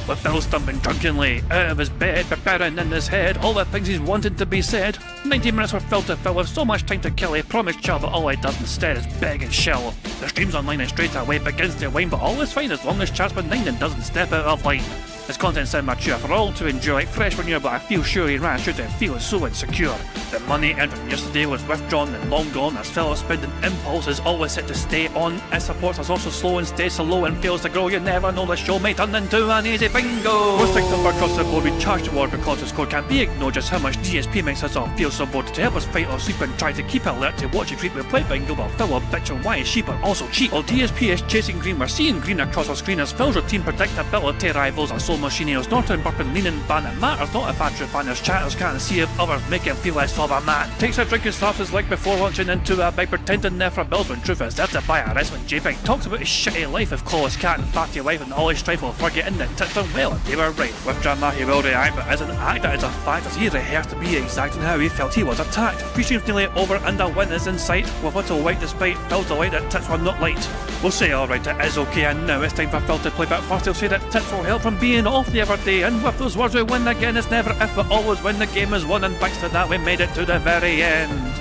with Phil stumbling drunkenly out of his bed, preparing in his head all the things he's wanted to be said. 90 minutes for Phil to fill with so much time to kill. He promised Chill, but all he does instead is beg and shell. The stream's online and straight away begins to whine, but all is fine as long as chat's benign and doesn't step out of line. His content's sound mature for all to enjoy, like fresh manure, but I feel sure he ran through to feel so insecure. The money earned from yesterday was withdrawn and long gone, as Phil's spending impulse is always set to stay on. His supports is also slow and stays so low and fails to grow. You never know, the show may turn into an easy bingo. Most things over across the board, we charge the war because the score can't be ignored. Just how much DSP makes us all feel so bored. To help us fight or sleep and try to keep alert to watch you creep, we play bingo, but Phil will bitch on why is sheep are also cheap. While DSP is chasing green, we're seeing green across our screen as Phil's routine predictability rivals our soul machineers. Not burping, leaning, ban it matters not if Andrew fanners chatters can't see if others make him feel less of a man. Takes a drink and starts his leg before launching into a bike, pretending there for bills when truth is there to buy a wrestling JPEG. Talks about his shitty life of Claw's cat and fatty wife and all his strife while forgetting that tits done well and they were right. With drama he will react, but as an actor it's a fact as he rehearsed to be exact in how he felt he was attacked. Pre-stream's nearly over and a win is in sight, with little white despite Phil's delight that tits were not light. We'll say alright, it is okay, and now it's time for Phil to play, but first he'll say that tits will help from being off the other day. And with those words we win again, it's never if but always when the game is won, and thanks to that we made it to the very end.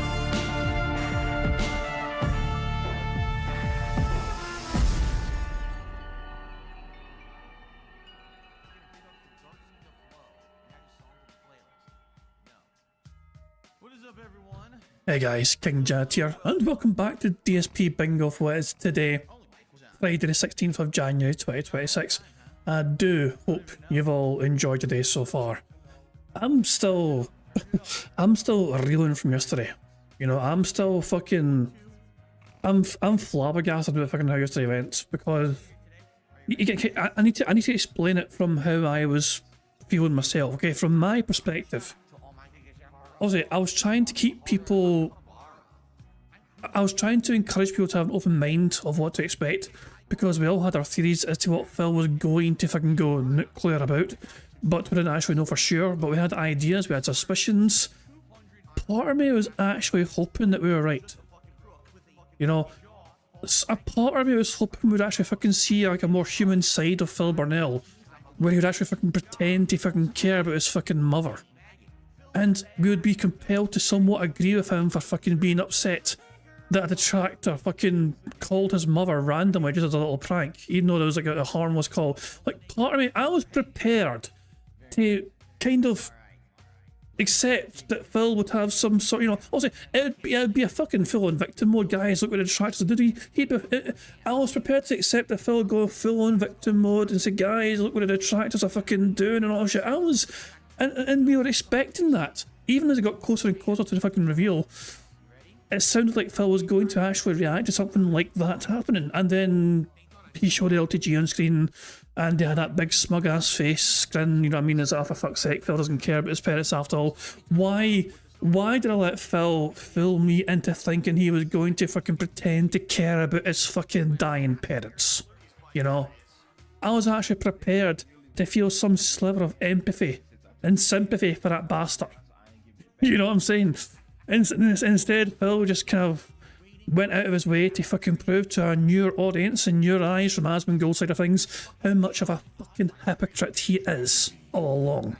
Hey guys, King Jad here, and welcome back to DSP Bingo for what is today, Friday the 16th of January 2026. I do hope you've all enjoyed the day so far. I'm still reeling from yesterday. You know, I'm still fucking, I'm flabbergasted with fucking how yesterday went, because I need to explain it from how I was feeling myself. Okay, from my perspective. Obviously, I was trying to keep people, I was trying to encourage people to have an open mind of what to expect, because we all had our theories as to what Phil was going to fucking go nuclear about, but we didn't actually know for sure. But we had ideas, we had suspicions. Part of me was actually hoping that we were right. You know, a part of me was hoping we'd actually fucking see like a more human side of Phil Burnell, where he would actually fucking pretend to fucking care about his fucking mother. And we would be compelled to somewhat agree with him for fucking being upset that a detractor fucking called his mother randomly just as a little prank, even though there was like a harmless call. Like, part of me, I was prepared to kind of accept that Phil would have some sort, you know, obviously it would be a fucking full-on victim mode. Guys, look what the detractors did. I was prepared to accept that Phil would go full-on victim mode and say, guys, look what the detractors are fucking doing and all that shit. I was, and we were expecting that. Even as it got closer and closer to the fucking reveal, it sounded like Phil was going to actually react to something like that happening, and then he showed the LTG on screen and they had that big smug ass face grin, you know what I mean, as if, for fuck's sake, Phil doesn't care about his parents after all. Why did I let Phil fool me into thinking he was going to fucking pretend to care about his fucking dying parents? You know? I was actually prepared to feel some sliver of empathy and sympathy for that bastard. You know what I'm saying? Instead, Phil just kind of went out of his way to fucking prove to a newer audience and newer eyes from Asmongold's side of things how much of a fucking hypocrite he is all along.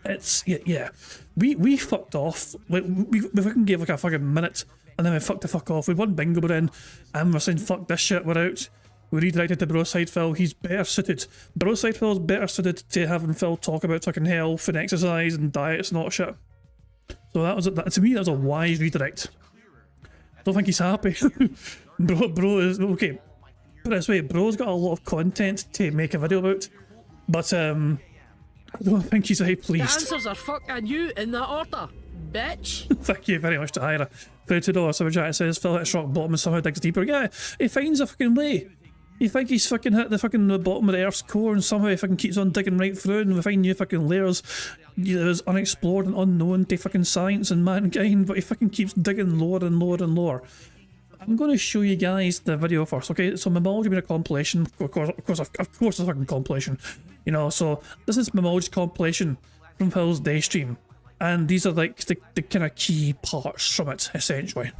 It's, yeah. We fucked off. We fucking gave like a fucking minute and then we fucked the fuck off. We won bingo, but then and we're saying fuck this shit, we're out. We redirected to Broside Phil. He's better suited. Broside Phil's better suited to having Phil talk about fucking health and exercise and diets and all that shit. So to me, that was a wise redirect. Don't think he's happy. bro is okay. But this way, bro's got a lot of content to make a video about, but I don't think he's very pleased. The answers are fucking you in that order, bitch. Thank you very much to Ira. $32 super chat says Phil hits rock bottom and somehow digs deeper. Yeah, he finds a fucking way. You think he's fucking hit the fucking bottom of the Earth's core and somehow he fucking keeps on digging right through and we find new fucking layers that is unexplored and unknown to fucking science and mankind, but he fucking keeps digging lower and lower and lower. I'm going to show you guys the video first, okay? So Mamology being a compilation, of course it's a fucking compilation, you know, so this is Mamology's compilation from Phil's day stream, and these are like the kind of key parts from it, essentially.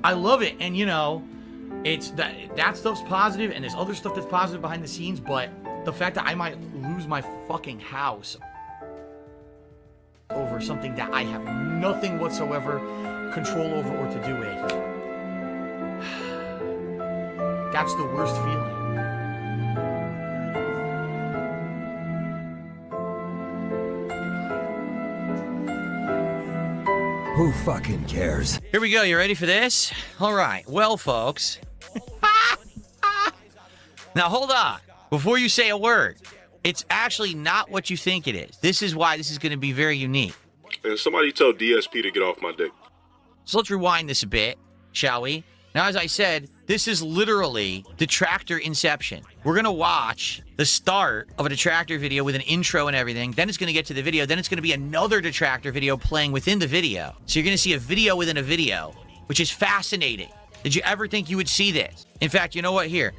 I love it, and you know, it's that stuff's positive and there's other stuff that's positive behind the scenes, but The fact that I might lose my fucking house over something that I have nothing whatsoever control over or to do with. That's the worst feeling. Who fucking cares? Here we go. You ready for this? All right. Well, folks. Now, hold on. Before you say a word, it's actually not what you think it is. This is why this is going to be very unique. And somebody tell DSP to get off my dick. So let's rewind this a bit, shall we? Now, as I said, this is literally Detractor Inception. We're going to watch the start of a Detractor video with an intro and everything. Then it's going to get to the video. Then it's going to be another Detractor video playing within the video. So you're going to see a video within a video, which is fascinating. Did you ever think you would see this? In fact, you know what? Here,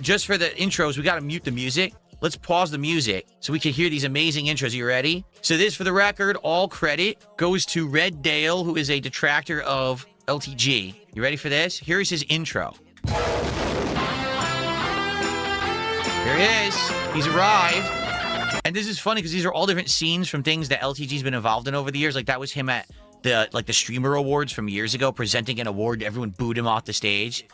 just for the intros, we got to mute the music. Let's pause the music so we can hear these amazing intros. Are you ready? So this, for the record, all credit goes to Red Dale, who is a detractor of LTG. You ready for this? Here's his intro. Here he is. He's arrived. And this is funny because these are all different scenes from things that LTG's been involved in over the years. Like that was him at the Streamer Awards from years ago, presenting an award. Everyone booed him off the stage.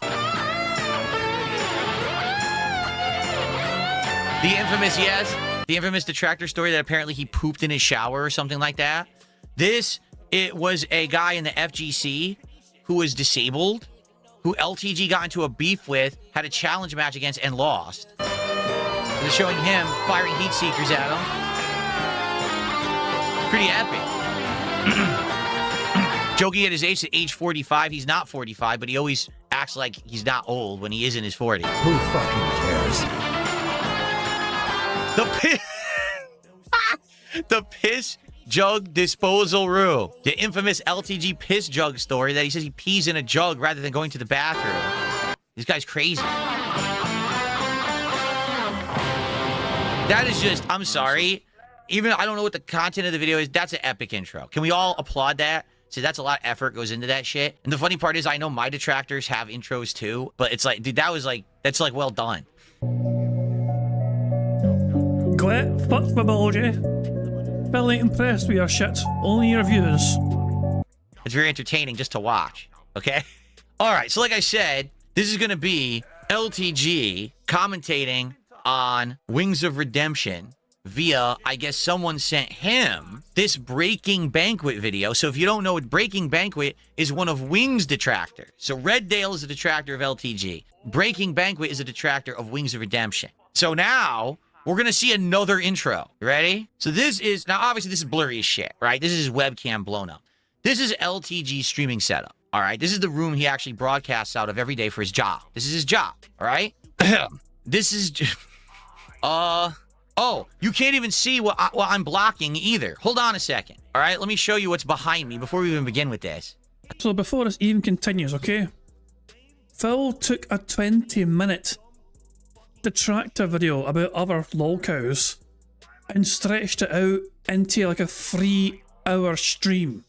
The infamous detractor story that apparently he pooped in his shower or something like that. It was a guy in the FGC who was disabled, who LTG got into a beef with, had a challenge match against, and lost. They're showing him firing heat seekers at him. It's pretty epic. Joking at his age, at age 45. He's not 45, but he always acts like he's not old when he is in his 40s. Who fucking cares? The piss jug disposal room. The infamous LTG piss jug story that he says he pees in a jug rather than going to the bathroom. This guy's crazy. That is just, I'm sorry. Even I don't know what the content of the video is. That's an epic intro. Can we all applaud that? See, that's a lot of effort goes into that shit. And the funny part is I know my detractors have intros too, but it's like, dude, that's like well done. Glet, fuck my emoji. Fairly impressed with your shit. Only your views. It's very entertaining just to watch, okay? All right, so like I said, this is going to be LTG commentating on Wings of Redemption via, I guess someone sent him this Breaking Banquet video. So if you don't know, Breaking Banquet is one of Wings' detractors. So Red Dale is a detractor of LTG. Breaking Banquet is a detractor of Wings of Redemption. So now we're going to see another intro. You ready? So this is, now obviously this is blurry as shit, right? This is his webcam blown up. This is LTG's streaming setup, all right? This is the room he actually broadcasts out of every day for his job. This is his job, all right? This is, oh, you can't even see what I'm blocking either. Hold on a second, all right? Let me show you what's behind me before we even begin with this. So before this even continues, okay? Phil took a 20-minute detractor video about other lolcows and stretched it out into like a 3-hour stream.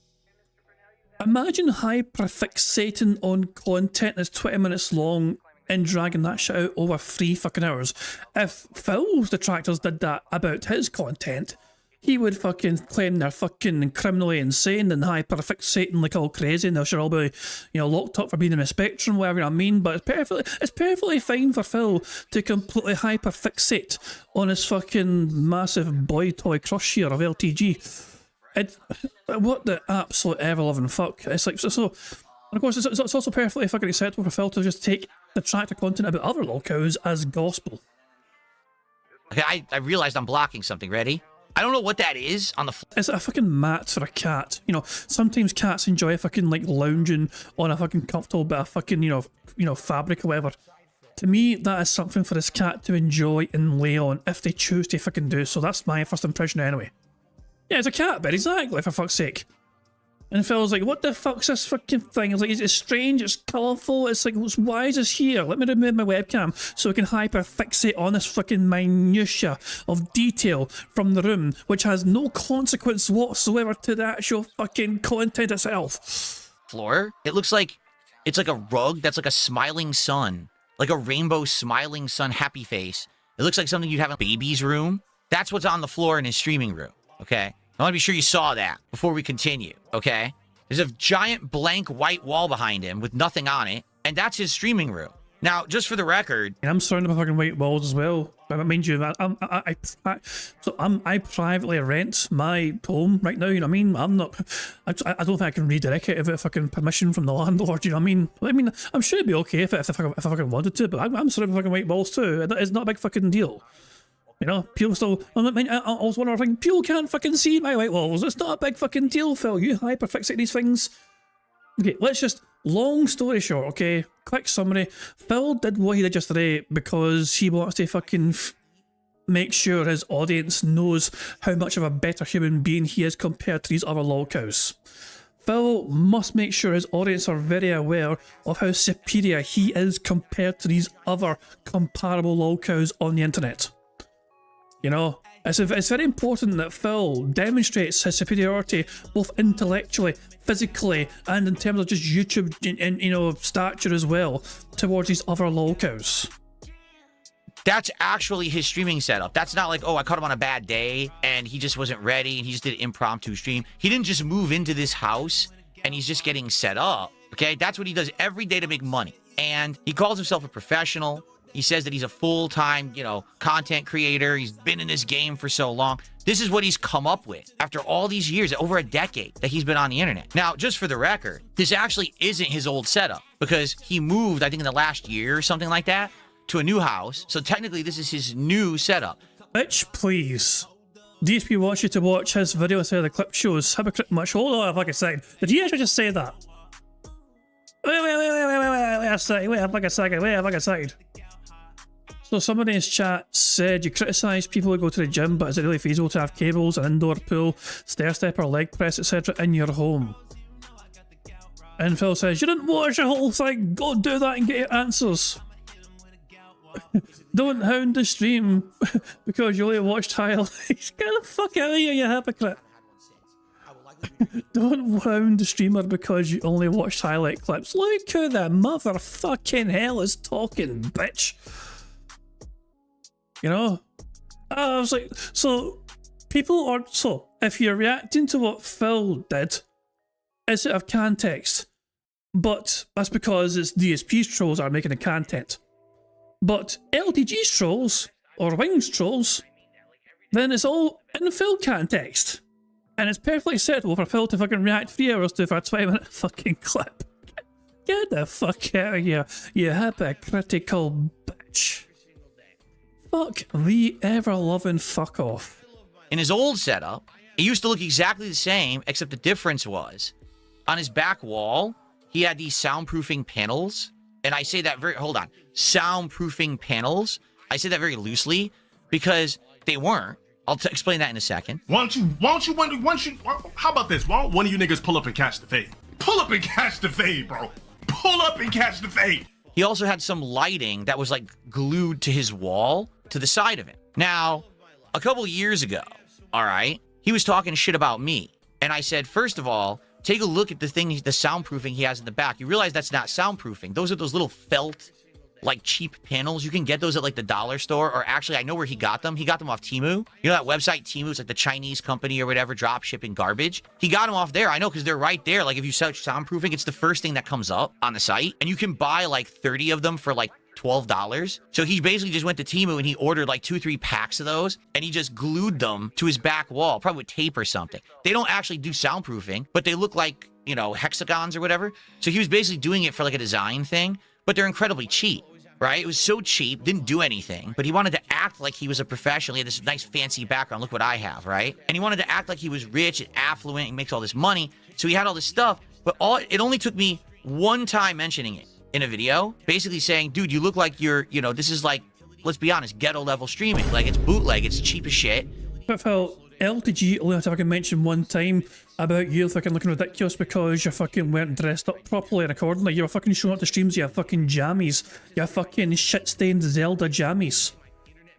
Imagine hyperfixating on content that's 20 minutes long and dragging that shit out over 3 fucking hours. If Phil's detractors did that about his content, he would fucking claim they're fucking criminally insane and hyperfixating like all crazy and they should all be, you know, locked up for being in the spectrum, whatever I mean. But it's perfectly fine for Phil to completely hyperfixate on his fucking massive boy toy crush here of LTG. What the absolute ever-loving fuck. It's like, so and of course, it's also perfectly fucking acceptable for Phil to just take detractor content about other lolcows as gospel. Okay, I realized I'm blocking something. Ready? I don't know what that is on the floor. It's a fucking mat for a cat. You know, sometimes cats enjoy fucking like lounging on a fucking comfortable bit of fucking, you know, fabric or whatever. To me, that is something for this cat to enjoy and lay on if they choose to fucking do so. That's my first impression anyway. Yeah, it's a cat bed, exactly, for fuck's sake. And Phil's like, what the fuck's this fucking thing? It's like, it's strange, it's colourful, it's like, why is this here? Let me remove my webcam so I can hyperfixate on this fucking minutiae of detail from the room, which has no consequence whatsoever to the actual fucking content itself. Floor? It looks like, it's like a rug that's like a smiling sun, like a rainbow smiling sun happy face. It looks like something you'd have in a baby's room. That's what's on the floor in his streaming room, okay? I want to be sure you saw that before we continue, okay? There's a giant blank white wall behind him with nothing on it, and that's his streaming room. Now, just for the record, And I'm surrounded by fucking white walls as well. But mind you, I privately rent my home right now. You know what I mean? I don't think I can redirect it without fucking permission from the landlord. You know what I mean? I'm sure it'd be okay if I fucking wanted to, but I'm surrounded by fucking white walls too. It's not a big fucking deal. You know, people still. I was wondering, people can't fucking see my white walls. It's not a big fucking deal, Phil. You hyperfixate these things. Okay, let's just. Long story short, okay, quick summary. Phil did what he did yesterday because he wants to fucking make sure his audience knows how much of a better human being he is compared to these other lolcows. Phil must make sure his audience are very aware of how superior he is compared to these other comparable lolcows on the internet. You know? It's very important that Phil demonstrates his superiority both intellectually, physically, and in terms of just YouTube and you know, stature as well towards these other lolcows. that's actually his streaming setup. That's not like, oh, I caught him on a bad day and he just wasn't ready and he just did an impromptu stream. He didn't just move into this house and he's just getting set up, okay? That's what he does every day to make money. And he calls himself a professional. He says that he's a full-time, you know, content creator. He's been in this game for so long. This is what he's come up with after all these years, over a decade that he's been on the internet. Now, just for the record, this actually isn't his old setup because he moved, I think in the last year or something like that, to a new house. So technically, this is his new setup. Bitch, please. DSP wants you to watch his video instead of the clip shows. Hypocrite much. Hold on a fucking second. Did he actually just say that? Wait a second. So somebody in his chat said you criticise people who go to the gym, but is it really feasible to have cables, an indoor pool, stair stepper, leg press, etc. in your home? And Phil says, you didn't watch the whole thing, go do that and get your answers. Don't hound the stream because you only watched highlights. Get the fuck out of here, you hypocrite. Don't hound the streamer because you only watched highlight clips. Look who the motherfucking hell is talking, bitch. You know? I was like, so people are, so if you're reacting to what Phil did, it's out of context. But that's because it's DSP's trolls are making the content. But LTG's trolls, or Wings trolls, then it's all in Phil context. And it's perfectly acceptable for Phil to fucking react 3 hours to for a 20-minute fucking clip. Get the fuck out of here, you hypocritical bitch. Fuck the ever-loving fuck off. In his old setup, it used to look exactly the same, except the difference was, on his back wall, he had these soundproofing panels. And I say that very, hold on, soundproofing panels. I say that very loosely because they weren't. I'll explain that in a second. Why don't you, how about this? Why don't one of you niggas pull up and catch the fade? Pull up and catch the fade, bro. Pull up and catch the fade. He also had some lighting that was like glued to his wall to the side of it. Now, a couple years ago, all right, he was talking shit about me. And I said, first of all, take a look at the soundproofing he has in the back. You realize that's not soundproofing. Those are those little felt, like cheap panels. You can get those at like the dollar store, or actually I know where he got them. He got them off Temu. You know that website Temu? It's like the Chinese company or whatever, drop shipping garbage. He got them off there. I know because they're right there. Like if you search soundproofing, it's the first thing that comes up on the site. And you can buy like 30 of them for like $12. So he basically just went to Temu and he ordered like 2-3 packs of those and he just glued them to his back wall, probably with tape or something. They don't actually do soundproofing, but they look like, you know, hexagons or whatever. So he was basically doing it for like a design thing, but they're incredibly cheap, right? It was so cheap, didn't do anything, but he wanted to act like he was a professional. He had this nice fancy background. Look what I have, right? And he wanted to act like he was rich and affluent and makes all this money. So he had all this stuff, but it only took me one time mentioning it in a video, basically saying, dude, you look like you're, you know, this is like, let's be honest, ghetto level streaming. Like it's bootleg, it's cheap as shit. But Phil, LTG only had to fucking mention one time about you fucking looking ridiculous because you fucking weren't dressed up properly and accordingly. You were fucking showing up to streams, you have fucking jammies. You have fucking shit-stained Zelda jammies.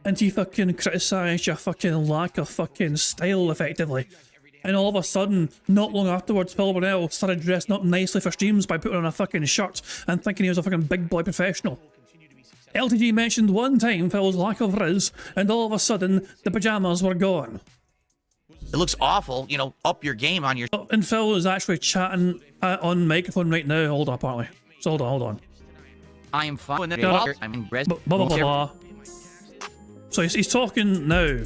And he fucking criticised your fucking lack of fucking style, effectively. And all of a sudden, not long afterwards, Phil Burnell started dressing up nicely for streams by putting on a fucking shirt and thinking he was a fucking big boy professional. LTG mentioned one time Phil's lack of riz, and all of a sudden the pajamas were gone. It looks awful, you know, up your game on your... Oh, and Phil is actually chatting on microphone right now. Hold on, apparently. So hold on. I am fine. I'm in res... Blah, blah, blah, blah. So he's talking now.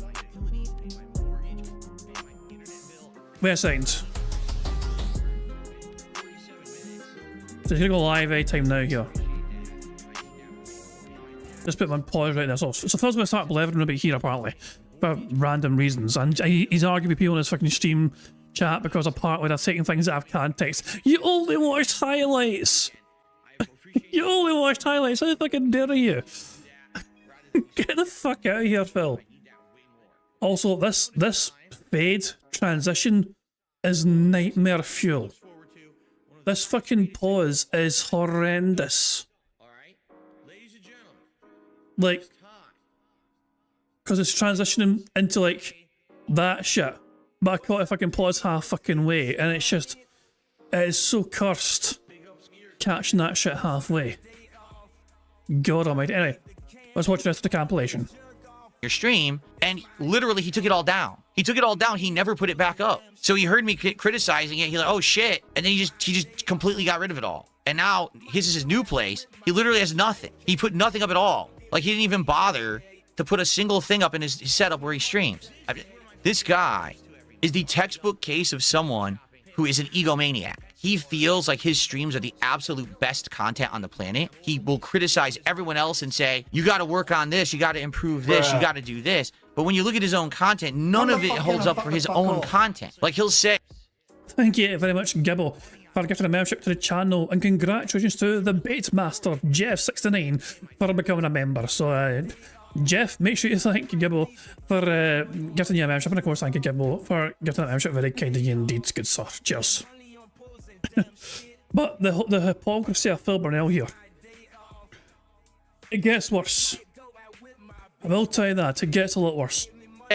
Wait a second. So he's gonna go live anytime now here. Just put him on pause right there. So Phil's gonna start blathering a bit here apparently. For random reasons. And he's arguing with people on his fucking stream chat because apparently they're taking things out of context. You only watched highlights! You only watched highlights, how fucking dare you? Get the fuck out of here, Phil. Also, this fade transition is nightmare fuel. This fucking pause is horrendous. Like, because it's transitioning into like that shit. But I caught if I can pause half fucking way, and it's just, it is so cursed catching that shit halfway. God almighty. Anyway, let's watch the rest of the compilation. Your stream, and literally he took it all down. He took it all down. He never put it back up. So he heard me criticizing it. He's like, oh shit, and then he just completely got rid of it all. And now his is his new place. He literally has nothing. He put nothing up at all. Like he didn't even bother to put a single thing up in his setup where he streams. I mean, this guy is the textbook case of someone who is an egomaniac. He feels like his streams are the absolute best content on the planet. He will criticize everyone else and say, you got to work on this, you got to improve this, you got to do this. But when you look at his own content, none of it holds up for his own content. Like he'll say... Thank you very much, Gibble, for gifting a membership to the channel, and congratulations to the bait master, Jeff69, for becoming a member. So, Jeff, make sure you thank Gibble for gifting you a membership, and of course thank you, Gibble, for gifting a membership. Very kind of you indeed, good sir. Cheers. But the hypocrisy of Phil Burnell here, it gets worse. I will tell you that, it gets a lot worse.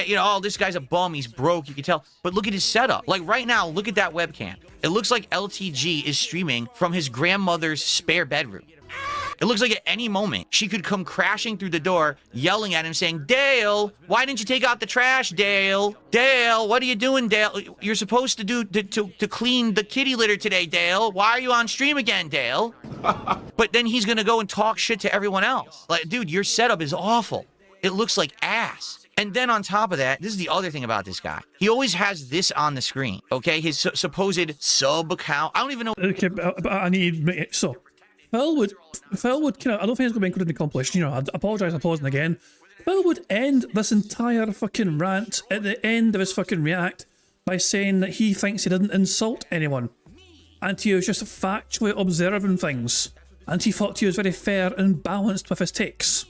You know, oh, this guy's a bum, he's broke, you can tell. But look at his setup. Like right now, look at that webcam. It looks like LTG is streaming from his grandmother's spare bedroom. It looks like at any moment, she could come crashing through the door, yelling at him, saying, Dale, why didn't you take out the trash, Dale? Dale, what are you doing, Dale? You're supposed to do to clean the kitty litter today, Dale. Why are you on stream again, Dale? But then he's gonna go and talk shit to everyone else. Like, dude, your setup is awful. It looks like ass. And then on top of that, this is the other thing about this guy. He always has this on the screen, okay? His supposed sub account. I don't even know. Okay, but I need... So, Phil would kind of... I don't think it's going to be included in the compilation. You know, I apologise for pausing again. Phil would end this entire fucking rant at the end of his fucking react by saying that he thinks he didn't insult anyone. And he was just factually observing things. And he thought he was very fair and balanced with his takes.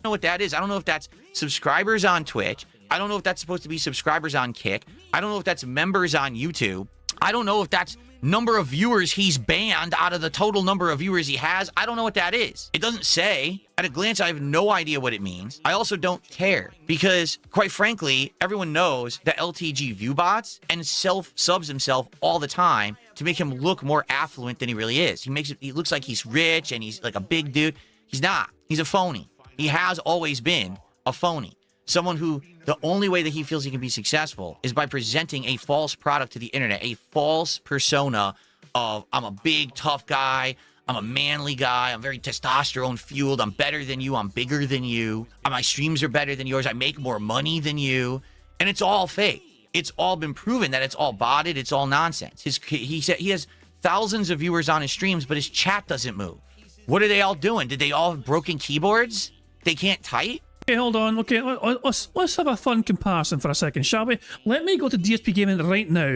Know what that is. I don't know if that's subscribers on Twitch. I don't know if that's supposed to be subscribers on Kick. I don't know if that's members on YouTube. I don't know if that's number of viewers he's banned out of the total number of viewers he has. I don't know what that is. It doesn't say. At a glance, I have no idea what it means. I also don't care because, quite frankly, everyone knows that LTG view bots and self-subs himself all the time to make him look more affluent than he really is. He looks like he's rich and he's like a big dude. He's not. He's a phony. He has always been a phony. Someone who the only way that he feels he can be successful is by presenting a false product to the internet, a false persona of, I'm a big, tough guy, I'm a manly guy, I'm very testosterone fueled, I'm better than you, I'm bigger than you, my streams are better than yours, I make more money than you, and it's all fake. It's all been proven that it's all botted, it's all nonsense. He said he has thousands of viewers on his streams, but his chat doesn't move. What are they all doing? Did they all have broken keyboards? They can't type? Okay, hold on. Okay, let's have a fun comparison for a second, shall we? Let me go to DSP Gaming right now.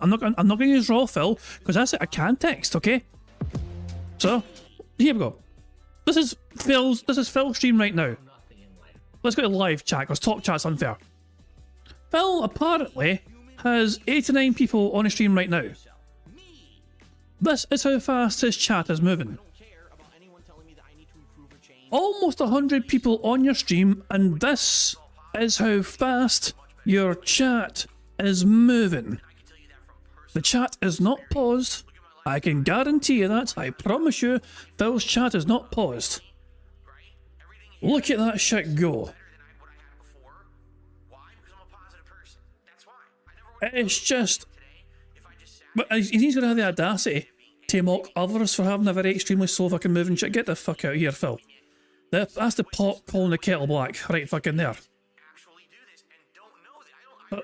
I'm not going to use raw Phil because that's a context. Okay. So here we go. This is Phil's stream right now. Let's go to live chat because talk chat's unfair. Phil apparently has 89 people on his stream right now. This is how fast his chat is moving. Almost 100 people on your stream, and this is how fast your chat is moving. The chat is not paused. I can guarantee you that. I promise you, Phil's chat is not paused. Look at that shit go. It's just... But he's gonna have the audacity to mock others for having a very extremely slow fucking moving shit. Get the fuck out of here, Phil. That's the pot calling the kettle black right fucking there. But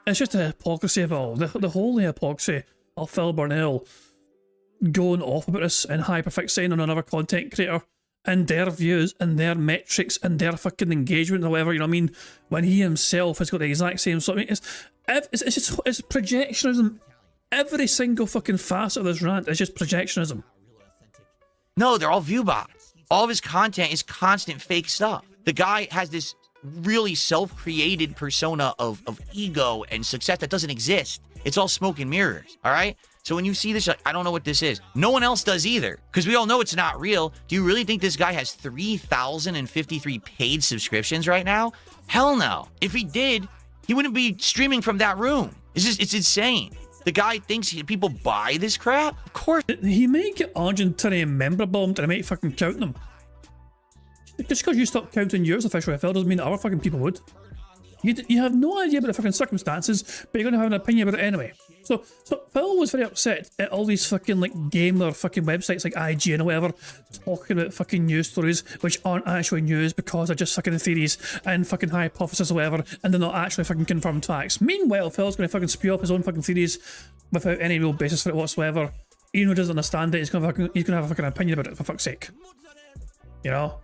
it's just the hypocrisy of it all. The whole hypocrisy of Phil Burnell going off about this and hyperfixating on another content creator and their views and their metrics and their fucking engagement or whatever, you know what I mean? When he himself has got the exact same sort of... It's projectionism. Every single fucking facet of this rant is just projectionism. No, they're all view bots. All of his content is constant fake stuff. The guy has this really self-created persona of ego and success that doesn't exist. It's all smoke and mirrors, all right? So when you see this, like, I don't know what this is. No one else does either, because we all know it's not real. Do you really think this guy has 3,053 paid subscriptions right now? Hell no. If he did, he wouldn't be streaming from that room. It's insane. The guy thinks people buy this crap? Of course. He may get Argentinian member bombed and I might fucking count them. Just because you stop counting yours official FL doesn't mean that other fucking people would. You have no idea about the fucking circumstances, but you're going to have an opinion about it anyway. So Phil was very upset at all these fucking like gamer fucking websites like IGN or whatever talking about fucking news stories which aren't actually news because they're just fucking theories and fucking hypotheses or whatever, and they're not actually fucking confirmed facts. Meanwhile, Phil's going to fucking spew up his own fucking theories without any real basis for it whatsoever. Even though he doesn't understand it, he's going to have a fucking opinion about it, for fuck's sake. You know?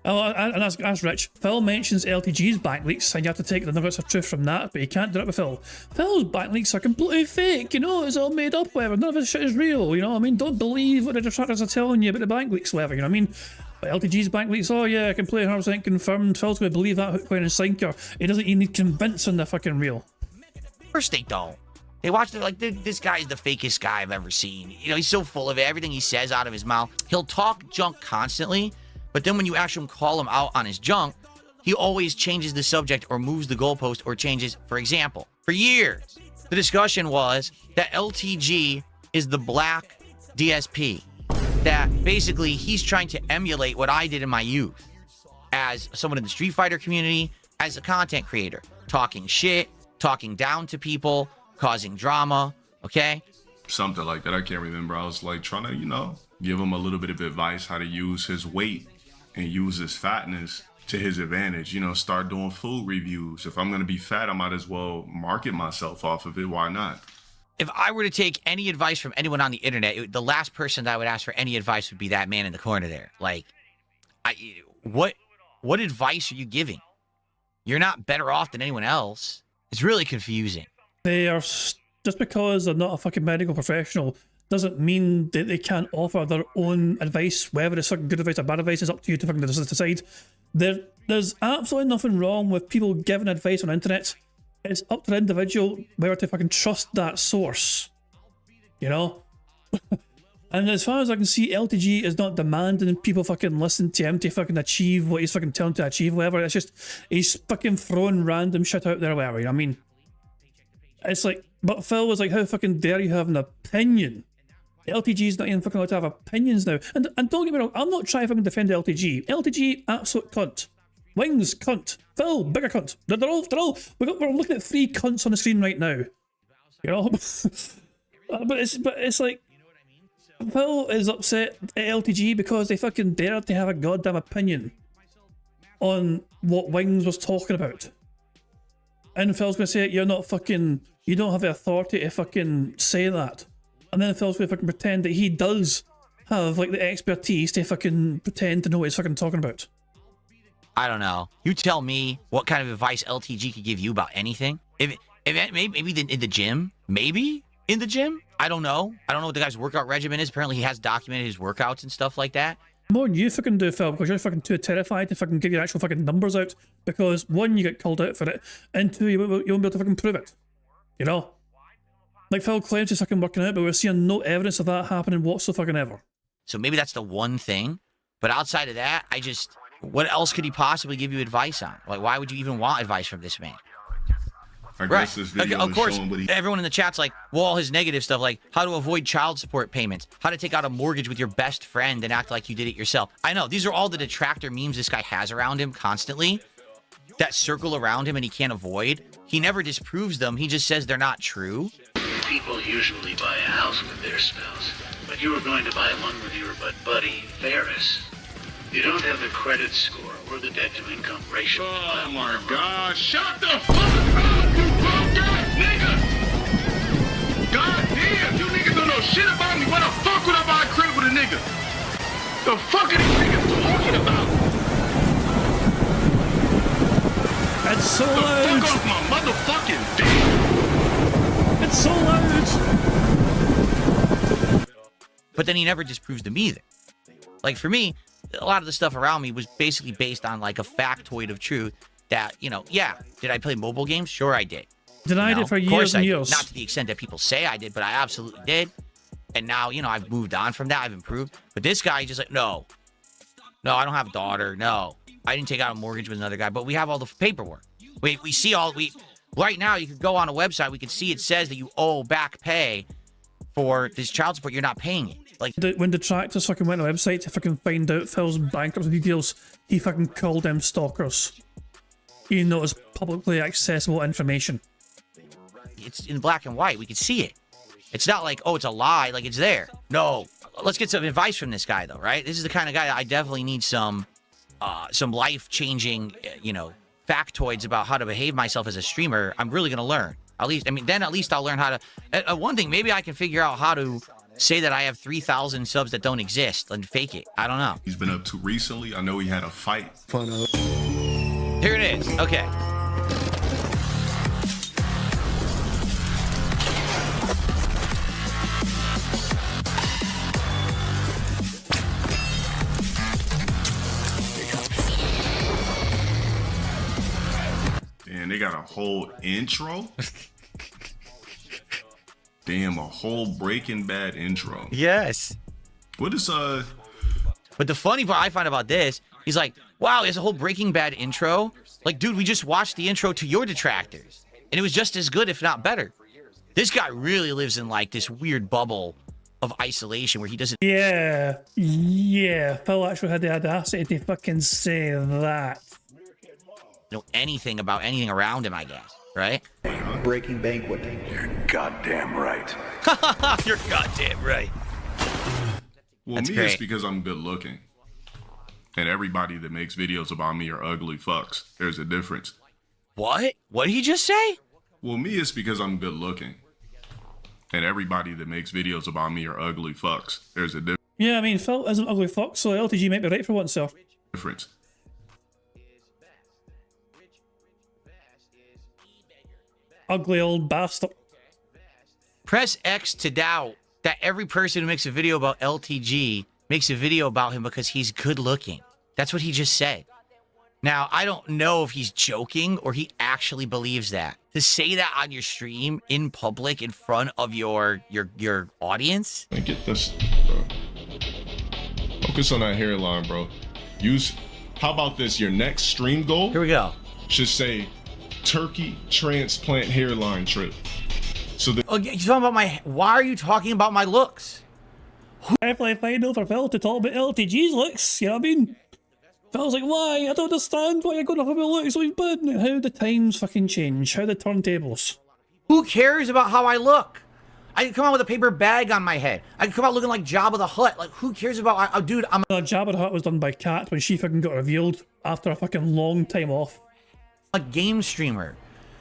And that's rich. Phil mentions LTG's backleaks, and you have to take the nuggets of truth from that, but you can't do it with Phil. Phil's backleaks are completely fake, you know, it's all made up, whatever. None of this shit is real, you know what I mean? Don't believe what the detractors are telling you about the backleaks, whatever, you know what I mean? But LTG's backleaks, oh yeah, completely 100% confirmed. Phil's going to believe that hook, line, and sinker. He doesn't even need convincing they're fucking real. Of course they don't. They watch it like, this guy's the fakest guy I've ever seen. You know, he's so full of it. Everything he says out of his mouth. He'll talk junk constantly, but then when you actually call him out on his junk, he always changes the subject or moves the goalpost or changes. For example, for years, the discussion was that LTG is the black DSP. That basically he's trying to emulate what I did in my youth as someone in the Street Fighter community, as a content creator, talking shit, talking down to people, causing drama, okay? Something like that. I can't remember. I was like trying to, you know, give him a little bit of advice how to use his weight and use his fatness to his advantage. You know, start doing food reviews. If I'm going to be fat, I might as well market myself off of it. Why not? If I were to take any advice from anyone on the internet, the last person that I would ask for any advice would be that man in the corner there. Like, what advice are you giving? You're not better off than anyone else. It's really confusing. They are, just because they're not a fucking medical professional doesn't mean that they can't offer their own advice, whether it's fucking good advice or bad advice. Is up to you to fucking decide. There's absolutely nothing wrong with people giving advice on the internet. It's up to the individual whether to fucking trust that source, you know. And as far as I can see, LTG is not demanding people fucking listen to him to fucking achieve what he's fucking telling them to achieve, whatever. It's just he's fucking throwing random shit out there, whatever. You know what I mean? It's like, but Phil was like, how fucking dare you have an opinion? LTG's not even fucking allowed to have opinions now. And don't get me wrong, I'm not trying to fucking defend LTG. LTG, absolute cunt. Wings, cunt. Phil, bigger cunt. They're all, we're looking at 3 cunts on the screen right now. You know? but it's like, Phil is upset at LTG because they fucking dared to have a goddamn opinion on what Wings was talking about. And Phil's gonna say, you're not fucking, you don't have the authority to fucking say that. And then Phil's gonna fucking pretend that he does have like the expertise to fucking pretend to know what he's fucking talking about. I don't know. You tell me what kind of advice LTG could give you about anything. Maybe in the gym? Maybe in the gym? I don't know. I don't know what the guy's workout regimen is. Apparently he has documented his workouts and stuff like that. More than you fucking do, Phil, because you're fucking too terrified to fucking give your actual fucking numbers out. Because 1, you get called out for it, and 2, you won't be able to fucking prove it. You know? Like Phil claims he's fucking working out, but we're seeing no evidence of that happening whatsoever. So maybe that's the one thing. But outside of that, what else could he possibly give you advice on? Like, why would you even want advice from this man? I Right. guess this video Of is course, showing what he... everyone in the chat's like, well, all his negative stuff, like how to avoid child support payments, how to take out a mortgage with your best friend and act like you did it yourself. I know, these are all the detractor memes this guy has around him constantly that circle around him and he can't avoid. He never disproves them. He just says they're not true. People usually buy a house with their spouse, but you were going to buy one with your buddy, Ferris. You don't have the credit score or the debt-to-income ratio. Oh my God! Shut the fuck up, you broke ass nigga! God damn, you niggas don't know shit about me. Why the fuck would I buy a crib with a nigga? The fuck are these niggas talking about? It's so The loud. fuck off my motherfucking dick! It's so loud. But then he never disproves them either. Like for me, a lot of the stuff around me was basically based on like a factoid of truth that, you know, yeah, did I play mobile games? Sure I did. Denied You know, it for of years course and I did. years. Not to the extent that people say I did, but I absolutely did. And now, you know, I've moved on from that. I've improved. But this guy just like, no, I don't have a daughter. No, I didn't take out a mortgage with another guy, but we have all the paperwork. We see right now you could go on a website. We can see it says that you owe back pay for this child support. You're not paying it. Like, When detractors fucking went on the website to fucking find out Phil's bankruptcy details, he fucking called them stalkers. Even though it's publicly accessible information. it's in black and white. We can see it. It's not like, oh, it's a lie. Like, it's there. No. Let's get some advice from this guy, though, right? This is the kind of guy that I definitely need some life-changing, you know, factoids about how to behave myself as a streamer. I'm really going to learn. At least I'll learn how to... one thing, maybe I can figure out how to say that I have 3,000 subs that don't exist and fake it. I don't know. He's been up to recently. I know he had a fight. Here it is. Okay. And they got a whole intro. Damn, a whole Breaking Bad intro. Yes. What is But the funny part I find about this, he's like, wow, there's a whole Breaking Bad intro. Like, dude, we just watched the intro to your detractors. And it was just as good, if not better. This guy really lives in, like, this weird bubble of isolation where he doesn't Yeah. Phil actually had the audacity to fucking say that. know anything about anything around him, I guess. Right? Breaking banquet. You're goddamn right. You're goddamn right. Well, That's me, it's great. because I'm good looking. And everybody that makes videos about me are ugly fucks. There's a difference. What? What did he just say? Well, me, it's because I'm good looking. And everybody that makes videos about me are ugly fucks. There's a Yeah, I mean, Phil isn't ugly fuck, so LTG might be right for once, sir. difference. Ugly old bastard. Press X to doubt that every person who makes a video about LTG makes a video about him because he's good looking. That's what he just said. Now, I don't know if he's joking or he actually believes that. To say that on your stream in public in front of your audience. Man, get this, bro. Focus on that hairline, bro. How about this? Your next stream goal Here we go. should say turkey transplant hairline trip. So that Oh, you're talking about my... Why are you talking about my looks? Definitely final for Phil to talk about LTG's looks, you know what I mean? Phil's like, why? I don't understand why you're going off about looks so bad. How the times fucking change, how the turntables. Who cares about how I look? I can come out with a paper bag on my head. I can come out looking like Jabba the Hutt. Like, who cares about... dude, I'm Jabba the Hutt was done by Kat when she fucking got revealed after a fucking long time off. a game streamer.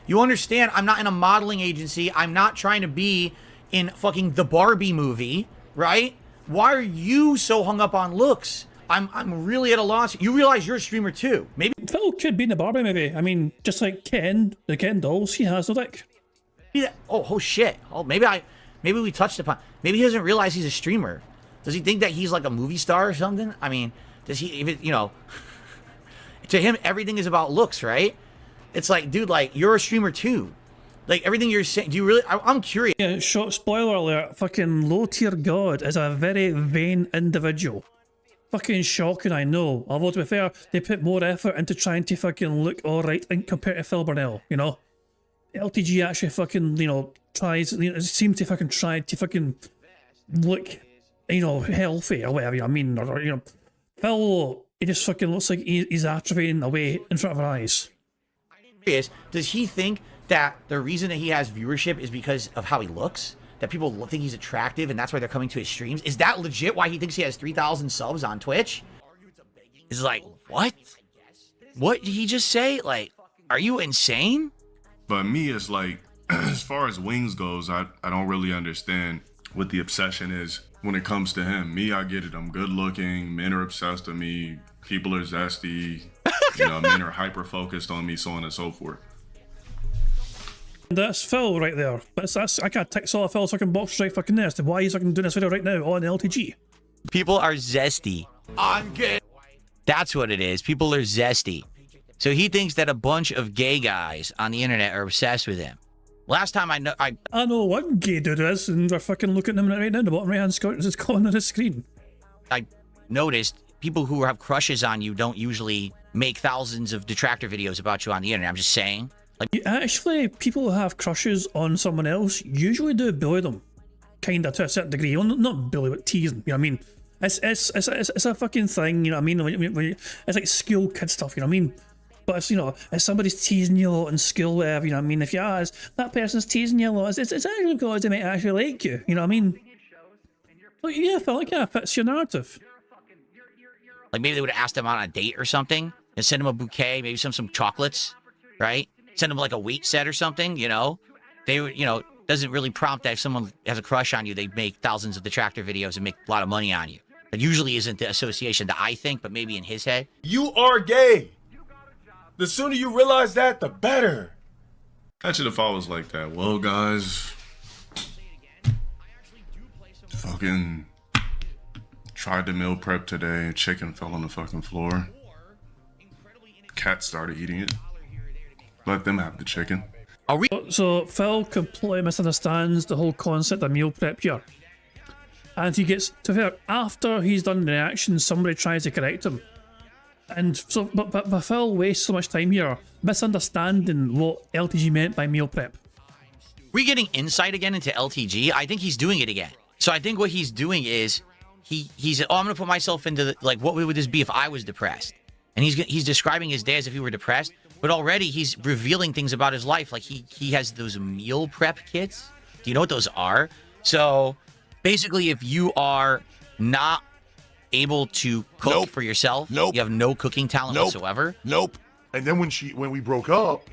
You understand? I'm not in a modeling agency. I'm not trying to be in fucking the Barbie movie, right? Why are you so hung up on looks? I'm really at a loss. You realize you're a streamer too. Maybe Phil could be in the Barbie movie. I mean, just like Ken, the Ken dolls, he has the dick. that. Oh shit. Oh, maybe we touched upon. Maybe he doesn't realize he's a streamer. Does he think that he's like a movie star or something? I mean, does he even, you know, to him, everything is about looks, right? It's like, dude, like, you're a streamer too. Like, everything you're saying, do you really, I'm curious. Yeah, short spoiler alert, fucking low tier god is a very vain individual. Fucking shocking, I know. Although to be fair, they put more effort into trying to fucking look alright compared to Phil Burnell, you know? LTG actually fucking, you know, tries, you know, seems to fucking try to fucking look, you know, healthy or whatever, I mean, or you know, Phil, he just fucking looks like he's atrophying away in front of our eyes. Does he think that the reason that he has viewership is because of how he looks? That people think he's attractive and that's why they're coming to his streams? Is that legit why he thinks he has 3,000 subs on Twitch? It's like, what? What did he just say? Like, are you insane? But me, it's like, as far as Wings goes, I don't really understand what the obsession is when it comes to him. Me, I get it. I'm good looking. Men are obsessed with me. People are zesty. You know, men are hyper focused on me, so on and so forth. That's Phil right there. That's I can't tick all Phil's fucking box right fucking there as to why he's fucking doing this video right now on LTG. People are zesty. I'm gay. That's what it is. People are zesty. So he thinks that a bunch of gay guys on the internet are obsessed with him. Last time I know one gay dude is, and we're fucking looking at him right now in the bottom right hand corner of the screen. I noticed people who have crushes on you don't usually make thousands of detractor videos about you on the internet. I'm just saying. Like, actually, people who have crushes on someone else usually do bully them, kinda to a certain degree. Well, not bully, but teasing. You know what I mean? It's a fucking thing. You know what I mean? It's like school kid stuff. You know what I mean? But if, you know, if somebody's teasing you a lot in school, whatever, you know what I mean? If you ask, that person's teasing you a lot, it's actually because they might actually like you. You know what I mean? Like, yeah, I felt like that fits your narrative. Like maybe they would have asked him out on a date or something and send him a bouquet, maybe some chocolates, right? Send him like a weight set or something, you know? They would, you know, doesn't really prompt that if someone has a crush on you, they make thousands of detractor videos and make a lot of money on you. It usually isn't the association that I think, but maybe in his head. You are gay. The sooner you realize that, the better. Imagine if I was like that. Well, guys, fucking tried to meal prep today. Chicken fell on the fucking floor. Cat started eating it. Let them have the chicken. Are we? So Phil completely misunderstands the whole concept of meal prep here. And he gets, to be fair, after he's done the action, somebody tries to correct him. And so, but Phil wastes so much time here misunderstanding what LTG meant by meal prep. We getting insight again into LTG? I think he's doing it again. So I think what he's doing is he's oh, I'm gonna put myself into the, like, what would this be if I was depressed? And he's describing his day as if he were depressed, but already he's revealing things about his life. Like he has those meal prep kits. Do you know what those are? So basically, if you are not able to cook for yourself, you have no cooking talent whatsoever. And then when we broke up,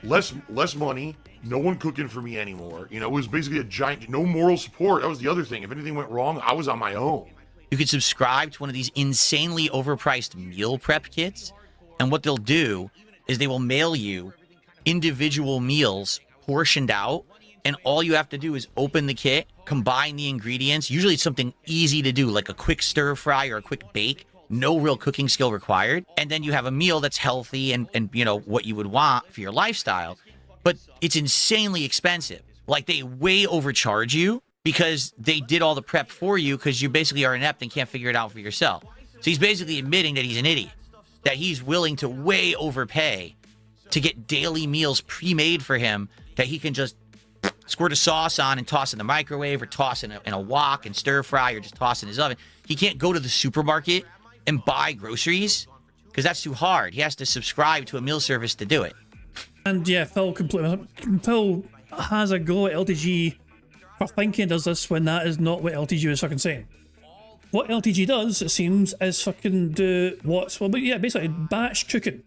less money, no one cooking for me anymore. You know, it was basically a giant, no moral support. That was the other thing. If anything went wrong, I was on my own. You could subscribe to one of these insanely overpriced meal prep kits, and what they'll do is they will mail you individual meals portioned out, and all you have to do is open the kit, combine the ingredients. Usually it's something easy to do, like a quick stir fry or a quick bake. No real cooking skill required. And then you have a meal that's healthy and you know, what you would want for your lifestyle. But it's insanely expensive. Like, they way overcharge you because they did all the prep for you because you basically are inept and can't figure it out for yourself. So he's basically admitting that he's an idiot, that he's willing to way overpay to get daily meals pre-made for him that he can just squirt a sauce on and toss in the microwave, or toss in a wok and stir fry, or just toss in his oven. He can't go to the supermarket and buy groceries because that's too hard. He has to subscribe to a meal service to do it. And yeah, Phil has a go at LTG for thinking does this when that is not what LTG is fucking saying. What LTG does, it seems, is fucking do basically batch cooking.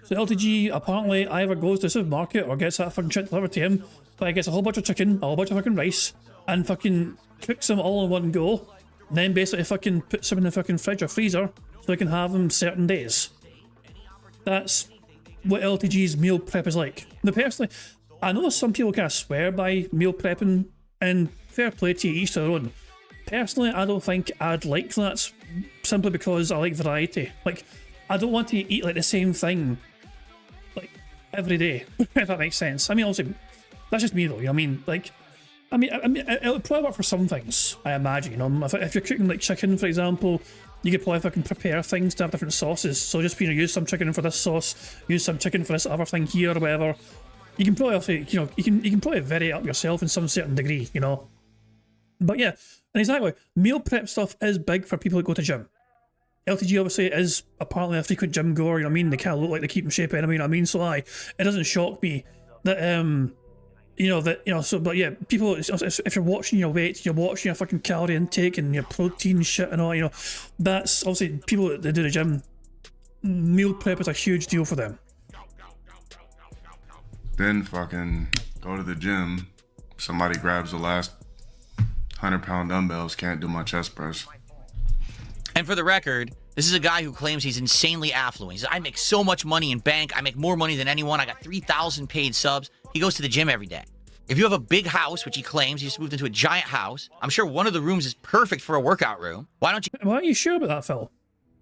So LTG apparently either goes to the supermarket or gets that fucking shit delivered to him, but he gets a whole bunch of chicken, a whole bunch of fucking rice, and fucking cooks them all in one go, and then basically fucking puts them in the fucking fridge or freezer so he can have them certain days. That's what LTG's meal prep is like. Now, personally, I know some people kind of swear by meal prepping, and fair play to each their own. Personally, I don't think I'd like that, simply because I like variety. Like, I don't want to eat like the same thing like every day, if that makes sense. I mean, obviously, that's just me though, you know what I mean? Like, I mean, it'll probably work for some things, I imagine, you know? If you're cooking like chicken, for example, you could probably fucking prepare things to have different sauces. So just, you know, use some chicken for this sauce, use some chicken for this other thing here or whatever. You can probably also, you can probably vary it up yourself in some certain degree, you know. But yeah, and exactly, meal prep stuff is big for people that go to gym. LTG obviously is apparently a frequent gym goer, you know what I mean? They kind of look like they keep in shape anyway, you know what I mean? So it doesn't shock me that, but yeah, people, if you're watching your weight, you're watching your fucking calorie intake and your protein shit and all, you know, that's obviously people that do the gym, meal prep is a huge deal for them. Then fucking go to the gym, somebody grabs the last 100-pound dumbbells, can't do my chest press. And for the record, this is a guy who claims he's insanely affluent. He says, I make so much money in bank. I make more money than anyone. I got 3,000 paid subs. He goes to the gym every day. If you have a big house, which he claims, he just moved into a giant house. I'm sure one of the rooms is perfect for a workout room. Why are you sure about that, Phil?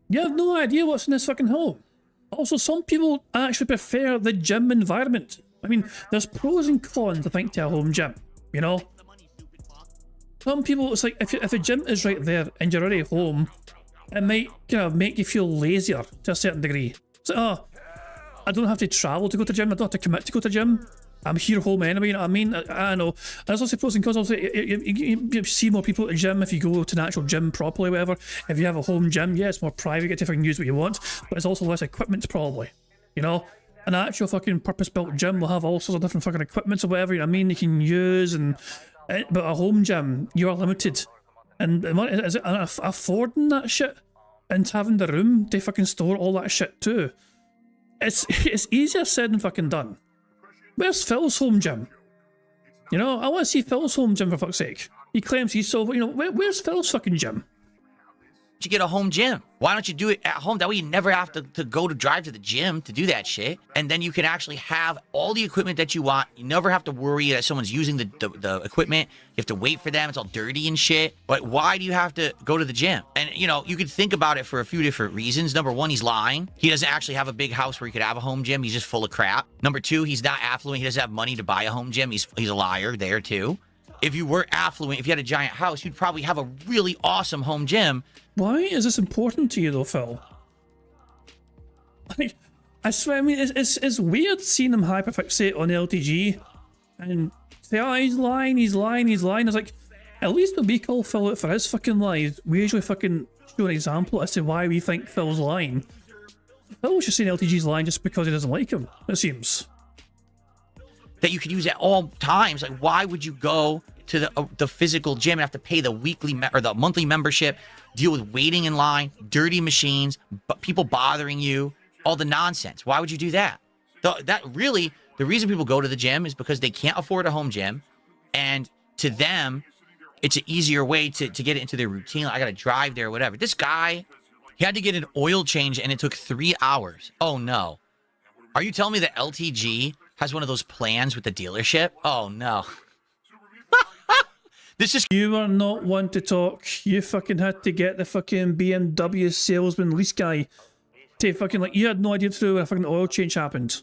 You have no idea what's in this fucking home. Also, some people actually prefer the gym environment. I mean, there's pros and cons, I think, to a home gym, you know? Some people, it's like, if a gym is right there and you're already home, it might kind of make you feel lazier to a certain degree. It's like, oh, I don't have to travel to go to gym, I don't have to commit to go to gym. I'm here home anyway, you know what I mean? I know. There's also pros and cons. Also, you see more people at the gym if you go to an actual gym properly, whatever. If you have a home gym, yeah, it's more private, you get to fucking use what you want, but it's also less equipment probably, you know? An actual fucking purpose-built gym will have all sorts of different fucking equipments or whatever, you know what I mean, you can use, and but a home gym, you are limited. And is it affording that shit and having the room to fucking store all that shit too? It's easier said than fucking done. Where's Phil's home gym? You know, I want to see Phil's home gym for fuck's sake. He claims he's so, you know, where's Phil's fucking gym? You get a home gym? Why don't you do it at home? That way you never have to drive to the gym to do that shit. And then you can actually have all the equipment that you want. You never have to worry that someone's using the equipment. You have to wait for them. It's all dirty and shit. But why do you have to go to the gym? And, you know, you could think about it for a few different reasons. Number one, he's lying. He doesn't actually have a big house where he could have a home gym. He's just full of crap. Number two, he's not affluent. He doesn't have money to buy a home gym. He's a liar there, too. If you were affluent, if you had a giant house, you'd probably have a really awesome home gym. Why is this important to you though, Phil? Like, I swear, I mean, it's weird seeing him hyperfixate on LTG and say, oh, he's lying. It's like, at least when we call Phil out for his fucking lies, we usually fucking show an example as to why we think Phil's lying. Phil was just saying LTG's lying just because he doesn't like him, it seems. That you could use at all times. Like, why would you go to the physical gym and have to pay the weekly or the monthly membership, deal with waiting in line, dirty machines, people bothering you, all the nonsense? Why would you do that? The reason people go to the gym is because they can't afford a home gym, and to them, it's an easier way to get it into their routine. I got to drive there or whatever. This guy, he had to get an oil change, and it took 3 hours. Oh, no. Are you telling me that LTG has one of those plans with the dealership? Oh, no. This is... You were not one to talk. You fucking had to get the fucking BMW salesman lease guy to fucking, like, you had no idea when a fucking oil change happened.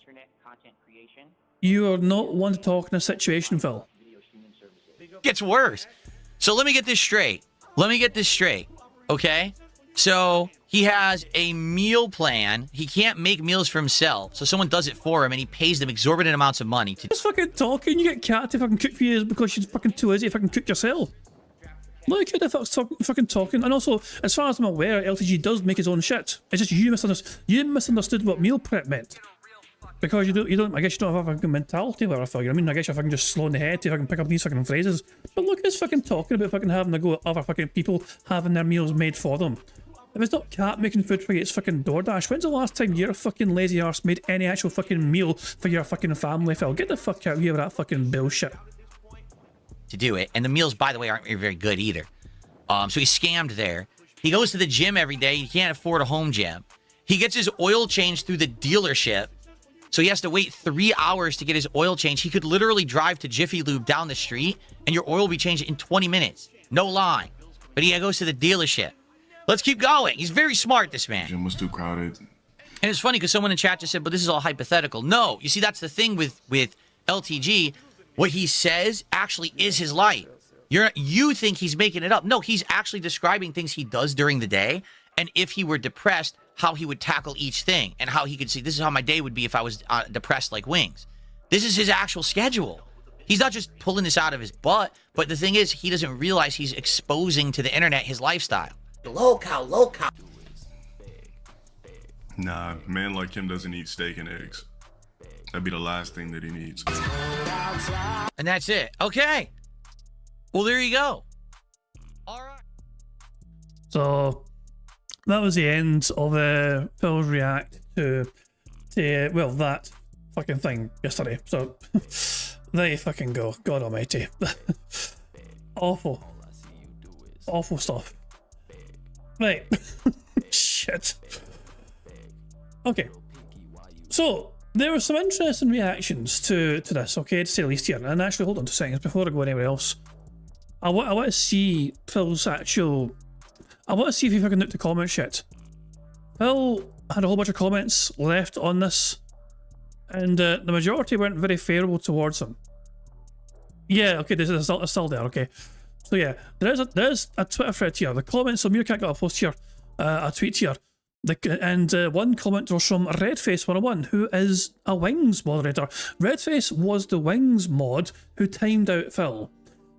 You are not one to talk in a situation, Phil. Gets worse. So let me get this straight. Okay? So he has a meal plan. He can't make meals for himself, so someone does it for him, and he pays them exorbitant amounts of money to... Just fucking talking. You get Kat to fucking cook for you because she's fucking too lazy to fucking cook yourself. Look at the fucking talking. And also, as far as I'm aware, LTG does make his own shit. It's just you misunderstood what meal prep meant. Because you don't, I guess you don't have a fucking mentality or whatever. I mean, I guess you're fucking just slow in the head to fucking pick up these fucking phrases. But look at this fucking talking about fucking having to go at other fucking people having their meals made for them. If it's not Cat making food for you, it's fucking DoorDash. When's the last time your fucking lazy arse made any actual fucking meal for your fucking family, Phil? Get the fuck out of here with that fucking bullshit. To do it. And the meals, by the way, aren't very good either. So he's scammed there. He goes to the gym every day. He can't afford a home gym. He gets his oil changed through the dealership. So he has to wait 3 hours to get his oil change. He could literally drive to Jiffy Lube down the street and your oil will be changed in 20 minutes. No line. But he goes to the dealership. Let's keep going. He's very smart, this man. Gym was too crowded. And it's funny because someone in chat just said, but this is all hypothetical. No, you see, that's the thing with LTG. What he says actually is his life. You think he's making it up. No, he's actually describing things he does during the day. And if he were depressed, how he would tackle each thing. And how he could see, this is how my day would be if I was depressed like Wings. This is his actual schedule. He's not just pulling this out of his butt, but the thing is, he doesn't realize he's exposing to the internet his lifestyle. Low-cow. Nah, a man like him doesn't eat steak and eggs. That'd be the last thing that he needs. And that's it. Okay. Well, there you go. All right. So that was the end of Phil's react to well, that fucking thing yesterday. So there you fucking go. God almighty. Awful stuff. Right. Shit. Okay. So there were some interesting reactions to this, okay, to say the least here. And actually, hold on 2 seconds before I go anywhere else. I want to see Phil's actual... I want to see if he fucking looked the comment shit. Phil had a whole bunch of comments left on this, and the majority weren't very favourable towards him. Yeah, okay, this is still there, okay. So yeah, there's a Twitter thread here. The comments, so Meerkat got a post here, a tweet here. And one comment was from Redface101, who is a Wings moderator. Redface was the Wings mod who timed out Phil.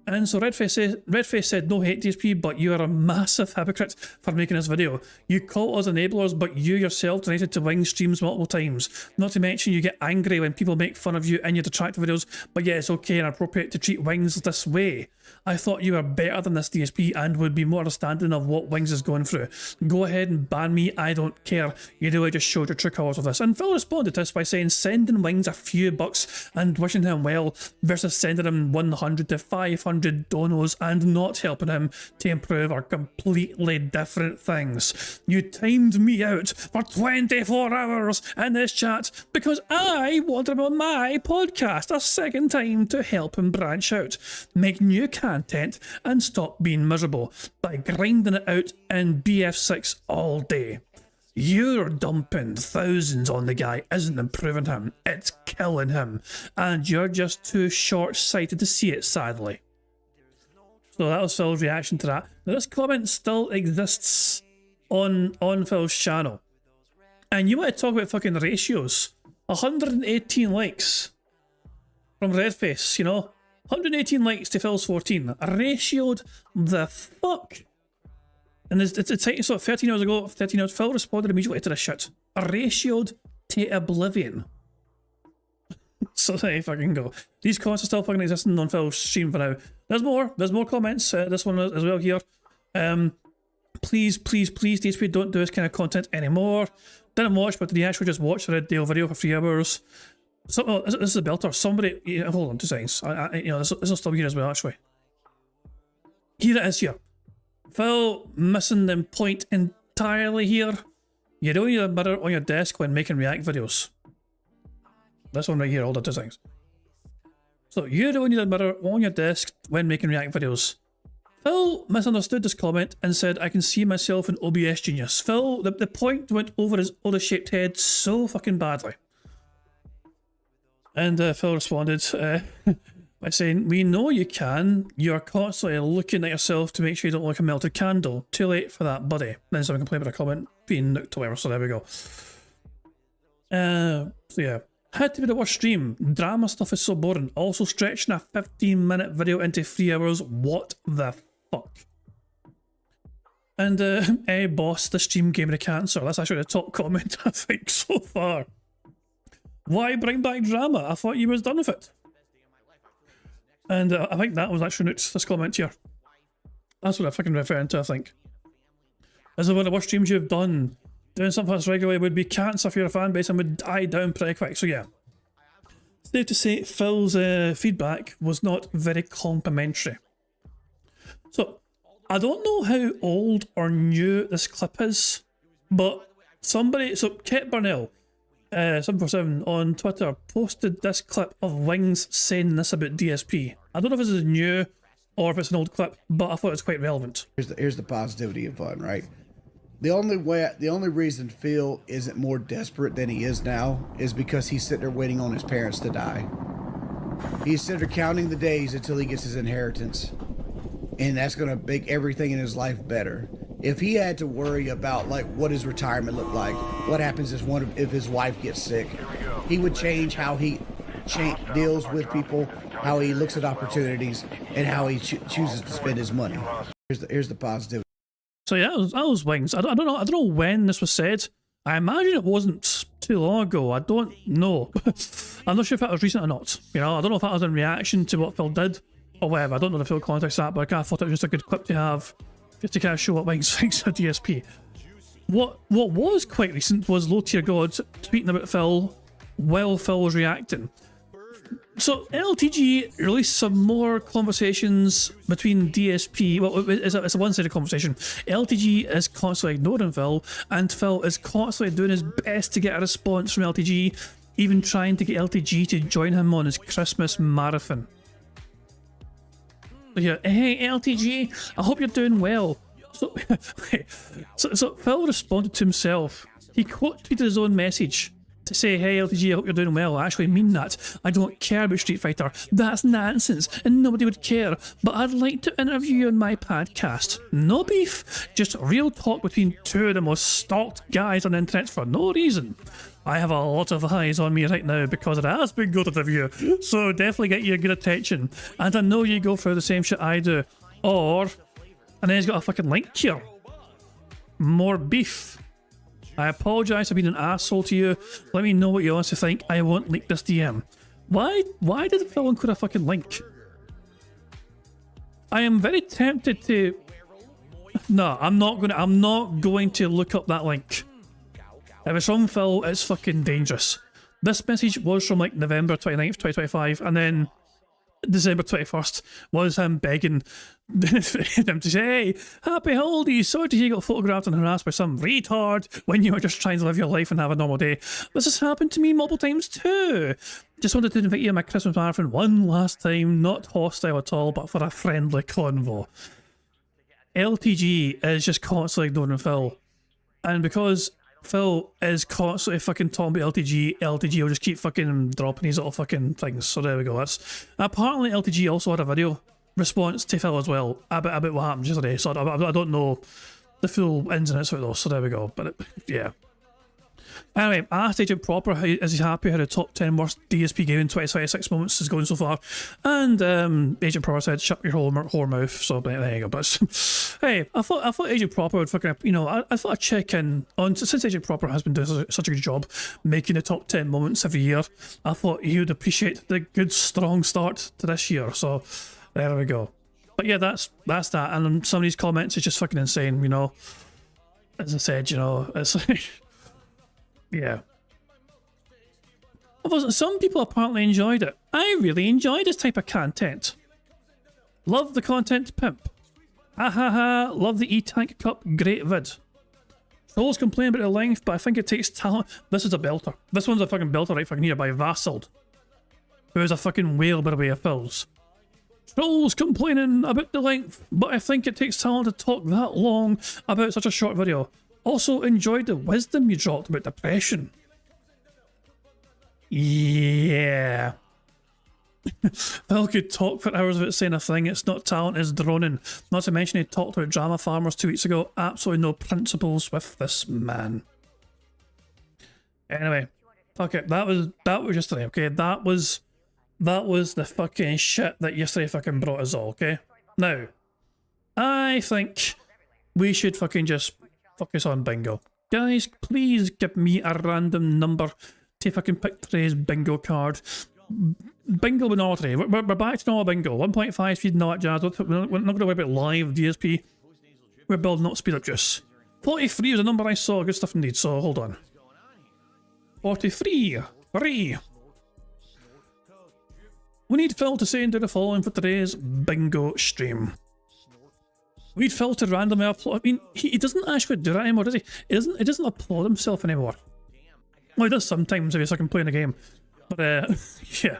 And so Redface said, no hate DSP, but you are a massive hypocrite for making this video. You call us enablers, but you yourself donated to Wing streams multiple times. Not to mention you get angry when people make fun of you in your detractor videos, but yeah, it's okay and appropriate to treat Wings this way. I thought you were better than this DSP and would be more understanding of what Wings is going through. Go ahead and ban me, I don't care. You really just showed your true colours with this. And Phil responded to this by saying sending Wings a few bucks and wishing him well versus sending him 100 to 500 donos and not helping him to improve are completely different things. You timed me out for 24 hours in this chat because I wanted him on my podcast a second time to help him branch out, make new content and stop being miserable by grinding it out in BF6 all day. You're dumping thousands on the guy isn't improving him, it's killing him, and you're just too short-sighted to see it, sadly. So that was Phil's reaction to that. Now this comment still exists on Phil's channel. And you want to talk about fucking ratios. 118 likes from Redface, you know? 118 likes to Phil's 14. Ratioed the fuck? And it's so 13 hours ago, Phil responded immediately to this shit. Ratioed to oblivion. So there you fucking go. These comments are still fucking existing on Phil's stream for now. There's more comments. This one as well here. Please, DSP, don't do this kind of content anymore. Didn't watch, but did you actually just watch the Red Dale video for 3 hours? So, oh, this is a belter. Somebody, hold on 2 seconds. This will stop here as well, actually. Here it is here. Phil missing the point entirely here. You don't need a mirror on your desk when making react videos. This one right here, hold on 2 seconds. So you don't need a mirror on your desk when making react videos. Phil misunderstood this comment and said, I can see myself in OBS Genius. Phil, the point went over his Oda-shaped head so fucking badly. And Phil responded by saying, we know you can. You are constantly looking at yourself to make sure you don't look like a melted candle. Too late for that, buddy. Then someone complained about a comment being nuked or whatever, so there we go. So yeah. Had to be the worst stream. Drama stuff is so boring. Also stretching a 15-minute video into 3 hours. What the fuck? And hey boss, the stream gave me cancer. That's actually the top comment I think so far. Why bring back drama? I thought you was done with it. And I think that was actually this comment here. That's what I'm fucking referring to, I think. As one of the worst streams you've done. Doing something that's regularly would be cancer for your fan base and would die down pretty quick. So yeah. Safe to say Phil's feedback was not very complimentary. So I don't know how old or new this clip is, but somebody, so Kit Burnell, 747 on Twitter posted this clip of Wings saying this about DSP. I don't know if this is new or if it's an old clip, but I thought it was quite relevant. Here's the positivity and fun, right? The only reason Phil isn't more desperate than he is now is because he's sitting there waiting on his parents to die. He's sitting there counting the days until he gets his inheritance. And that's going to make everything in his life better. If he had to worry about like what his retirement looked like, what happens if his wife gets sick, he would change how he deals with people, how he looks at opportunities, and how he chooses to spend his money. Here's the positivity. So yeah, that was Wings. I don't know when this was said. I imagine it wasn't too long ago. I don't know. I'm not sure if that was recent or not. You know, I don't know if that was in reaction to what Phil did or whatever. I don't know the full context of that, but I kind of thought it was just a good clip to have, just to kind of show what Wings thinks of DSP. What was quite recent was Low Tier God tweeting about Phil while Phil was reacting. So LTG released some more conversations between DSP. Well, it's a one-sided conversation. LTG is constantly ignoring Phil, and Phil is constantly doing his best to get a response from LTG, even trying to get LTG to join him on his Christmas marathon. So yeah, hey LTG, I hope you're doing well. So Phil responded to himself. He quote tweeted his own message to say, hey LTG, I hope you're doing well. I actually mean that. I don't care about Street Fighter. That's nonsense and nobody would care. But I'd like to interview you on my podcast. No beef, just real talk between two of the most stalked guys on the internet for no reason. I have a lot of eyes on me right now because it has been good interview, so definitely get your good attention. And I know you go through the same shit I do. And then he's got a fucking link here. More beef. I apologise for being an asshole to you. Let me know what you honestly think. I won't leak this DM. Why did Phil include a fucking link? I am very tempted to... No, I'm not going to look up that link. If it's from Phil, it's fucking dangerous. This message was from like November 29th, 2025, and then December 21st was him begging him to say, hey, happy holidays, sorry to hear you got photographed and harassed by some retard when you were just trying to live your life and have a normal day. This has happened to me multiple times too. Just wanted to invite you to my Christmas marathon one last time, not hostile at all, but for a friendly convo. LTG is just constantly ignoring Phil, and because Phil is constantly fucking talking about LTG will just keep fucking dropping these little fucking things. So there we go. That's apparently LTG also had a video response to Phil as well about what happened yesterday. So I don't know the full ins and outs of it though. So there we go. But yeah. Anyway, I asked Agent Proper is he happy how the top 10 worst DSP gaming 2026 moments is going so far, and Agent Proper said shut your whore mouth. So there you go. But hey, I thought Agent Proper would fucking, you know, I thought I'd check in on, since Agent Proper has been doing such a good job making the top 10 moments every year. I thought he would appreciate the good strong start to this year. So there we go. But yeah, that's that. And some of these comments is just fucking insane. You know, as I said, you know, it's like. Yeah. Some people apparently enjoyed it. I really enjoy this type of content. Love the content, pimp. Ha ha ha, love the E-Tank Cup, great vid. Trolls complain about the length, but I think it takes talent. This is a belter. This one's a fucking belter right fucking here by Vassald, who is a fucking whale by the way of Phil's. Trolls complaining about the length, but I think it takes talent to talk that long about such a short video. Also enjoyed the wisdom you dropped about depression. Yeah. Phil could talk for hours without saying a thing. It's not talent, it's droning. Not to mention he talked about drama farmers 2 weeks ago. Absolutely no principles with this man. Anyway, fuck it. That was yesterday, okay? That was the fucking shit that yesterday fucking brought us all, okay? Now, I think we should fucking just focus on bingo. Guys, please give me a random number to fucking pick today's bingo card. Bingo with normal today. We're back to normal bingo. 1.5 speed and all that jazz. We're not going to worry about live DSP. We're building up speed up juice. 43 is a number I saw. Good stuff indeed. So hold on. 43. 3. We need Phil to say and do the following for today's bingo stream. We need Phil to randomly upload. I mean, he doesn't actually do that anymore, does he? He doesn't upload himself anymore. Well, he does sometimes if he's fucking playing a game. But, yeah.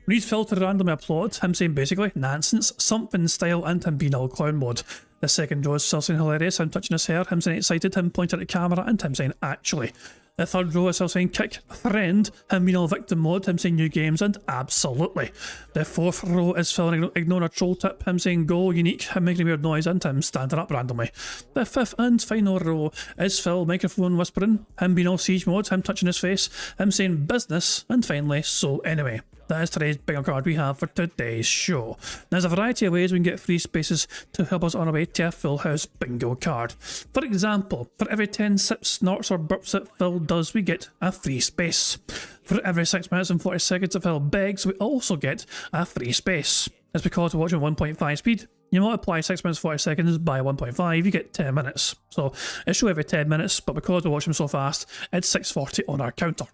Read Phil to randomly applaud, him saying basically nonsense, something style, and him being all clown mode. The second row is Phil saying hilarious, him touching his hair, him saying excited, him pointing at the camera, and him saying actually. The third row is Phil saying kick, friend, him being all victim mode, him saying new games, and absolutely. The fourth row is Phil ignoring a troll tip, him saying go, unique, him making a weird noise, and him standing up randomly. The fifth and final row is Phil microphone whispering, him being all siege mode, him touching his face, him saying business, and finally, so anyway. That is today's bingo card we have for today's show. There's a variety of ways we can get free spaces to help us on our way to a full house bingo card. For example, for every 10 sips, snorts or burps that Phil does, we get a free space. For every 6 minutes and 40 seconds that Phil begs, we also get a free space. It's because we're watching 1.5 speed. You multiply 6 minutes 40 seconds by 1.5, you get 10 minutes. So it's show every 10 minutes, but because we're watching so fast, it's 6:40 on our counter.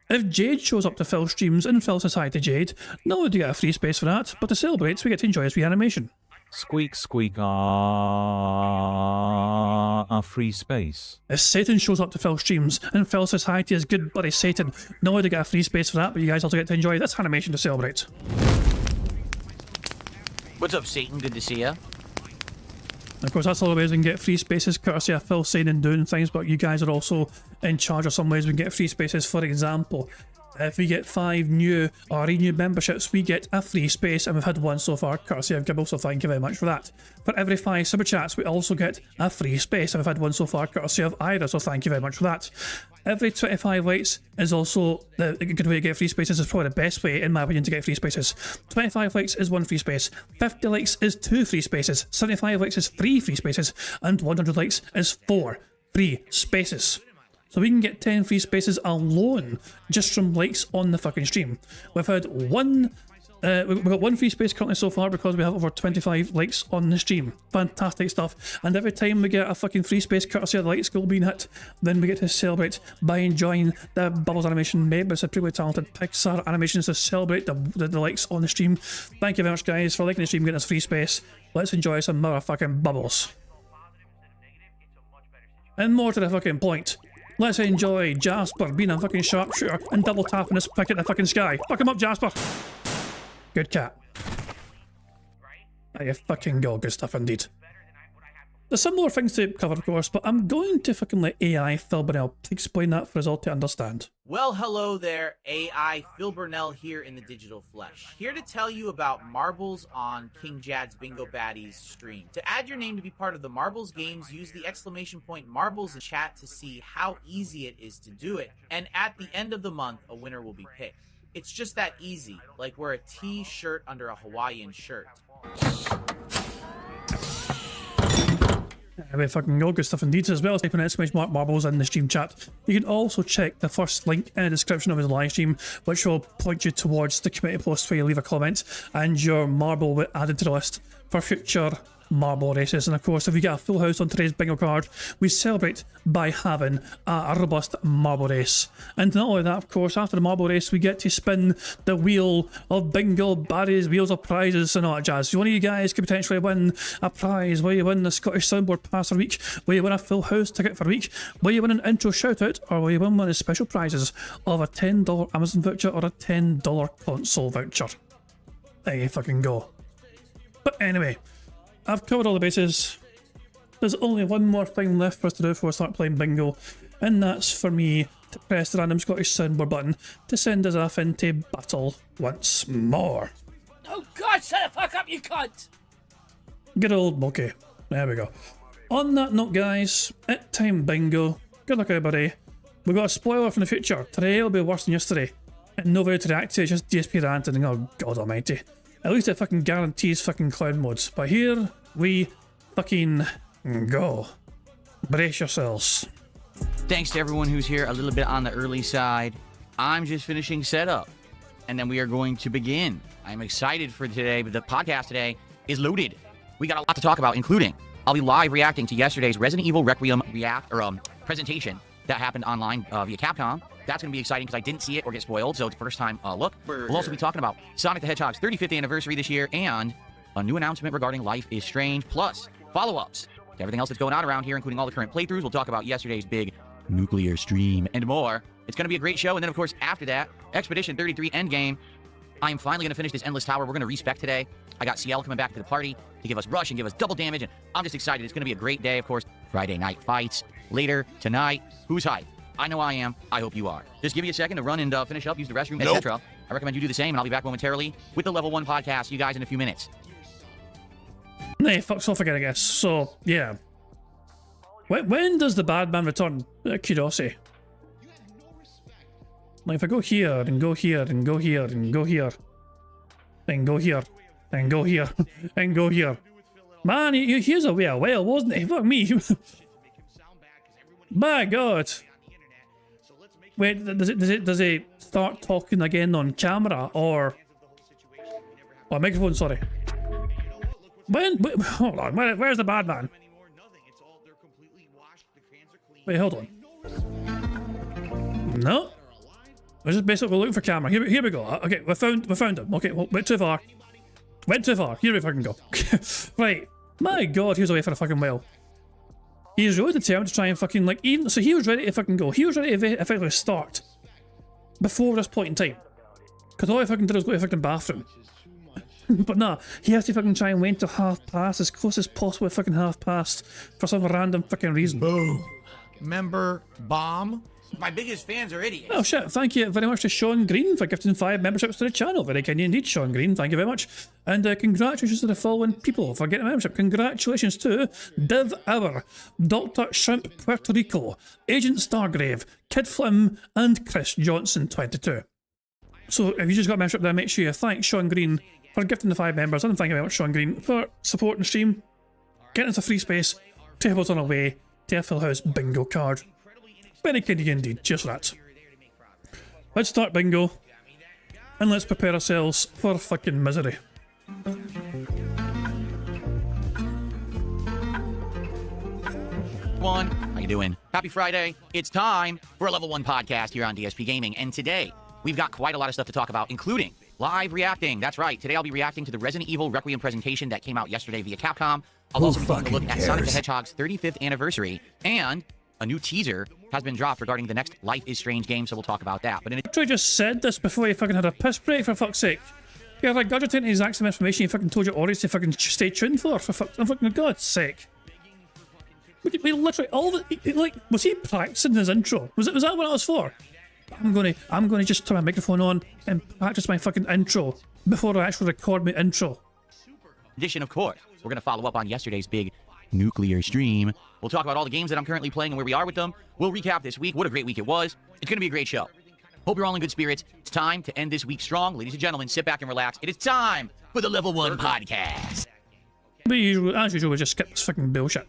If Jade shows up to Phil streams and Phil says hi to Jade, not only do you get a free space for that, but to celebrate, we get to enjoy his reanimation. Squeak, squeak, a free space. If Satan shows up to Phil streams and Phil says hi to his good buddy Satan, not only do you get a free space for that, but you guys also get to enjoy this animation to celebrate. What's up, Satan? Good to see ya. Of course, that's all the ways we can get free spaces, courtesy of Phil saying and doing things, but you guys are also in charge of some ways we can get free spaces. For example, if we get 5 new or new memberships, we get a free space, and we've had one so far, courtesy of Gibble, so thank you very much for that. For every 5 super chats, we also get a free space, and we've had one so far, courtesy of Ira, so thank you very much for that. Every 25 likes is also a good way to get free spaces. It's probably the best way, in my opinion, to get free spaces. 25 likes is 1 free space, 50 likes is 2 free spaces, 75 likes is 3 free spaces, and 100 likes is 4 free spaces. So we can get 10 free spaces alone just from likes on the fucking stream. We've had we've got 1 free space currently so far because we have over 25 likes on the stream. Fantastic stuff. And every time we get a fucking free space courtesy of the like goal being hit, then we get to celebrate by enjoying the Bubbles animation made by some pretty talented Pixar animations to celebrate the likes on the stream. Thank you very much, guys, for liking the stream, getting us free space. Let's enjoy some motherfucking bubbles. And more to the fucking point, let's enjoy Jasper being a fucking sharpshooter and double tapping his pick at the fucking sky. Fuck him up, Jasper! Good cat. There you fucking go, good stuff indeed. There's some more things to cover, of course, but I'm going to fucking let AI Phil Burnell explain that for us all to understand. Well, hello there, AI Phil Burnell here in the digital flesh. Here to tell you about marbles on King Jad's Bingo Baddies stream. To add your name to be part of the marbles games, use the exclamation point marbles in chat to see how easy it is to do it. And at the end of the month, a winner will be picked. It's just that easy, like wear a t-shirt under a Hawaiian shirt. Very fucking go, good stuff indeed. As well as typing exclamation mark marbles in the stream chat, you can also check the first link in the description of his live stream, which will point you towards the community post where you leave a comment and your marble will be added to the list for future marble races. And of course, if we get a full house on today's bingo card, we celebrate by having a robust marble race. And not only that, of course, after the marble race, we get to spin the wheel of bingo baddies, wheels of prizes and all that jazz. So one of you guys could potentially win a prize, where you win the Scottish Soundboard Pass for a week, where you win a full house ticket for a week, where you win an intro shout out, or where you win one of the special prizes of a $10 Amazon voucher or a $10 console voucher. There you fucking go. But anyway, I've covered all the bases. There's only one more thing left for us to do before we start playing bingo, and that's for me to press the random Scottish soundboard button to send us off into battle once more. Oh God, shut the fuck up, you cunt! Good old Moki. There we go. On that note, guys, it's time bingo. Good luck, everybody. We've got a spoiler from the future. Today will be worse than yesterday. And no way to react to it, just DSP ranting. Oh, God almighty. At least it fucking guarantees fucking cloud modes. But here we fucking go. Brace yourselves. Thanks to everyone who's here a little bit on the early side. I'm just finishing setup, and then we are going to begin. I'm excited for today, but the podcast today is loaded. We got a lot to talk about, including I'll be live reacting to yesterday's Resident Evil Requiem presentation that happened online via Capcom. That's going to be exciting because I didn't see it or get spoiled, so it's first time look. We'll also be talking about Sonic the Hedgehog's 35th anniversary this year and a new announcement regarding Life is Strange, plus follow-ups to everything else that's going on around here, including all the current playthroughs. We'll talk about yesterday's big nuclear stream and more. It's going to be a great show, and then, of course, after that, Expedition 33 Endgame. I am finally going to finish this Endless Tower. We're going to respec today. I got CL coming back to the party to give us rush and give us double damage, and I'm just excited. It's going to be a great day, of course. Friday night fights later tonight. Who's hyped? I know I am. I hope you are. Just give me a second to run and finish up, use the restroom, etc. I recommend you do the same, and I'll be back momentarily with the Level 1 podcast. See you guys in a few minutes. Nah, fucks off again, I guess. So, yeah. When does the bad man return? Curiosity. Like, if I go here, and go here, and go here, and go here, and go here, and go here, and go here. Man, he was a whale, wasn't he? Fuck me. My God. Wait, does it start talking again on camera, or microphone? Sorry. Hold on. Where's the bad man? Wait, hold on. No. We're just basically looking for camera. Here we go. Okay, we found him. Okay, well, went too far. Here we fucking go. Right. My God, he was away for a fucking while. He's really determined to try and fucking, like, even so he was ready to fucking go. He was ready to effectively start before this point in time. Because all he fucking did was go to the fucking bathroom. But nah, he has to fucking try and wait till half past, as close as possible to fucking half past, for some random fucking reason. Boom. Member bomb. My biggest fans are idiots. Oh shit, thank you very much to Sean Green for gifting 5 memberships to the channel. Very kind indeed, Sean Green, thank you very much. And congratulations to the following people for getting a membership. Congratulations to Div Hour, Dr. Shrimp Puerto Rico, Agent Stargrave, Kid Flim, and Chris Johnson 22. So if you just got a membership there, make sure you thank Sean Green for gifting the 5 members, and thank you very much, Sean Green, for supporting the stream, getting us a free space to help us on our way to a full house bingo card. Very kind of you indeed. Cheers for that. Let's start bingo, and let's prepare ourselves for fucking misery. How you doing? Happy Friday. It's time for a Level 1 podcast here on DSP Gaming, and today we've got quite a lot of stuff to talk about, including live reacting. That's right. Today I'll be reacting to the Resident Evil Requiem presentation that came out yesterday via Capcom. I'll also be taking a look at Sonic the Hedgehog's 35th anniversary, and a new teaser has been dropped regarding the next Life is Strange game, so we'll talk about that. But in I just said this before you fucking had a piss break, for fuck's sake. Yeah, like, God, you're taking the exact same information you fucking told your audience to fucking stay tuned for fucking God's sake. We literally, all the, like, was he practicing his intro? Was that what it was for? I'm gonna just turn my microphone on and practice my fucking intro before I actually record my intro. addition, of course, we're going to follow up on yesterday's big nuclear stream. We'll talk about all the games that I'm currently playing and where we are with them. We'll recap this week. What a great week it was. It's going to be a great show. Hope you're all in good spirits. It's time to end this week strong. Ladies and gentlemen, sit back and relax. It is time for the Level 1 podcast. As usual, we just skip this fucking bullshit.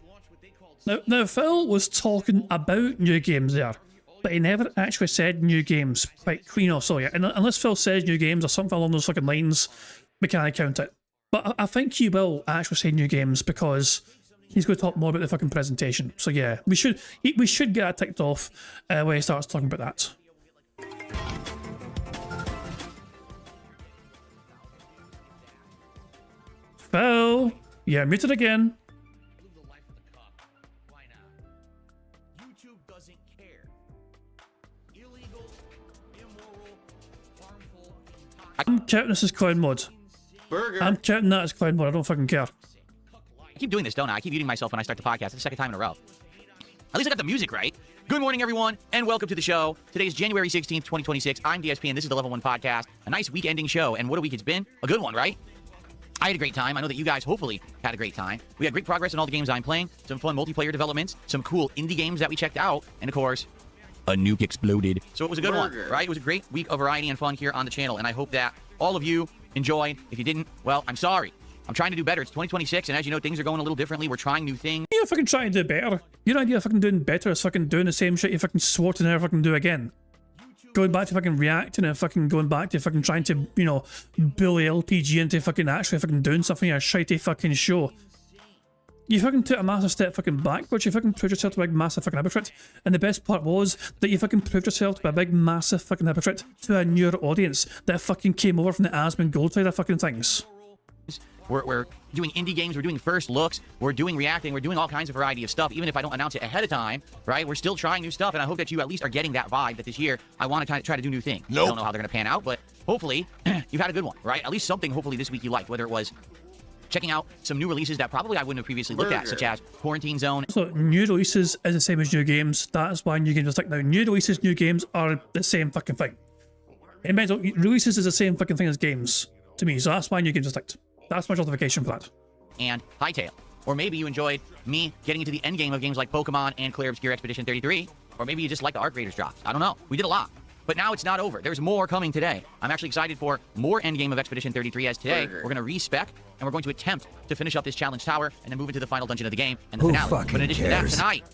Now, Phil was talking about new games there, but he never actually said new games quite clean or so yet. And unless Phil says new games or something along those fucking lines, we can't count it. But I think he will actually say new games because he's going to talk more about the fucking presentation. So yeah, we should get that ticked off when he starts talking about that. Phil, you're muted again. I'm counting this as clown mode. I'm counting that as clown mode. I don't fucking care. I keep doing this, don't I? I keep muting myself when I start the podcast. It's the second time in a row. At least I got the music right. Good morning, everyone, and welcome to the show. Today is January 16th, 2026. I'm DSP, and this is the Level 1 Podcast. A nice week-ending show, and what a week it's been. A good one, right? I had a great time. I know that you guys hopefully had a great time. We had great progress in all the games I'm playing, some fun multiplayer developments, some cool indie games that we checked out, and of course, a nuke exploded. So it was a good one, right? It was a great week of variety and fun here on the channel, and I hope that all of you enjoyed. If you didn't, well, I'm sorry. I'm trying to do better. It's 2026, and as you know, things are going a little differently. We're trying new things. You're fucking trying to do better. Your idea of fucking doing better is fucking doing the same shit you fucking swore to never fucking do again. Going back to fucking reacting and fucking going back to fucking trying to, you know, bully LTG into fucking actually fucking doing something in a shitey fucking show. You fucking took a massive step fucking backwards. You fucking proved yourself to be a big massive fucking hypocrite. And the best part was that you fucking proved yourself to be a big massive fucking hypocrite to a newer audience that fucking came over from the Asmongold side of fucking things. We're doing indie games. We're doing first looks. We're doing reacting. We're doing all kinds of variety of stuff. Even if I don't announce it ahead of time, right? We're still trying new stuff, and I hope that you at least are getting that vibe that this year I want to try to do new things. I don't know how they're going to pan out, but hopefully you've had a good one, right? At least something hopefully this week you liked, whether it was checking out some new releases that probably I wouldn't have previously looked at, such as Quarantine Zone. So new releases is the same as new games. That's why new games are stuck now. New releases, new games are the same fucking thing. It means releases is the same fucking thing as games to me. So that's why new games are stuck. That's my justification for that. And Hightail. Or maybe you enjoyed me getting into the end game of games like Pokemon and Clear Obscure Expedition 33. Or maybe you just like the Arc Raiders drops. I don't know. We did a lot. But now it's not over. There's more coming today. I'm actually excited for more endgame of Expedition 33 as today we're going to respec and we're going to attempt to finish up this challenge tower and then move into the final dungeon of the game and the finale. But in addition to that, tonight,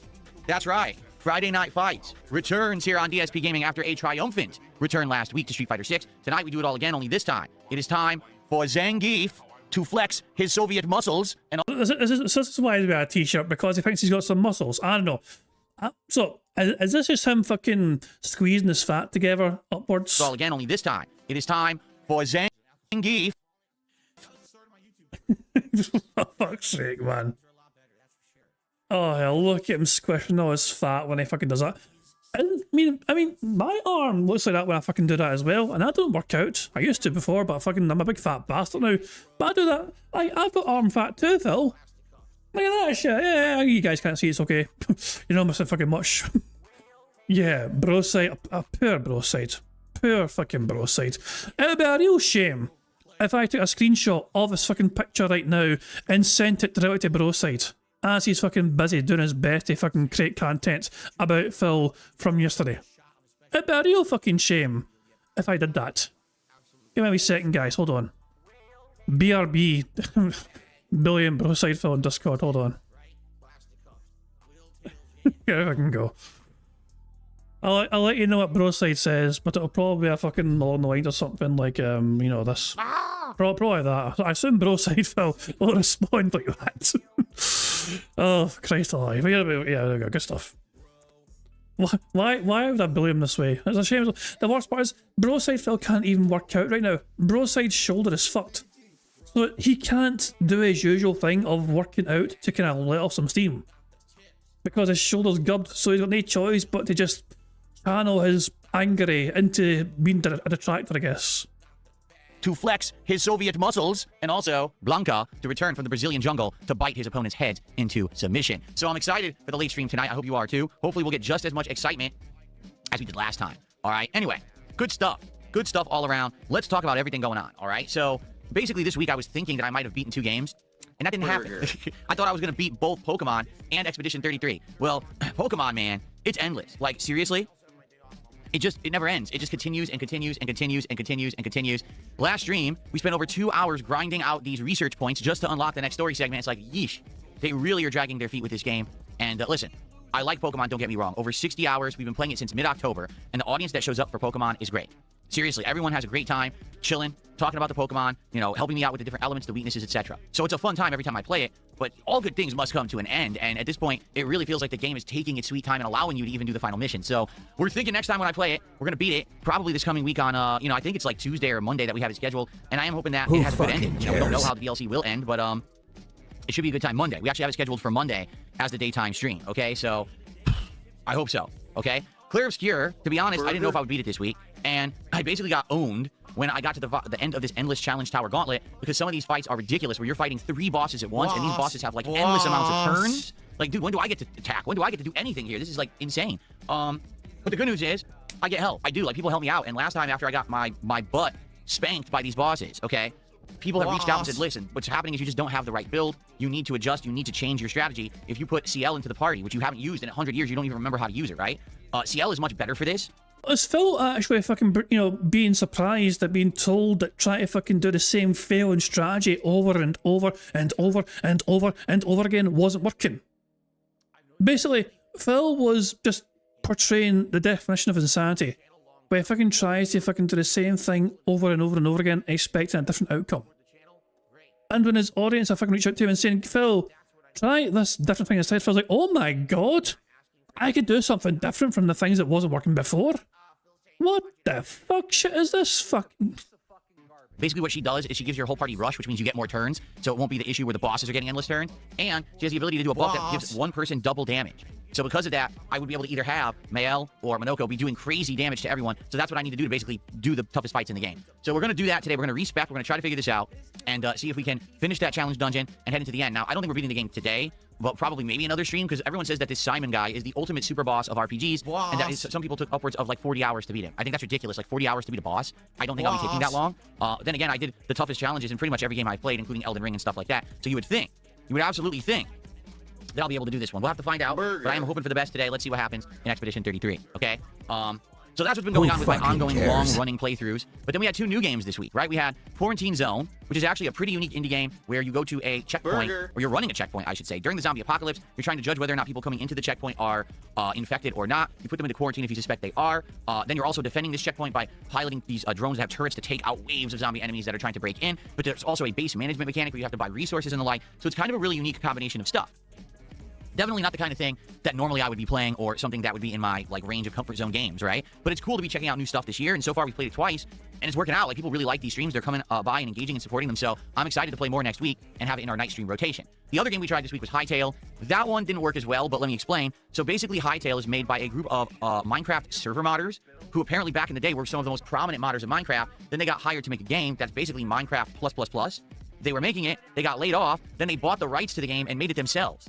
that's right, Friday Night Fights returns here on DSP Gaming after a triumphant return last week to Street Fighter 6. Tonight we do it all again, only this time it is time for Zangief to flex his Soviet muscles. And this is why he's wearing a t-shirt, because he thinks he's got some muscles. I don't know. So, is this just him fucking squeezing his fat together upwards? So again, only this time, it is time for Zangief. For fuck's sake, man. Oh, hell, look at him squishing all his fat when he fucking does that. I mean, my arm looks like that when I fucking do that as well, and that don't work out. I used to before, but I'm a big fat bastard now. But I do that. I've got arm fat too, Phil. Look at that shit. Yeah, you guys can't see, it's okay. You know, missing fucking much. Yeah, bro side, a poor bro side. Poor fucking bro side. It would be a real shame if I took a screenshot of his fucking picture right now and sent it directly to bro side, as he's fucking busy doing his best to fucking create content about Phil from yesterday. It'd be a real fucking shame if I did that. Give me a wee second, guys, hold on. BRB. Billion bro side Phil on Discord, hold on. Here I can go. I'll let you know what bro side says, but it'll probably be a fucking along the lines or something like, you know, this. Probably that. I assume bro side Phil will respond like that. Oh, Christ alive. Yeah, there we go, good stuff. Why would I bully him this way? It's a shame. The worst part is, bro side Phil can't even work out right now. Bro side's shoulder is fucked. So he can't do his usual thing of working out to kind of let off some steam. Because his shoulder's gubbed, so he's got no choice but to just channel his anger into being a detractor, I guess. To flex his Soviet muscles, and also Blanca to return from the Brazilian jungle to bite his opponent's head into submission. So I'm excited for the late stream tonight. I hope you are too. Hopefully we'll get just as much excitement as we did last time. All right. Anyway, good stuff. Good stuff all around. Let's talk about everything going on. All right. So basically this week I was thinking that I might have beaten 2 games, and that didn't happen. I thought I was going to beat both Pokemon and Expedition 33. Well, Pokemon, man, it's endless. Like, seriously? It never ends. It just continues and continues and continues and continues and continues. Last stream, we spent over 2 hours grinding out these research points just to unlock the next story segment. It's like, yeesh. They really are dragging their feet with this game. And listen, I like Pokemon, don't get me wrong. Over 60 hours, we've been playing it since mid-October, and the audience that shows up for Pokemon is great. Seriously, everyone has a great time, chilling, talking about the Pokemon, you know, helping me out with the different elements, the weaknesses, etc. So it's a fun time every time I play it, but all good things must come to an end, and at this point, it really feels like the game is taking its sweet time and allowing you to even do the final mission. So we're thinking next time when I play it, we're going to beat it, probably this coming week on, you know, I think it's like Tuesday or Monday that we have it scheduled, and I am hoping that it has a good ending. You know, we don't know how the DLC will end, but it should be a good time Monday. We actually have it scheduled for Monday as the daytime stream, okay? So I hope so, okay? Clear Obscure, to be honest, I didn't know if I would beat it this week, and I basically got owned when I got to the end of this endless challenge tower gauntlet, because some of these fights are ridiculous, where you're fighting 3 bosses at once, and these bosses have like endless amounts of turns. Like, dude, when do I get to attack? When do I get to do anything here? This is like insane. But the good news is, I get help. I do. Like, people help me out, and last time after I got my butt spanked by these bosses, okay, people have reached out and said, listen, what's happening is you just don't have the right build. You need to adjust. You need to change your strategy. If you put CL into the party, which you haven't used in 100 years, you don't even remember how to use it, right? CL is much better for this. Is Phil actually fucking, you know, being surprised at being told that trying to fucking do the same failing strategy over and over and over and over and over again wasn't working? Basically, Phil was just portraying the definition of insanity, where he fucking tries to fucking do the same thing over and over and over again, expecting a different outcome. And when his audience are fucking reach out to him and saying, Phil, try this different thing instead, Phil's like, oh my god, I could do something different from the things that wasn't working before. What the fuck shit is this fucking... Basically, what she does is she gives your whole party rush, which means you get more turns, so it won't be the issue where the bosses are getting endless turns. And she has the ability to do a buff that gives one person double damage. So because of that, I would be able to either have Mael or Monoko be doing crazy damage to everyone. So that's what I need to do to basically do the toughest fights in the game. So we're going to do that today. We're going to respec. We're going to try to figure this out and see if we can finish that challenge dungeon and head into the end. Now, I don't think we're beating the game today, but probably maybe another stream, because everyone says that this Simon guy is the ultimate super boss of RPGs, and that is, some people took upwards of like 40 hours to beat him. I think that's ridiculous, like 40 hours to beat a boss. I don't think I'll be taking that long. Then again, I did the toughest challenges in pretty much every game I've played, including Elden Ring and stuff like that. So you would absolutely think that I'll be able to do this one. We'll have to find out, but I am hoping for the best today. Let's see what happens in Expedition 33, okay? So that's what's been going on with my ongoing long-running playthroughs. But then we had 2 new games this week, right? We had Quarantine Zone, which is actually a pretty unique indie game where you go to a checkpoint, or you're running a checkpoint, I should say. During the zombie apocalypse, you're trying to judge whether or not people coming into the checkpoint are infected or not. You put them into quarantine if you suspect they are. Then you're also defending this checkpoint by piloting these drones that have turrets to take out waves of zombie enemies that are trying to break in. But there's also a base management mechanic where you have to buy resources and the like. So it's kind of a really unique combination of stuff. Definitely not the kind of thing that normally I would be playing, or something that would be in my like range of comfort zone games, right? But it's cool to be checking out new stuff this year, and so far we've played it twice, and it's working out. Like, people really like these streams. They're coming by and engaging and supporting them, so I'm excited to play more next week and have it in our night stream rotation. The other game we tried this week was Hightail. That one didn't work as well, but let me explain. So basically, Hightail is made by a group of Minecraft server modders who apparently back in the day were some of the most prominent modders of Minecraft. Then they got hired to make a game that's basically Minecraft+++. They were making it, they got laid off, then they bought the rights to the game and made it themselves.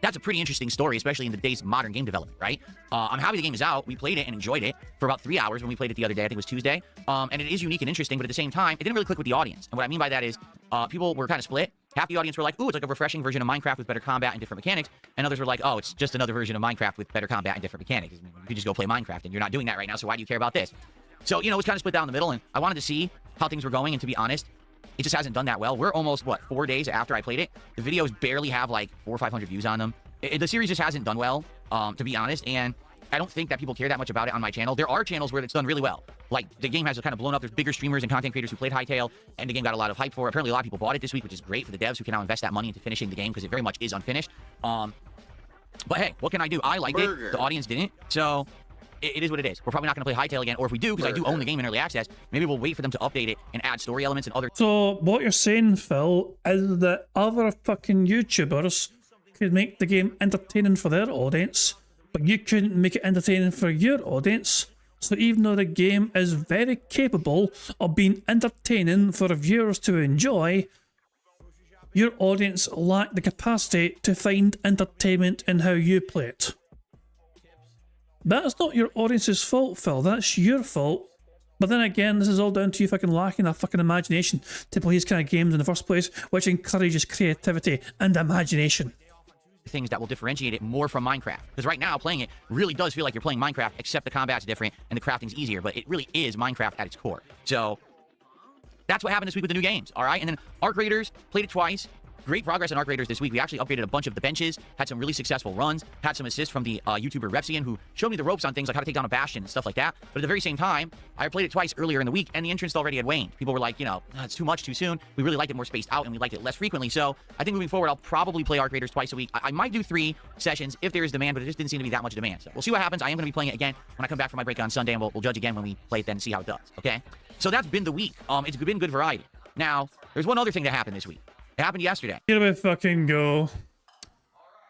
That's a pretty interesting story, especially in the days of modern game development, right? I'm happy the game is out. We played it and enjoyed it for about 3 hours when we played it the other day. I think it was Tuesday. And it is unique and interesting, but at the same time, it didn't really click with the audience. And what I mean by that is people were kind of split. Half the audience were like, ooh, it's like a refreshing version of Minecraft with better combat and different mechanics. And others were like, oh, it's just another version of Minecraft with better combat and different mechanics. You could just go play Minecraft, and you're not doing that right now, so why do you care about this? So, you know, it was kind of split down the middle, and I wanted to see how things were going, and to be honest, it just hasn't done that well. We're almost, 4 days after I played it. The videos barely have like 400 or 500 views on them. The series just hasn't done well, to be honest, and I don't think that people care that much about it on my channel. There are channels where it's done really well. Like, the game has kind of blown up. There's bigger streamers and content creators who played Hightail, and the game got a lot of hype for it. Apparently, a lot of people bought it this week, which is great for the devs who can now invest that money into finishing the game, because it very much is unfinished. But hey, what can I do? I liked it. The audience didn't, so it is what it is. We're probably not going to play Hightail again, or if we do, because I do own the game in early access, maybe we'll wait for them to update it and add story elements and other... So, what you're saying, Phil, is that other fucking YouTubers could make the game entertaining for their audience, but you couldn't make it entertaining for your audience. So even though the game is very capable of being entertaining for viewers to enjoy, your audience lack the capacity to find entertainment in how you play it. That's not your audience's fault, Phil. That's your fault. But then again, this is all down to you fucking lacking that fucking imagination to play these kind of games in the first place, which encourages creativity and imagination. Things that will differentiate it more from Minecraft, because right now playing it really does feel like you're playing Minecraft, except the combat's different and the crafting's easier, but it really is Minecraft at its core. So that's what happened this week with the new games. All right, and then Arc Raiders, played it twice. Great progress in Arc Raiders this week. We actually upgraded a bunch of the benches, had some really successful runs, had some assists from the YouTuber Repsian, who showed me the ropes on things like how to take down a bastion and stuff like that. But at the very same time, I played it twice earlier in the week, and the interest already had waned. People were like, you know, it's too much too soon. We really liked it more spaced out, and we liked it less frequently. So I think moving forward, I'll probably play Arc Raiders twice a week. I might do 3 sessions if there is demand, but it just didn't seem to be that much demand. So we'll see what happens. I am going to be playing it again when I come back from my break on Sunday, and we'll judge again when we play it then and see how it does, okay? So that's been the week. It's been good variety. Now, there's one other thing that happened this week. It happened yesterday. Here we fucking go.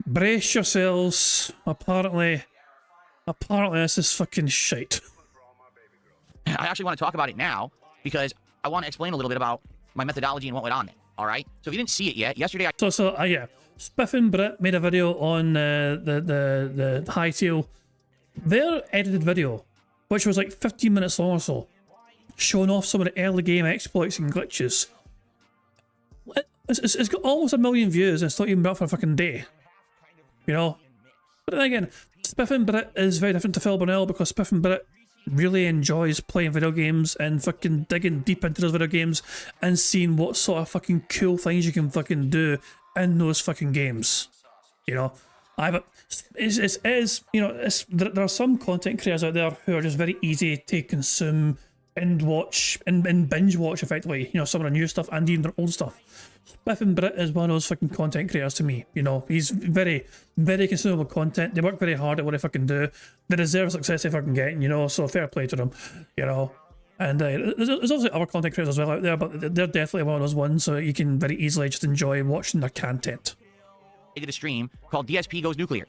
Brace yourselves. Apparently this is fucking shite. I actually want to talk about it now because I want to explain a little bit about my methodology and what went on there. All right. So if you didn't see it yet, yesterday yeah, Spiffin Brit made a video on the Hightail, their edited video, which was like 15 minutes long or so, showing off some of the early game exploits and glitches. It's got almost 1 million views and it's not even been up for a fucking day. You know? But then again, Spiffin Brit is very different to Phil Burnell because Spiffin Brit really enjoys playing video games and fucking digging deep into those video games and seeing what sort of fucking cool things you can fucking do in those fucking games. You know? There are some content creators out there who are just very easy to consume and watch and binge watch effectively, you know, some of the new stuff and even their old stuff. Spiffin Brit is one of those fucking content creators to me, you know. He's very, very consumable content. They work very hard at what they fucking do. They deserve success they fucking get, you know, so fair play to them, you know. And there's obviously other content creators as well out there, but they're definitely one of those ones, so you can very easily just enjoy watching their content. I did a stream called DSP Goes Nuclear.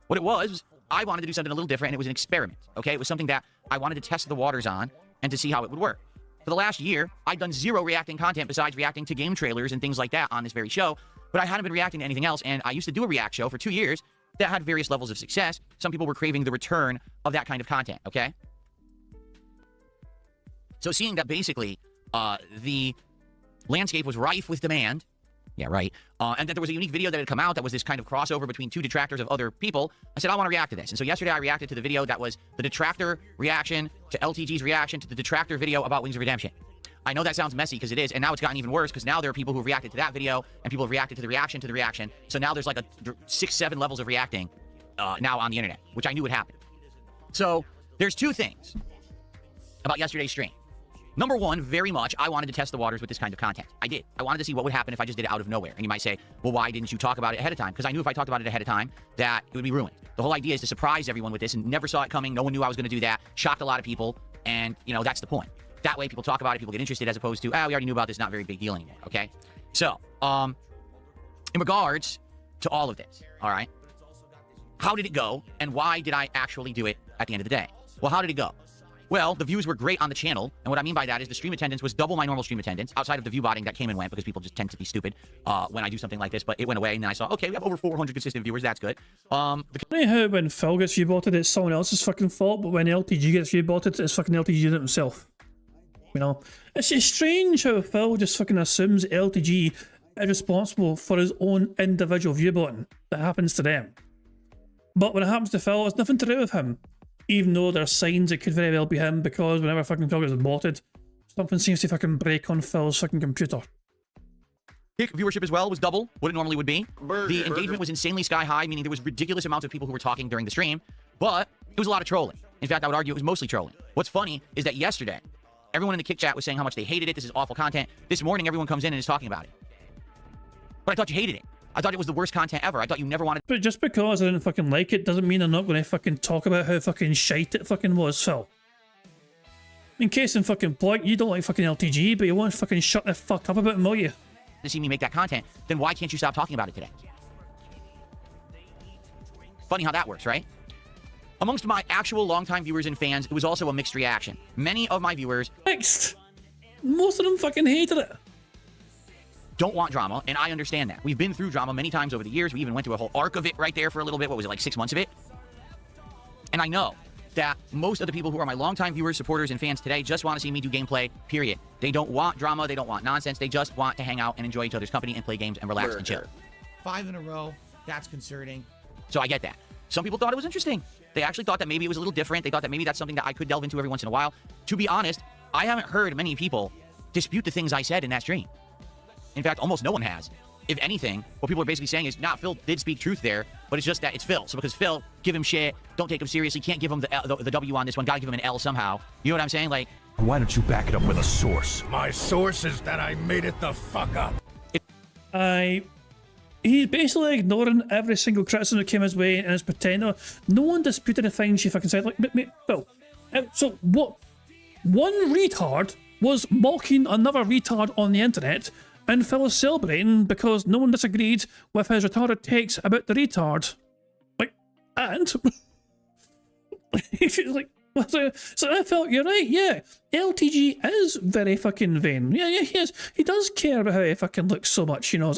What it was, I wanted to do something a little different, and it was an experiment, okay? It was something that I wanted to test the waters on and to see how it would work. For the last year, I've done zero reacting content besides reacting to game trailers and things like that on this very show, but I hadn't been reacting to anything else, and I used to do a react show for 2 years that had various levels of success. Some people were craving the return of that kind of content, okay? So seeing that basically the landscape was rife with demand, yeah, right, and that there was a unique video that had come out that was this kind of crossover between two detractors of other people, I said, I want to react to this. And so yesterday I reacted to the video that was the detractor reaction to LTG's reaction to the detractor video about Wings of Redemption. I know that sounds messy because it is, and now it's gotten even worse because now there are people who have reacted to that video and people have reacted to the reaction. So now there's like a 6-7 levels of reacting now on the internet, which I knew would happen. So there's two things about yesterday's stream. Number one, very much, I wanted to test the waters with this kind of content. I did. I wanted to see what would happen if I just did it out of nowhere. And you might say, well, why didn't you talk about it ahead of time? Because I knew if I talked about it ahead of time, that it would be ruined. The whole idea is to surprise everyone with this, and never saw it coming. No one knew I was going to do that. Shocked a lot of people. And, you know, that's the point. That way people talk about it, people get interested, as opposed to, we already knew about this, not a very big deal anymore, okay? So, in regards to all of this, all right, how did it go, and why did I actually do it at the end of the day? Well, how did it go? Well, the views were great on the channel, and what I mean by that is the stream attendance was double my normal stream attendance, outside of the view botting that came and went, because people just tend to be stupid when I do something like this, but it went away, and then I saw, okay, we have over 400 consistent viewers, that's good. Funny how when Phil gets view-botted, it's someone else's fucking fault, but when LTG gets view-botted, it's fucking LTG did it himself. You know? It's just strange how Phil just fucking assumes LTG is responsible for his own individual view-botting that happens to them. But when it happens to Phil, it's nothing to do with him. Even though there are signs it could very well be him, because whenever fucking Phil gets botted, something seems to fucking break on Phil's fucking computer. Viewership as well was double what it normally would be. The engagement was insanely sky high, meaning there was ridiculous amounts of people who were talking during the stream, but it was a lot of trolling. In fact, I would argue it was mostly trolling. What's funny is that yesterday, everyone in the kick chat was saying how much they hated it, this is awful content. This morning, everyone comes in and is talking about it. But I thought you hated it. I thought it was the worst content ever. I thought you never wanted... But just because I didn't fucking like it doesn't mean I'm not going to fucking talk about how fucking shite it fucking was, Phil. In case in fucking point, you don't like fucking LTG, but you want to fucking shut the fuck up about him, will you? ...to see me make that content, then why can't you stop talking about it today? Funny how that works, right? Amongst my actual longtime viewers and fans, it was also a mixed reaction. Many of my viewers... Mixed? Most of them fucking hated it. ...don't want drama, and I understand that. We've been through drama many times over the years. We even went through a whole arc of it right there for a little bit. What was it, like 6 months of it? And I know that most of the people who are my longtime viewers, supporters, and fans today just want to see me do gameplay, period. They don't want drama. They don't want nonsense. They just want to hang out and enjoy each other's company and play games and relax and chill. 5 in a row. That's concerning. So I get that. Some people thought it was interesting. They actually thought that maybe it was a little different. They thought that maybe that's something that I could delve into every once in a while. To be honest, I haven't heard many people dispute the things I said in that stream. In fact, almost no one has. If anything, what people are basically saying is, nah, Phil did speak truth there, but it's just that it's Phil. So because Phil, give him shit, don't take him seriously, can't give him the W on this one, gotta give him an L somehow. You know what I'm saying? Like, why don't you back it up with a source? My source is that I made it the fuck up. He's basically ignoring every single criticism that came his way and is pretending. No one disputed the things you fucking said. Like, Phil, so what? One retard was mocking another retard on the internet, and Phil is celebrating because no one disagreed with his retarded takes about the retard. Like, and... like, so I felt, you're right, yeah. LTG is very fucking vain. Yeah, he is. He does care about how he fucking looks so much, you know.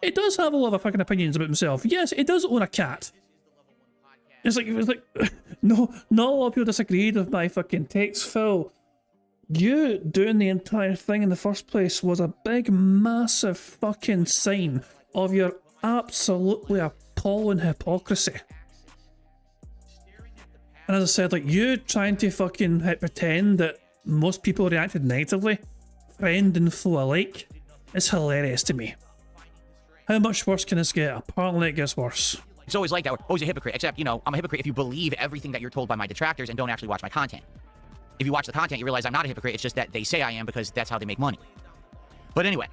He does have a lot of fucking opinions about himself. Yes, he does own a cat. It's like, no, not a lot of people disagreed with my fucking takes, Phil. You doing the entire thing in the first place was a big, massive fucking sign of your absolutely appalling hypocrisy. And as I said, like, you trying to fucking pretend that most people reacted negatively, friend and foe alike, is hilarious to me. How much worse can this get? Apparently it gets worse. It's always like that. Always a hypocrite. Except, you know, I'm a hypocrite if you believe everything that you're told by my detractors and don't actually watch my content. If you watch the content, you realize I'm not a hypocrite. It's just that they say I am because that's how they make money. But anyway,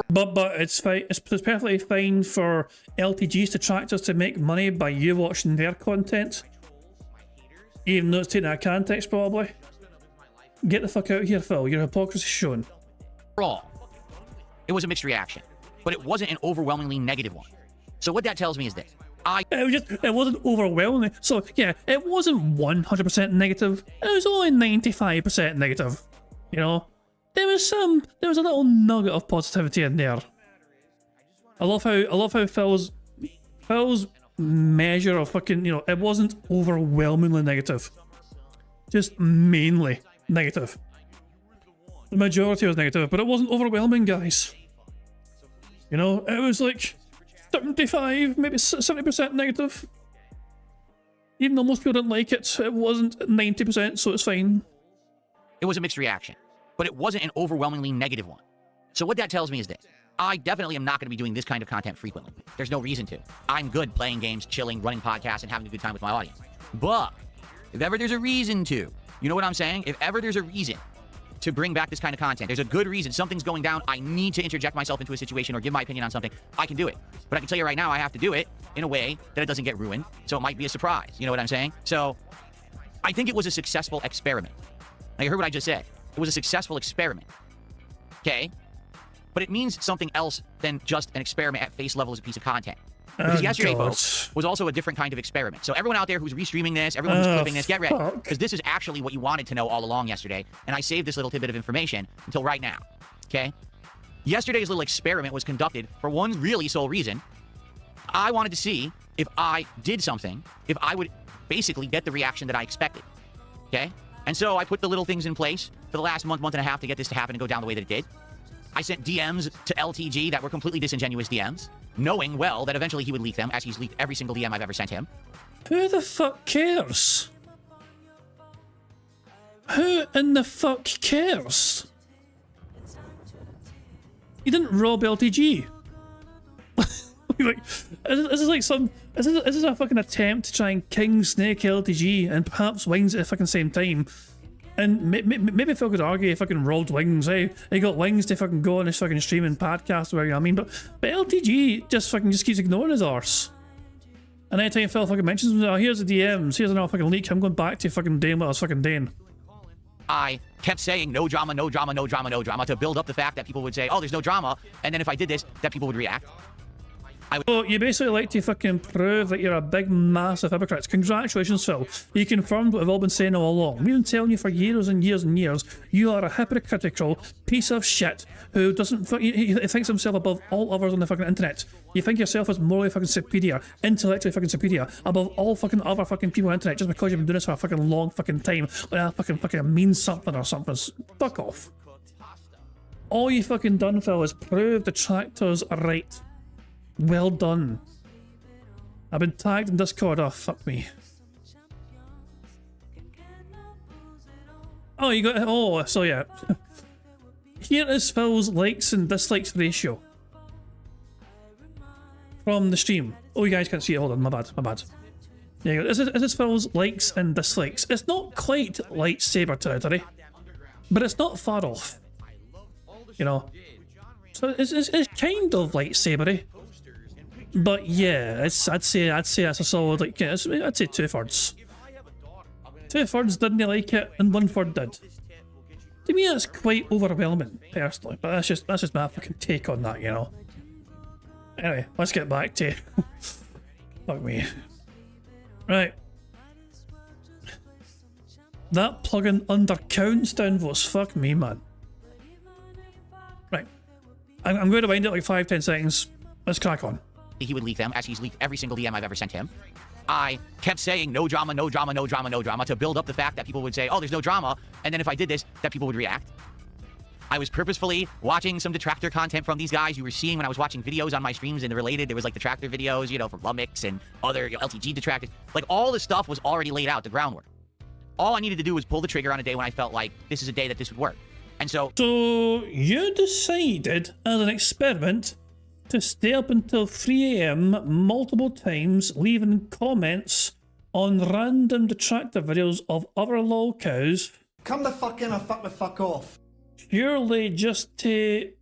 But it's fine. It's perfectly fine for LTG's detractors to make money by you watching their content, even though it's taken out of context, probably. Get the fuck out of here, Phil. Your hypocrisy shown. Overall, it was a mixed reaction, but it wasn't an overwhelmingly negative one. So what that tells me is this. It wasn't overwhelming. So yeah, it wasn't 100% negative. It was only 95% negative. You know, there was a little nugget of positivity in there. I love how Phil's measure of fucking, you know, it wasn't overwhelmingly negative. Just mainly negative. The majority was negative, but it wasn't overwhelming, guys. You know, it was like 75, maybe 70% negative. Even though most people didn't like it, it wasn't 90%, so it's fine. It was a mixed reaction, but it wasn't an overwhelmingly negative one. So what that tells me is this. I definitely am not going to be doing this kind of content frequently. There's no reason to. I'm good playing games, chilling, running podcasts, and having a good time with my audience. But if ever there's a reason to, you know what I'm saying? If ever there's a reason to bring back this kind of content, there's a good reason, something's going down, I need to interject myself into a situation or give my opinion on something, I can do it. But I can tell you right now, I have to do it in a way that it doesn't get ruined, so it might be a surprise. You know what I'm saying? So I think it was a successful experiment. Now, you heard what I just said. It was a successful experiment. Okay? But it means something else than just an experiment at face level as a piece of content. Because yesterday, folks, was also a different kind of experiment. So everyone out there who's restreaming this, everyone who's clipping this, get ready. Because this is actually what you wanted to know all along yesterday. And I saved this little tidbit of information until right now. Okay? Yesterday's little experiment was conducted for one really sole reason. I wanted to see if I did something, if I would basically get the reaction that I expected. Okay? And so I put the little things in place for the last month and a half to get this to happen and go down the way that it did. I sent DMs to LTG that were completely disingenuous DMs, knowing well that eventually he would leak them, as he's leaked every single DM I've ever sent him. Who the fuck cares? Who in the fuck cares? You didn't rob LTG. Like, this is like some. This is a fucking attempt to try and king snake LTG and perhaps Wings at the fucking same time. And maybe Phil could argue if fucking rolled Wings, hey, he got Wings to fucking go on his fucking stream and podcast, or you know what I mean? But LTG just keeps ignoring his arse. And anytime Phil fucking mentions, oh, here's the DMs, here's another fucking leak, I'm going back to fucking doing what I was fucking doing. I kept saying no drama, no drama, no drama, no drama to build up the fact that people would say, oh, there's no drama. And then if I did this, that people would react. So you basically like to fucking prove that you're a big, massive hypocrite. Congratulations, Phil. You confirmed what we've all been saying all along. We've been telling you for years and years and years, you are a hypocritical piece of shit who doesn't, he thinks himself above all others on the fucking internet. You think yourself as morally fucking superior, intellectually fucking superior, above all fucking other fucking people on the internet just because you've been doing this for a fucking long fucking time. Like that fucking means something or something. Fuck off. All you fucking done, Phil, is prove the tractors right. Well done. I've been tagged in Discord. Oh, fuck me. Oh, you got. Oh, so yeah. Here is Phil's likes and dislikes ratio from the stream. Oh, you guys can't see it. Hold on, my bad. There you go. This is Phil's likes and dislikes. It's not quite lightsaber territory, but it's not far off. You know. So it's kind of lightsabery. But yeah, I'd say that's a solid, like, yeah, I'd say 2/3. 2/3 didn't like it, and 1/3 did. To me, that's quite overwhelming, personally. But that's just my fucking take on that, you know. Anyway, let's get back to fuck me. Right. That plugin undercounts downvotes. Fuck me, man. Right. I'm going to wind it like 5-10 seconds. Let's crack on. He would leak them, as he's leaked every single DM I've ever sent him. I kept saying no drama, no drama, no drama, no drama to build up the fact that people would say, oh, there's no drama. And then if I did this, that people would react. I was purposefully watching some detractor content from these guys you were seeing when I was watching videos on my streams and related. There was like detractor videos, you know, from Lumix and other LTG detractors. Like all this stuff was already laid out, the groundwork. All I needed to do was pull the trigger on a day when I felt like this is a day that this would work. And so you decided as an experiment to stay up until 3 AM multiple times, leaving comments on random detractor videos of other lol cows. Come the fuck in or fuck the fuck off. Purely just to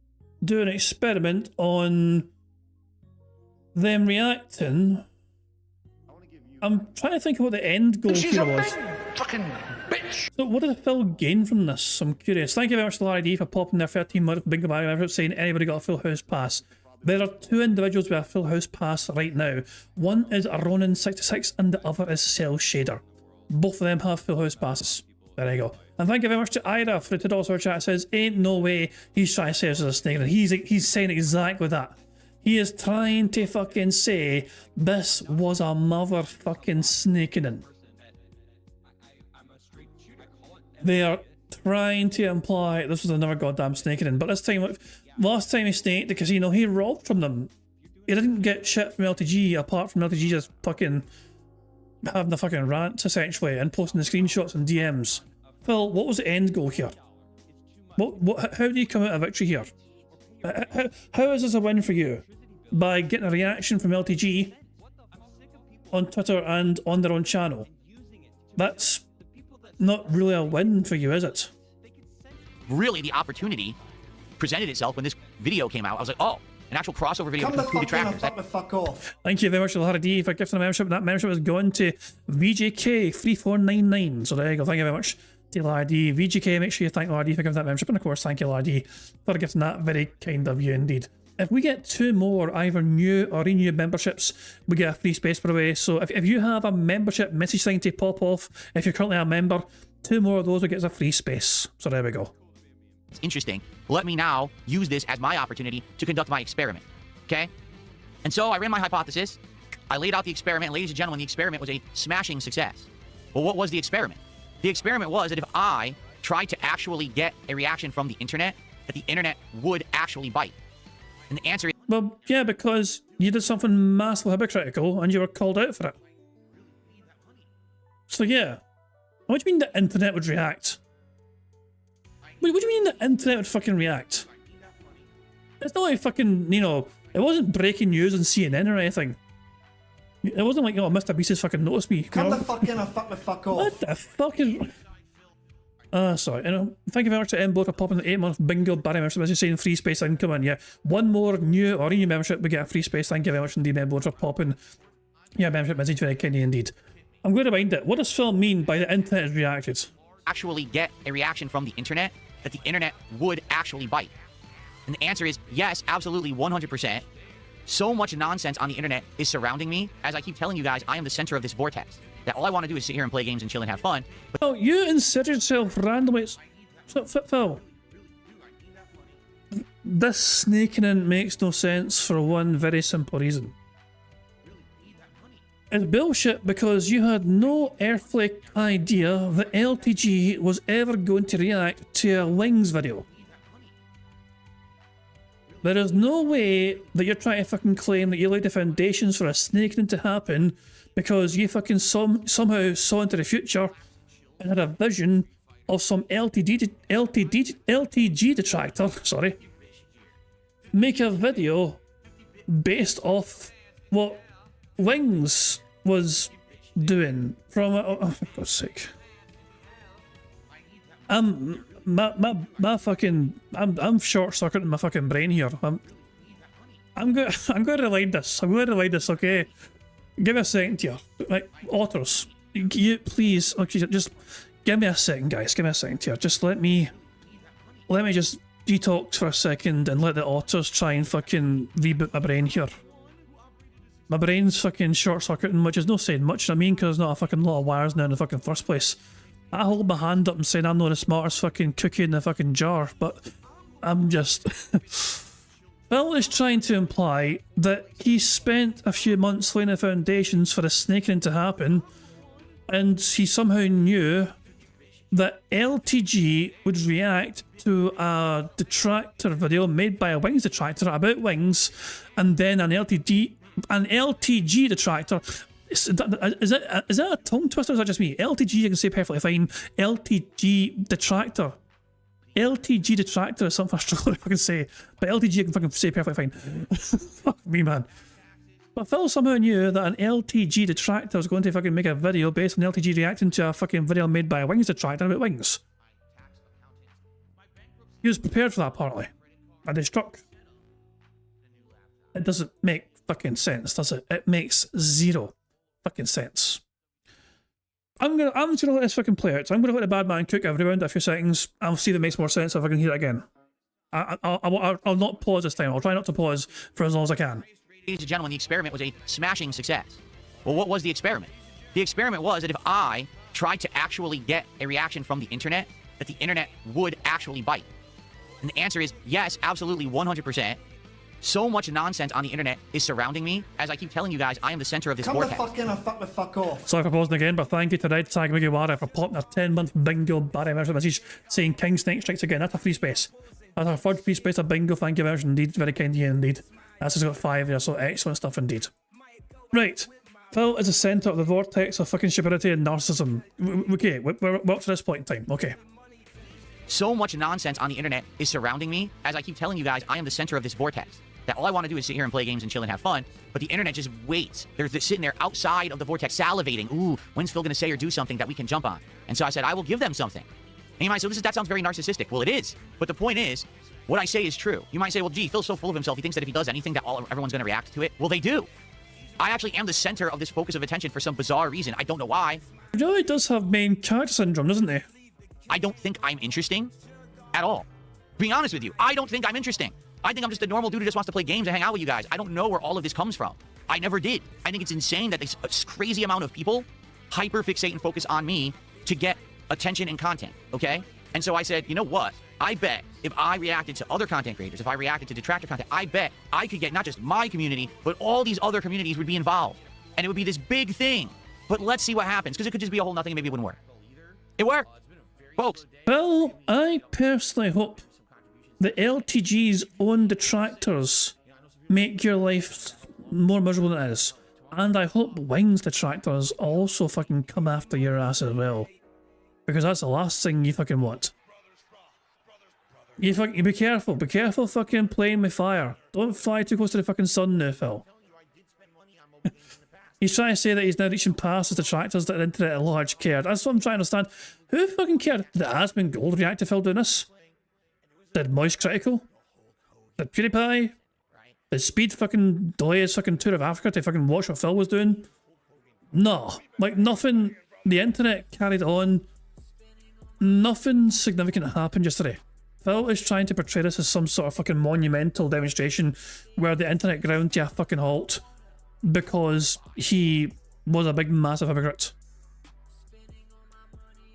do an experiment on them reacting I'm trying to think of what the end goal She's here a was. big fucking bitch. So what did Phil gain from this? I'm curious. Thank you very much to Larry D for popping their 13-month Bingo Bag membership saying anybody got a full house pass. There are 2 individuals with a full house pass right now. One is Ronin66 and the other is Cell Shader. Both of them have full house passes. There you go. And thank you very much to Ira for the $2 super chat. It says, ain't no way he's trying to say us as a snake. And he's saying exactly that. He is trying to fucking say this was a motherfucking snaking in. They are trying to imply this was another goddamn snaking in. But this time, last time he snaked the casino, he robbed from them. He didn't get shit from LTG apart from LTG just fucking having the fucking rants essentially and posting the screenshots and DMs. Phil, what was the end goal here? How do you come out a victory here? How is this a win for you? By getting a reaction from LTG on Twitter and on their own channel. That's not really a win for you, is it? Really, the opportunity presented itself when this video came out. I was like, oh, an actual crossover video Come the between two fuck in and detractors. fuck the fuck off. Thank you very much to Larry D for gifting a membership. That membership is going to VJK3499. So there you go. Thank you very much to Larry D. VGK, make sure you thank Larry D for giving that membership. And of course, thank you, Larry D, for gifting that. Very kind of you indeed. If we get 2 more either new or renewed memberships, we get a free space per way. So if you have a membership message thing to pop off, if you're currently a member, 2 more of those will get us a free space. So there we go. It's interesting. Let me now use this as my opportunity to conduct my experiment. Okay? And so I ran my hypothesis. I laid out the experiment. And ladies and gentlemen, the experiment was a smashing success. Well, what was the experiment? The experiment was that if I tried to actually get a reaction from the internet, that the internet would actually bite. And the answer is... Well, yeah, because you did something massively hypocritical and you were called out for it. So yeah. What do you mean the internet would react? What do you mean the internet would fucking react? It's not like fucking, you know, it wasn't breaking news on CNN or anything. It wasn't like, oh, Mr. Beast has fucking noticed me. Come the fuck in and fuck the fuck off. What the fuck is... sorry, you know, thank you very much to Embo for popping the 8-month Bingo Barry membership. As you're saying, free space incoming, yeah. 1 more new or renewed membership, we get a free space. Thank you very much indeed, Embo, for popping your membership message. Very kind indeed. I'm going to rewind it. What does Phil mean by the internet has reacted? actually get a reaction from the internet, that the internet would actually bite. And the answer is yes, absolutely, 100%. So much nonsense on the internet is surrounding me. As I keep telling you guys, I am the center of this vortex. That all I want to do is sit here and play games and chill and have fun. But oh, you inserted yourself randomly. Phil. This snaking in makes no sense for one very simple reason. It's bullshit because you had no earthly idea that LTG was ever going to react to a Wings video. There is no way that you're trying to fucking claim that you laid the foundations for a snaking to happen because you fucking somehow saw into the future and had a vision of some LTG detractor, sorry, make a video based off what Wings was doing from oh for God's sake. My fucking I'm short circuiting my fucking brain here. I'm going to rewind this. I'm going to rewind this, okay? Give me a second here. Like otters, you please, okay, just give me a second, guys. Give me a second here. Just let me just detox for a second and let the otters try and fucking reboot my brain here. My brain's fucking short-circuiting, which is no saying much, I mean, because there's not a fucking lot of wires now in the fucking first place. I hold my hand up and saying I'm not the smartest fucking cookie in the fucking jar, but I'm just... Phil is trying to imply that he spent a few months laying the foundations for the snaking to happen, and he somehow knew that LTG would react to a detractor video made by a Wings detractor about Wings, and then an LTG detractor. Is that a tongue twister or is that just me? LTG you can say perfectly fine. LTG detractor. LTG detractor is something I struggle to fucking say. But LTG you can fucking say perfectly fine. Fuck me, man. But Phil somehow knew that an LTG detractor was going to fucking make a video based on LTG reacting to a fucking video made by a Wings detractor about Wings. He was prepared for that apparently. And they struck. It doesn't make fucking sense, does it? It makes zero fucking sense. I'm just gonna let this fucking play out. So I'm gonna let the bad man cook every round a few seconds. I'll see if it makes more sense if I can hear it again. I'll not pause this time. I'll try not to pause for as long as I can. Ladies and gentlemen, the experiment was a smashing success. Well, what was the experiment? The experiment was that if I tried to actually get a reaction from the internet, that the internet would actually bite. And the answer is yes, absolutely, 100%. So much nonsense on the internet is surrounding me. As I keep telling you guys, I am the center of this Come the vortex. fuck in and fuck the fuck off. Sorry for pausing again, but thank you to Red Tag Mugiwara for popping a 10-month bingo Barry message saying King Snake strikes again. That's a free space. That's our third free space of bingo. Thank you very much indeed. Very kind of you indeed. That's just got 5 there, so excellent stuff indeed. Right. Phil is the centre of the vortex of fucking stupidity and narcissism. Okay, we're up to this point in time. Okay. So much nonsense on the internet is surrounding me. As I keep telling you guys, I am the center of this vortex. That all I want to do is sit here and play games and chill and have fun, but the internet just waits. They're sitting there outside of the vortex salivating. Ooh, when's Phil going to say or do something that we can jump on? And so I said, I will give them something. And you might say, that sounds very narcissistic. Well, it is. But the point is, what I say is true. You might say, well, gee, Phil's so full of himself, he thinks that if he does anything that everyone's going to react to it. Well, they do. I actually am the center of this focus of attention for some bizarre reason. I don't know why. He really does have main character syndrome, doesn't he? I don't think I'm interesting at all. Being honest with you, I don't think I'm interesting. I think I'm just a normal dude who just wants to play games and hang out with you guys. I don't know where all of this comes from. I never did. I think it's insane that this crazy amount of people hyper-fixate and focus on me to get attention and content, okay? And so I said, you know what? I bet if I reacted to other content creators, if I reacted to detractor content, I bet I could get not just my community, but all these other communities would be involved. And it would be this big thing. But let's see what happens, because it could just be a whole nothing and maybe it wouldn't work. It worked, folks. Well, I personally hope the LTG's own detractors make your life more miserable than it is. And I hope Wing's detractors also fucking come after your ass as well. Because that's the last thing you fucking want. You be careful fucking playing with fire. Don't fly too close to the fucking sun now, Phil. He's trying to say that he's now reaching past his detractors that the internet at large cared. That's what I'm trying to understand. Who fucking cared? Did Aspen Gold react to Phil doing this? Did Moist Critical? Did PewDiePie? Did Speed fucking delay his fucking tour of Africa to fucking watch what Phil was doing? No. Like, nothing. The internet carried on. Nothing significant happened yesterday. Phil is trying to portray this as some sort of fucking monumental demonstration where the internet ground to a fucking halt because he was a big massive hypocrite.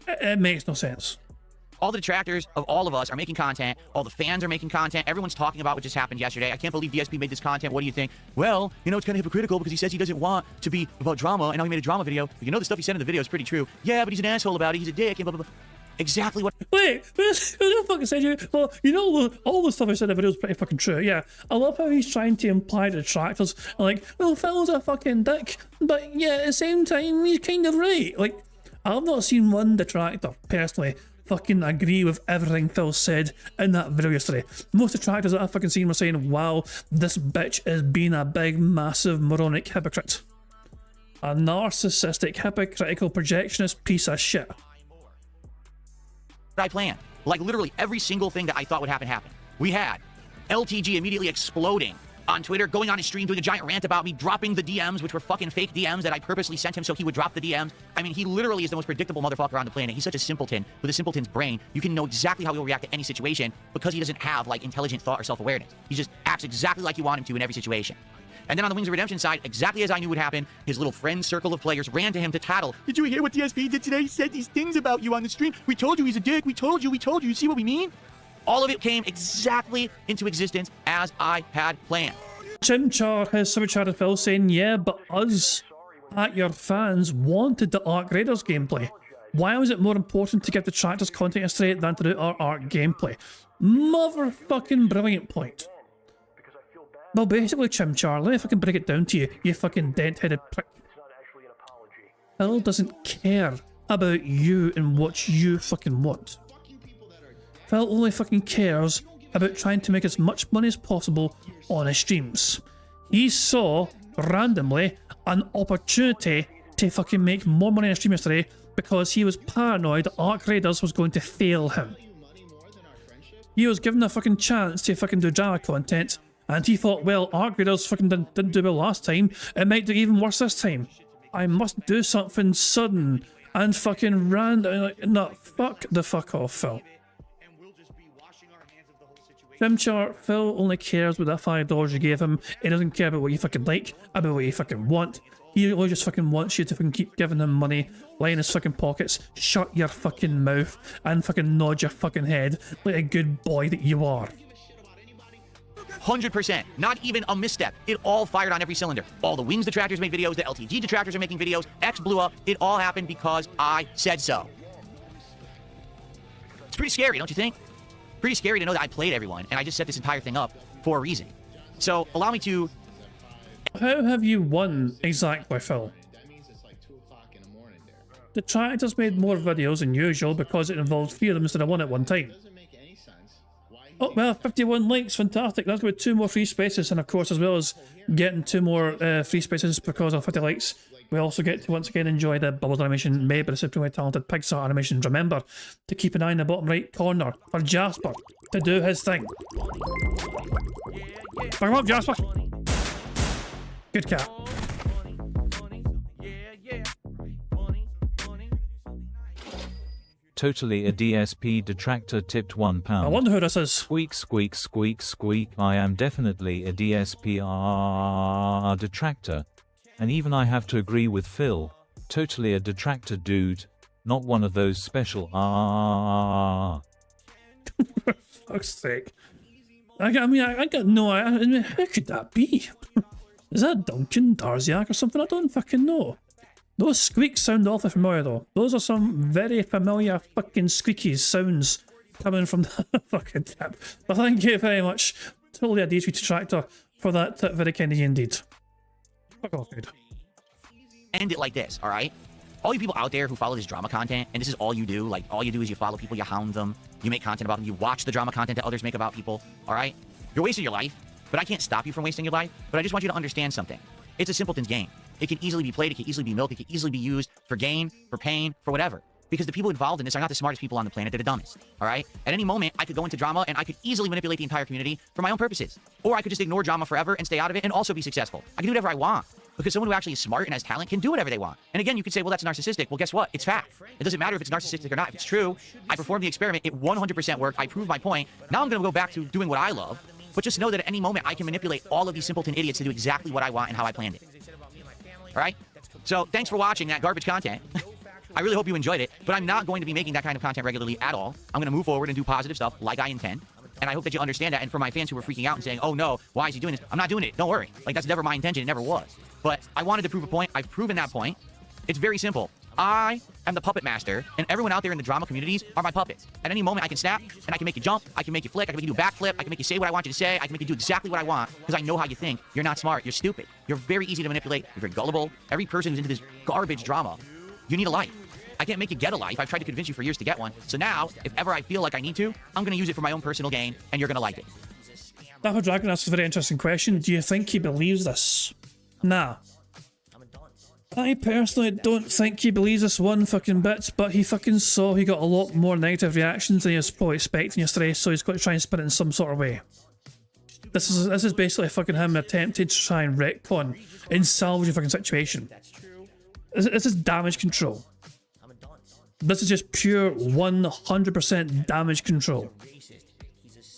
It makes no sense. All the detractors of all of us are making content. All the fans are making content. Everyone's talking about what just happened yesterday. I can't believe DSP made this content. What do you think? Well, you know, it's kind of hypocritical because he says he doesn't want to be about drama, and now he made a drama video. But you know, the stuff he said in the video is pretty true. Yeah, but he's an asshole about it. He's a dick, and blah, blah, blah. Exactly what. Wait, who the fuck said you? Well, you know, all the stuff I said in the video is pretty fucking true. Yeah, I love how he's trying to imply the detractors are like, well, Phil's a fucking dick, but yeah, at the same time, he's kind of right. Like, I've not seen one detractor personally fucking agree with everything Phil said in that video yesterday. Most detractors that I've fucking seen were saying, wow, this bitch is being a big, massive, moronic hypocrite. A narcissistic, hypocritical, projectionist piece of shit. I planned. Like, literally every single thing that I thought would happen happened. We had LTG immediately exploding on Twitter, going on his stream, doing a giant rant about me, dropping the DMs, which were fucking fake DMs that I purposely sent him so he would drop the DMs. I mean, he literally is the most predictable motherfucker on the planet. He's such a simpleton with a simpleton's brain. You can know exactly how he'll react to any situation because he doesn't have, like, intelligent thought or self-awareness. He just acts exactly like you want him to in every situation. And then on the Wings of Redemption side, exactly as I knew would happen, his little friend circle of players ran to him to tattle. Did you hear what DSP did today? He said these things about you on the stream. We told you he's a dick. We told you. You see what we mean? All of it came exactly into existence as I had planned. Chimchar has supercharged Phil saying, yeah, but us, at your fans, wanted the Arc Raiders gameplay. Why was it more important to give the detractors content yesterday than to do our Arc gameplay? Motherfucking brilliant point. Well, basically, Chimchar, let me fucking break it down to you, you fucking dent-headed prick. Phil doesn't care about you and what you fucking want. Phil only fucking cares about trying to make as much money as possible on his streams. He saw, randomly, an opportunity to fucking make more money on his stream yesterday because he was paranoid that Arc Raiders was going to fail him. He was given a fucking chance to fucking do drama content, and he thought, well, Arc Raiders fucking didn't do well last time, it might do even worse this time. I must do something sudden and fucking random. Like, no, fuck the fuck off, Phil. Chimchar, Phil only cares about that $5 you gave him. He doesn't care about what you fucking like, about what you fucking want. He only just fucking wants you to fucking keep giving him money, lie in his fucking pockets, shut your fucking mouth, and fucking nod your fucking head like a good boy that you are. 100%. Not even a misstep. It all fired on every cylinder. All the Wings detractors made videos, the LTG detractors are making videos, X blew up. It all happened because I said so. It's pretty scary, don't you think? Pretty scary to know that I played everyone, and I just set this entire thing up for a reason. So, allow me to... How have you won exactly, Phil? Detractors made more videos than usual because it involved 3 of them instead of 1 at one time. Oh, well, 51 likes, fantastic. That's going to be 2 more free spaces, and of course, as well as getting 2 more free spaces because of 50 likes, we also get to once again enjoy the Bubbles animation made by the supremely talented Pixar Animations. Remember to keep an eye in the bottom right corner for Jasper to do his thing. Fuck him up, Jasper! Good cat. Totally a DSP detractor tipped £1. I wonder who this is. Squeak, squeak, squeak, squeak. I am definitely a DSP detractor. And even I have to agree with Phil. Totally a detractor dude. Not one of those special For fuck's sake. I got no idea. Who could that be? Is that Duncan Darziak or something? I don't fucking know. Those squeaks sound awfully familiar though. Those are some very familiar fucking squeaky sounds coming from the fucking tip. But thank you very much, totally a DSP detractor, for that tip, very kind of you indeed. Fuck off, dude. End it like this, alright? All you people out there who follow this drama content, and this is all you do, like, all you do is you follow people, you hound them, you make content about them, you watch the drama content that others make about people, alright? You're wasting your life, but I can't stop you from wasting your life, but I just want you to understand something. It's a simpleton's game. It can easily be played, it can easily be milked, it can easily be used for gain, for pain, for whatever. Because the people involved in this are not the smartest people on the planet, they're the dumbest, alright? At any moment, I could go into drama and I could easily manipulate the entire community for my own purposes. Or I could just ignore drama forever and stay out of it and also be successful. I can do whatever I want. Because someone who actually is smart and has talent can do whatever they want. And again, you could say, well, that's narcissistic. Well, guess what? It's fact. It doesn't matter if it's narcissistic or not. If it's true, I performed the experiment, it 100% worked, I proved my point. Now I'm going to go back to doing what I love. But just know that at any moment, I can manipulate all of these simpleton idiots to do exactly what I want and how I planned it. Alright? So, thanks for watching that garbage content. I really hope you enjoyed it, but I'm not going to be making that kind of content regularly at all. I'm going to move forward and do positive stuff like I intend. And I hope that you understand that. And for my fans who were freaking out and saying, oh no, why is he doing this? I'm not doing it. Don't worry. Like, that's never my intention. It never was. But I wanted to prove a point. I've proven that point. It's very simple. I am the puppet master, and everyone out there in the drama communities are my puppets. At any moment, I can snap, and I can make you jump, I can make you flick, I can make you do a backflip, I can make you say what I want you to say, I can make you do exactly what I want, because I know how you think. You're not smart. You're stupid. You're very easy to manipulate. You're very gullible. Every person who's into this garbage drama, you need a life. I can't make you get a life. I've tried to convince you for years to get one. So now, if ever I feel like I need to, I'm going to use it for my own personal gain, and you're going to like it. Dapper Dragon asks a very interesting question. Do you think he believes this? Nah. I personally don't think he believes this one fucking bit, but he fucking saw he got a lot more negative reactions than he was probably expecting yesterday, so he's got to try and spin it in some sort of way. This is basically fucking him attempting to try and retcon and salvage a fucking situation. This is damage control. This is just pure 100% damage control.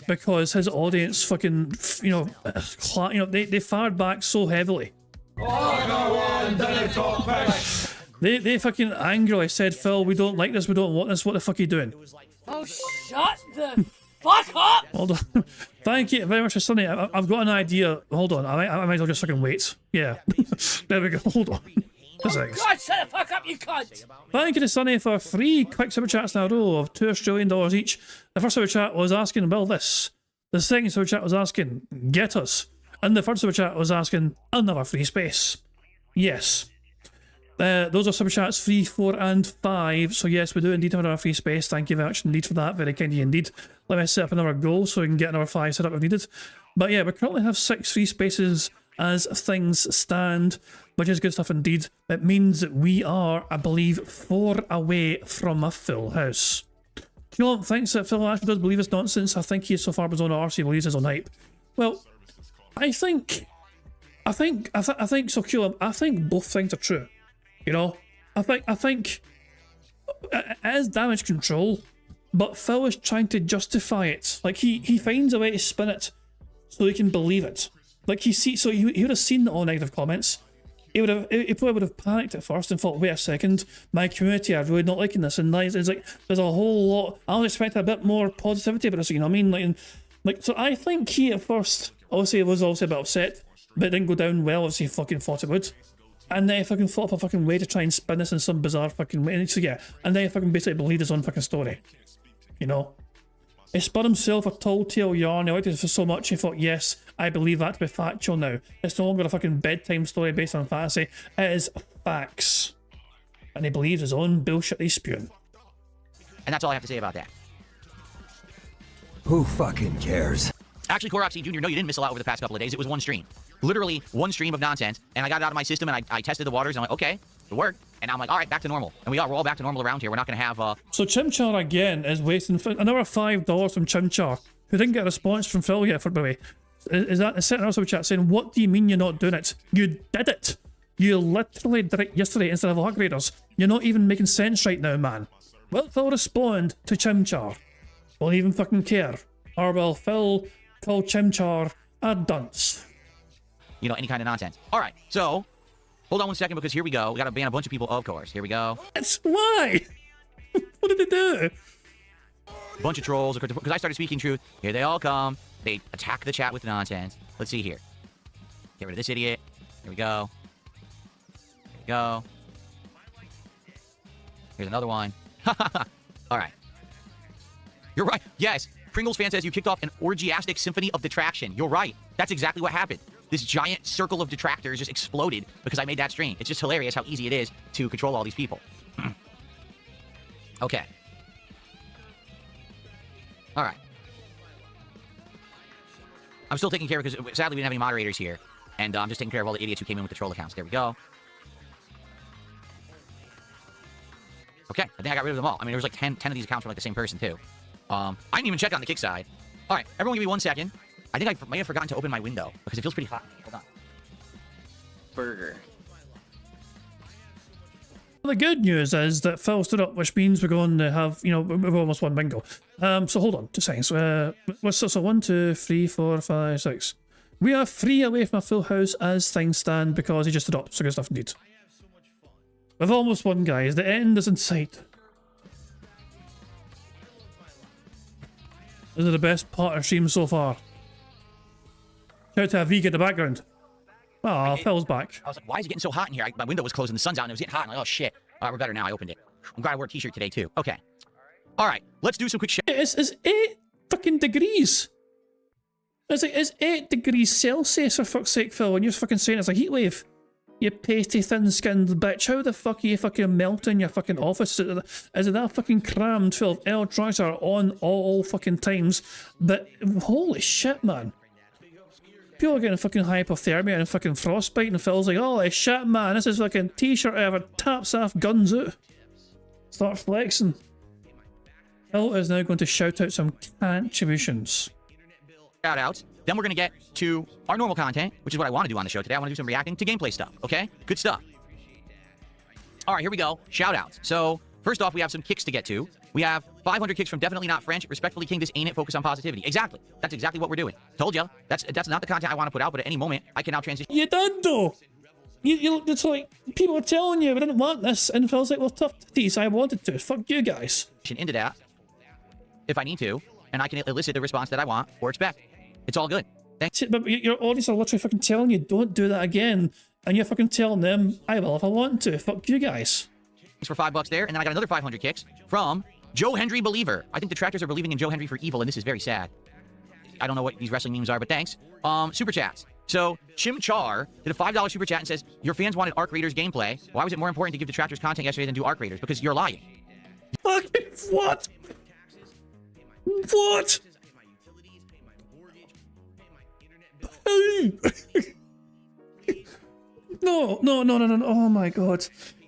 Because his audience fucking, they fired back so heavily. They fucking angrily said, Phil, we don't like this, we don't want this, what the fuck are you doing? Oh, shut the fuck up! Hold on. Thank you very much for Sunny. I've got an idea. Hold on, I might as well just fucking wait. Yeah. There we go, hold on. Oh, God, shut the fuck up, you cunt! Thank you to Sunny for 3 quick super chats in a row of $2 Australian each. The first super chat was asking, well, this. The second super chat was asking, get us. And the third super chat was asking, another free space. Yes. Those are super chats 3, 4, and 5. So yes, we do indeed have another free space. Thank you very much indeed for that. Very kind of you indeed. Let me set up another goal so we can get another 5 set up if needed. But yeah, we currently have 6 free spaces as things stand, which is good stuff indeed. It means that we are, I believe, 4 away from a full house. Keelan thinks that Phil actually does believe it's nonsense. I think he is so far his own arse, he believes his own hype. Well, I think so, Keelan, I think both things are true. You know, I think it is damage control, but Phil is trying to justify it. Like he finds a way to spin it so he can believe it. Like he would have seen all negative comments. He probably would have panicked at first and thought, wait a second, my community are really not liking this. And it's like there's a whole lot. I was expecting a bit more positivity about this. You know what I mean? Like so I think he at first obviously was a bit upset, but it didn't go down well as he fucking thought it would. And then he fucking thought up a fucking way to try and spin this in some bizarre fucking way. And so yeah, and then he fucking basically believed his own fucking story. You know? He spun himself a tall tale yarn. He liked it for so much he thought, yes, I believe that to be factual now. It's no longer a fucking bedtime story based on fantasy. It is facts. And he believes his own bullshit he's spewing. And that's all I have to say about that. Who fucking cares? Actually, Koroxy Jr., no, you didn't miss a lot over the past couple of days. It was one stream. Literally one stream of nonsense. And I got it out of my system and I tested the waters and I'm like, okay, it worked. And I'm like, all right, back to normal. And we're all back to normal around here. We're not going to have... So Chimchar again is wasting another $5 from Chimchar, who didn't get a response from Phil yet, for the way. Is that sitting also chat saying, what do you mean you're not doing it? You did it. You literally did it yesterday instead of Arc Raiders. You're not even making sense right now, man. Will Phil respond to Chimchar? Will he even fucking care? Or will Phil call Chimchar a dunce? You know, any kind of nonsense. All right, so... Hold on one second, because here we go. We got to ban a bunch of people, of course. Here we go. That's why. What did they do? Bunch of trolls, because I started speaking truth. Here they all come. They attack the chat with nonsense. Let's see here. Get rid of this idiot. Here we go. Here we go. Here's another one. All right. You're right. Yes. Pringles fan says you kicked off an orgiastic symphony of detraction. You're right. That's exactly what happened. This giant circle of detractors just exploded because I made that stream. It's just hilarious how easy it is to control all these people. Okay. All right. I'm still taking care of, because sadly we didn't have any moderators here. And I'm just taking care of all the idiots who came in with the troll accounts. There we go. Okay, I think I got rid of them all. I mean, there was like 10 of these accounts from like the same person too. I didn't even check on the kick side. All right, everyone give me 1 second. I think I may have forgotten to open my window because it feels pretty hot. Hold on. Burger. Well, the good news is that Phil stood up, which means we're going to have, you know, we've almost won bingo. So hold on, 2 seconds. So 1, 2, 3, 4, 5, 6. We are 3 away from a full house as things stand because he just stood up. So good stuff indeed. We've almost won, guys. The end is in sight. This is the best part of stream so far. Shout out to a Vega in the background. Oh, Phil's back. I was like, why is it getting so hot in here? My window was closed and the sun's out and it was getting hot. I'm like, oh shit. All right, we're better now. I opened it. I'm glad I wore a t-shirt today too. Okay. All right, let's do some quick shit. It's 8 fucking degrees. It's 8 degrees Celsius, for fuck's sake, Phil, and you're fucking saying it's a heat wave. You pasty, thin-skinned bitch. How the fuck are you fucking melting your fucking office? Is it that fucking crammed full of electronics are on all fucking times? But holy shit, man. People are getting fucking hypothermia and fucking frostbite, and Phil's like, holy shit, man, this is fucking t-shirt ever. Taps off, guns out. Start flexing. Phil is now going to shout out some contributions. Shout outs. Then we're going to get to our normal content, which is what I want to do on the show today. I want to do some reacting to gameplay stuff, okay? Good stuff. All right, here we go. Shout outs. So, first off, we have some kicks to get to. We have 500 kicks from Definitely Not French. Respectfully, King, this ain't it. Focus on positivity. Exactly. That's exactly what we're doing. Told you. That's not the content I want to put out, but at any moment, I can now transition. You did, though. It's like, people are telling you we didn't want this, and Phil's like, well, tough titties, I wanted to. Fuck you guys. Into that, if I need to, and I can elicit the response that I want or expect. It's all good. Thanks. But your audience are literally fucking telling you, don't do that again. And you're fucking telling them, I will if I want to. Fuck you guys. Thanks for $5 there. And then I got another 500 kicks from Joe Hendry Believer. I think detractors are believing in Joe Hendry for evil, and this is very sad. I don't know what these wrestling memes are, but thanks. Super chats. So, Chimchar did a $5 super chat and says, your fans wanted Arc Raiders gameplay. Why was it more important to give detractors content yesterday than do Arc Raiders? Because you're lying. Fucking what? What? No. Oh my god.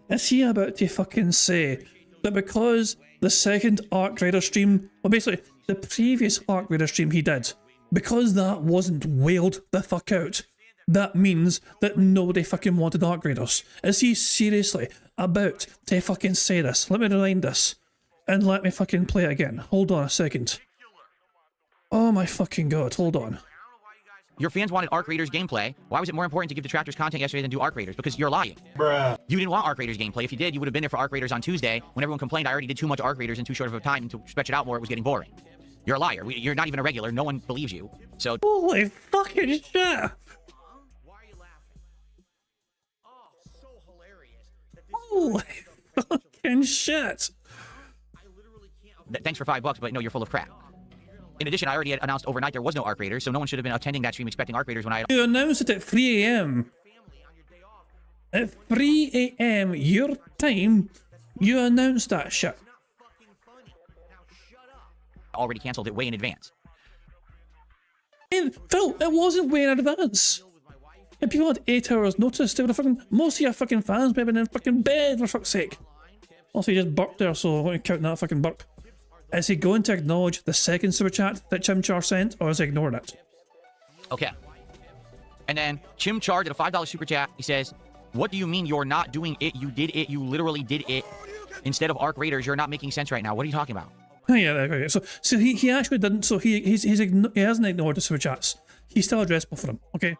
Is he about to fucking say that because the second Arc Raider stream, well, basically the previous Arc Raider stream he did, because that wasn't wailed the fuck out, that means that nobody fucking wanted Arc Raiders. Is he seriously about to fucking say this? Let me rewind this and let me fucking play it again. Hold on a second. Oh my fucking god, hold on. Your fans wanted Arc Raiders gameplay. Why was it more important to give detractors content yesterday than do Arc Raiders? Because you're lying. Bruh. You didn't want Arc Raiders gameplay. If you did, you would have been there for Arc Raiders on Tuesday. When everyone complained I already did too much Arc Raiders in too short of a time, and to stretch it out more, it was getting boring. You're a liar. You're not even a regular. No one believes you. So holy fucking shit. Holy fucking shit. Thanks for $5, but no, you're full of crap. In addition, I already had announced overnight there was no Arc Raiders, so no one should have been attending that stream expecting Arc Raiders when I... You announced it at 3 a.m. At 3 a.m. your time, you announced that shit. Already canceled it way in advance. And Phil, it wasn't way in advance. If people had 8 hours notice, they would have fucking... Most of your fucking fans may have been in fucking bed, for fuck's sake. Also, he just burped there, so I want to count that fucking burp. Is he going to acknowledge the second super chat that Chimchar sent, or is he ignoring it? Okay. And then Chimchar did a $5 super chat. He says, what do you mean you're not doing it? You did it. You literally did it. Instead of Arc Raiders, you're not making sense right now. What are you talking about? Yeah, okay. So he actually didn't. So he hasn't ignored the super chats. He's still addressed both of them. Okay,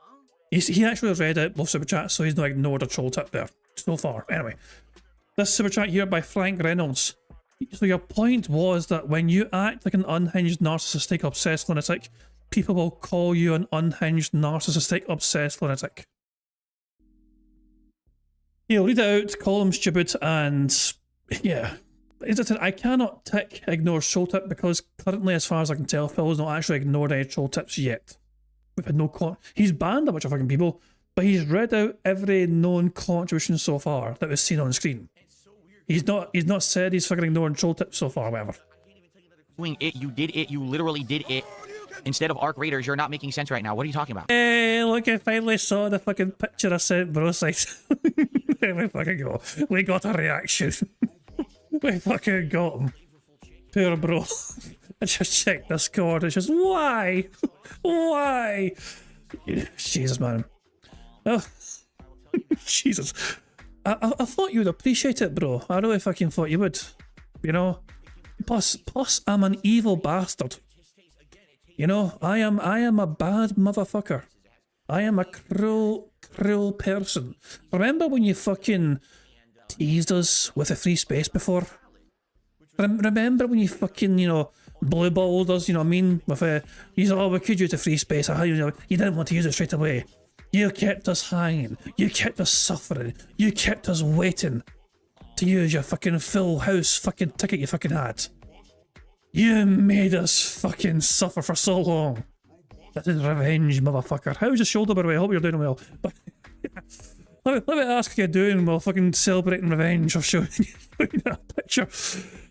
he actually read out both super chats, so he's not ignored a troll tip there so far. Anyway, this super chat here by Frank Reynolds. So your point was that when you act like an unhinged, narcissistic, obsessed lunatic, people will call you an unhinged, narcissistic, obsessed lunatic. He'll read it out, call him stupid, and yeah. As I said, I cannot tick ignore troll tip because currently, as far as I can tell, Phil has not actually ignored any troll tips yet. We've had no he's banned a bunch of fucking people, but he's read out every known contribution so far that was seen on screen. He's not said he's fucking ignoring troll tips so far, whatever. Doing it, you did it, you literally did it. Instead of Arc Raiders, you're not making sense right now. What are you talking about? Hey, look, I finally saw the fucking picture I sent, bro. There we fucking go. We got a reaction. We fucking got him. Poor bro. I just checked Discord. It's just, why? Why? Jesus, man. Oh, Jesus. I thought you would appreciate it, bro. I really fucking thought you would. You know? Plus, I'm an evil bastard. You know, I am a bad motherfucker. I am a cruel person. Remember when you fucking teased us with a free space before? Remember when you fucking, you know, blue balled us, you know what I mean? With you said, oh, we could use a free space. You know, you didn't want to use it straight away. You kept us hanging. You kept us suffering. You kept us waiting to use your fucking full house fucking ticket you fucking had. You made us fucking suffer for so long. This is revenge, motherfucker. How's your shoulder, by the way? I hope you're doing well. But let me ask how you're doing while fucking celebrating revenge or showing you that picture.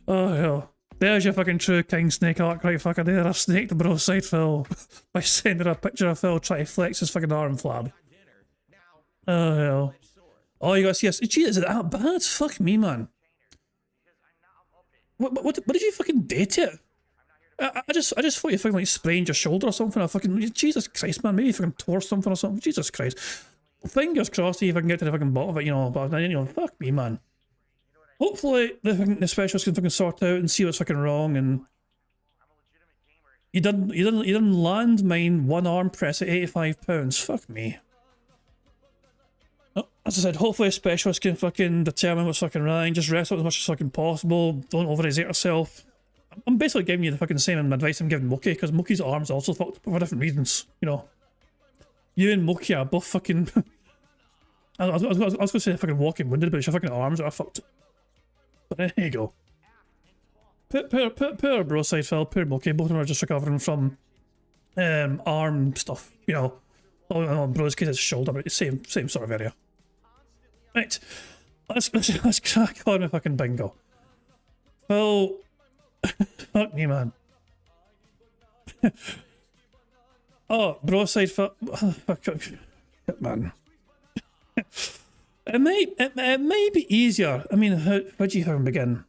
Oh, hell. There's your fucking true King Snake arc, right, fucker. There, I snaked the bro side Phil by sending a picture of Phil trying to flex his fucking arm flab. Oh, hell. Oh, you gotta see us. Gee, is it that bad? Fuck me, man. What did you fucking date it? I just thought you fucking like sprained your shoulder or something. Or fucking, Jesus Christ, man. Maybe you fucking tore something or something. Jesus Christ. Fingers crossed see if I can get to the fucking bottom of it, you know. But, you know, fuck me, man. Hopefully the specialists can fucking sort out and see what's fucking wrong. And you didn't land mine one arm press at £85. Fuck me. Oh, as I said, hopefully a specialist can fucking determine what's fucking wrong. Just rest up as much as fucking possible. Don't overexert yourself. I'm basically giving you the fucking same advice I'm giving Mookie, because Mookie's arms also fucked for different reasons, you know. You and Mookie are both fucking... I was going to say fucking walking wounded, but it's your fucking arms that are fucked. But there you go. Poor bro side Phil, poor Mookie, both of them are just recovering from arm stuff, you know. Oh, bro's case it's shoulder, but it's same sort of area. Right, let's crack on with fucking bingo. Phil, fuck me, man. Oh, bro side Phil, fuck man. It may be easier. I mean, how do you even begin?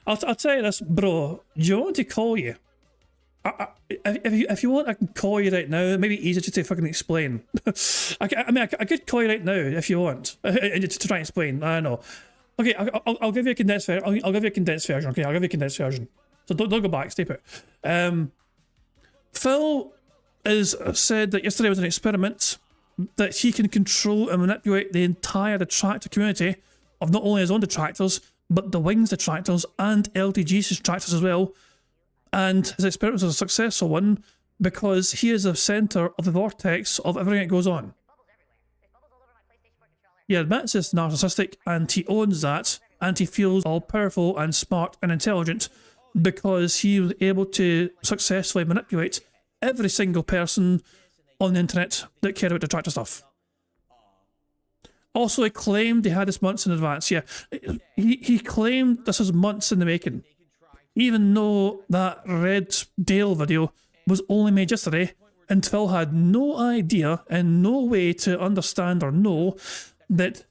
I'll tell you this, bro. Do you want me to call you? if you want, I can call you right now. It may be easier just to fucking explain. I could call you right now if you want, to try and explain. I don't know. Okay, I'll give you a condensed version. I'll give you a condensed version. Okay, I'll give you a condensed version. So don't go back. Stay put. Phil has said that yesterday was an experiment that he can control and manipulate the entire detractor community of not only his own detractors, but the Wings detractors and LTG's detractors as well. And his experiment was a successful one because he is the centre of the vortex of everything that goes on. He admits it's narcissistic and he owns that, and he feels all powerful and smart and intelligent because he was able to successfully manipulate every single person on the internet that cared about detractor stuff. Also, he claimed he had this months in advance. Yeah, he claimed this was months in the making, even though that Red Dale video was only made yesterday, and Phil had no idea and no way to understand or know that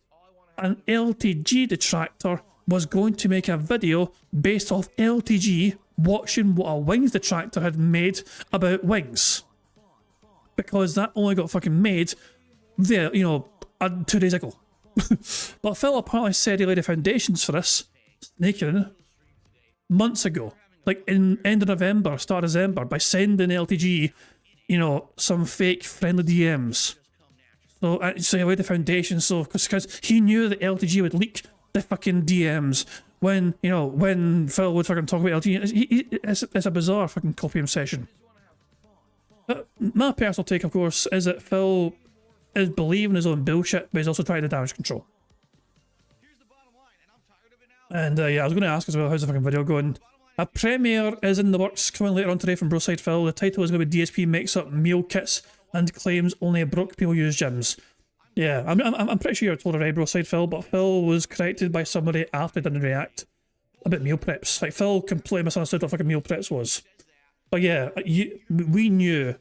an LTG detractor was going to make a video based off LTG watching what a Wings detractor had made about Wings. Because that only got fucking made there, 2 days ago. But Phil apparently said he laid the foundations for this sneaking months ago. Like in end of November, start of December, by sending LTG, some fake friendly DMs. So he laid the foundations, because he knew that LTG would leak the fucking DMs when Phil would fucking talk about LTG. It's a bizarre fucking copy session. But my personal take, of course, is that Phil is believing his own bullshit, but he's also trying to damage control. And yeah, I was going to ask as well, how's the fucking video going? A premiere is in the works coming later on today from Broside Phil. The title is going to be DSP makes up meal kits and claims only broke people use gyms. Yeah, I'm pretty sure you're told already, Broside Phil, but Phil was corrected by somebody after he didn't react about meal preps. Like, Phil completely misunderstood what fucking meal preps was. But yeah, we knew.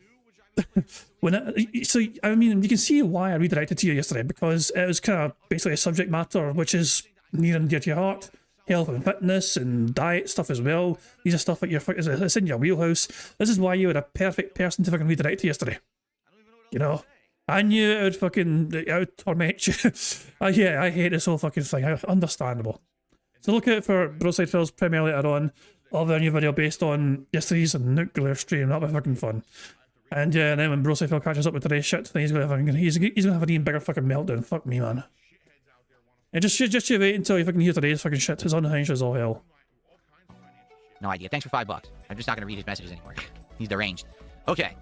So I mean, you can see why I redirected to you yesterday, because it was kind of basically a subject matter which is near and dear to your heart. Health and fitness and diet stuff as well. These are stuff that it's in your wheelhouse. This is why you were a perfect person to fucking redirect to yesterday. I knew it would torment you. Yeah, I hate this whole fucking thing. Understandable. So look out for Broside Phil's premiere later on of a new video based on yesterday's nuclear stream. That'll be fucking fun. And yeah, and then when Broside Phil catches up with today's shit, then he's gonna have an even bigger fucking meltdown. Fuck me, man. And just you wait until you fucking hear today's fucking shit. It's unhinged as all hell. No idea. Thanks for $5. I'm just not gonna read his messages anymore. He's deranged. Okay.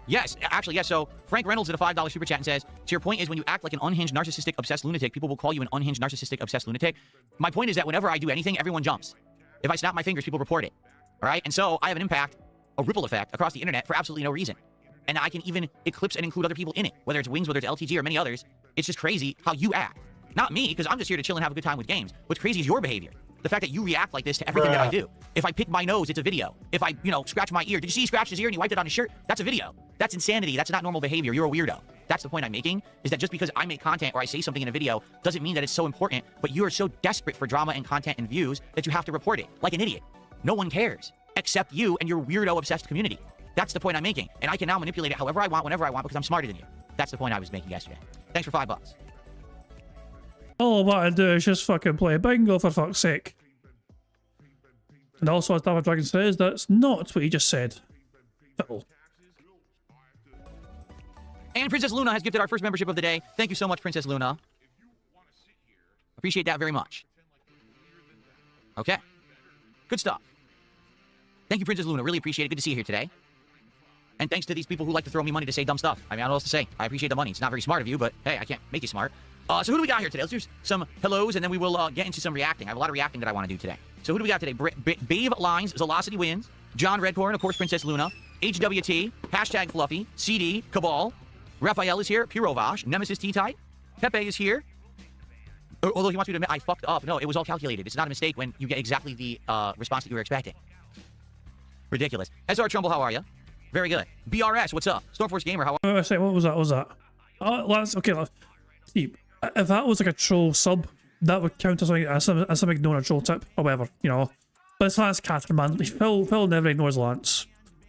Yes, actually, yes. So Frank Reynolds did a $5 super chat and says, "So your point is when you act like an unhinged, narcissistic, obsessed lunatic, people will call you an unhinged, narcissistic, obsessed lunatic." My point is that whenever I do anything, everyone jumps. If I snap my fingers, people report it. All right? And so I have an impact, a ripple effect across the internet for absolutely no reason. And I can even eclipse and include other people in it, whether it's Wings, whether it's LTG, or many others. It's just crazy how you act. Not me, because I'm just here to chill and have a good time with games. What's crazy is your behavior. The fact that you react like this to everything that I do. If I pick my nose, it's a video. If I, scratch my ear. Did you see he scratched his ear and he wiped it on his shirt? That's a video. That's insanity. That's not normal behavior. You're a weirdo. That's the point I'm making, is that just because I make content or I say something in a video doesn't mean that it's so important, but you are so desperate for drama and content and views that you have to report it. Like an idiot. No one cares. Except you and your weirdo obsessed community. That's the point I'm making. And I can now manipulate it however I want, whenever I want, because I'm smarter than you. That's the point I was making yesterday. Thanks for $5. All I want to do is just fucking play bingo, for fuck's sake. And also, as David Dragon says, that's not what he just said. Fiddle. And Princess Luna has gifted our first membership of the day. Thank you so much, Princess Luna. Appreciate that very much. Okay. Good stuff. Thank you, Princess Luna. Really appreciate it. Good to see you here today. And thanks to these people who like to throw me money to say dumb stuff. I mean, I don't know what else to say. I appreciate the money. It's not very smart of you, but hey, I can't make you smart. So who do we got here today? Let's do some hellos, and then we will get into some reacting. I have a lot of reacting that I want to do today. So who do we got today? Bave Lines, Velocity Wins, John Redcorn, of course, Princess Luna, HWT, Hashtag Fluffy, CD, Cabal, Raphael is here, Pirovash, Nemesis T-Type, Pepe is here. Although he wants me to admit I fucked up. No, it was all calculated. It's not a mistake when you get exactly the response that you were expecting. Ridiculous. SR Trumbull, how are you? Very good. BRS, what's up? Stormforce Gamer, how are you? Wait, what was that? What was that? Okay, see, if that was like a troll sub, that would count as some ignoring a troll tip or whatever, But it's Lance Catherine, man. Phil never ignores Lance.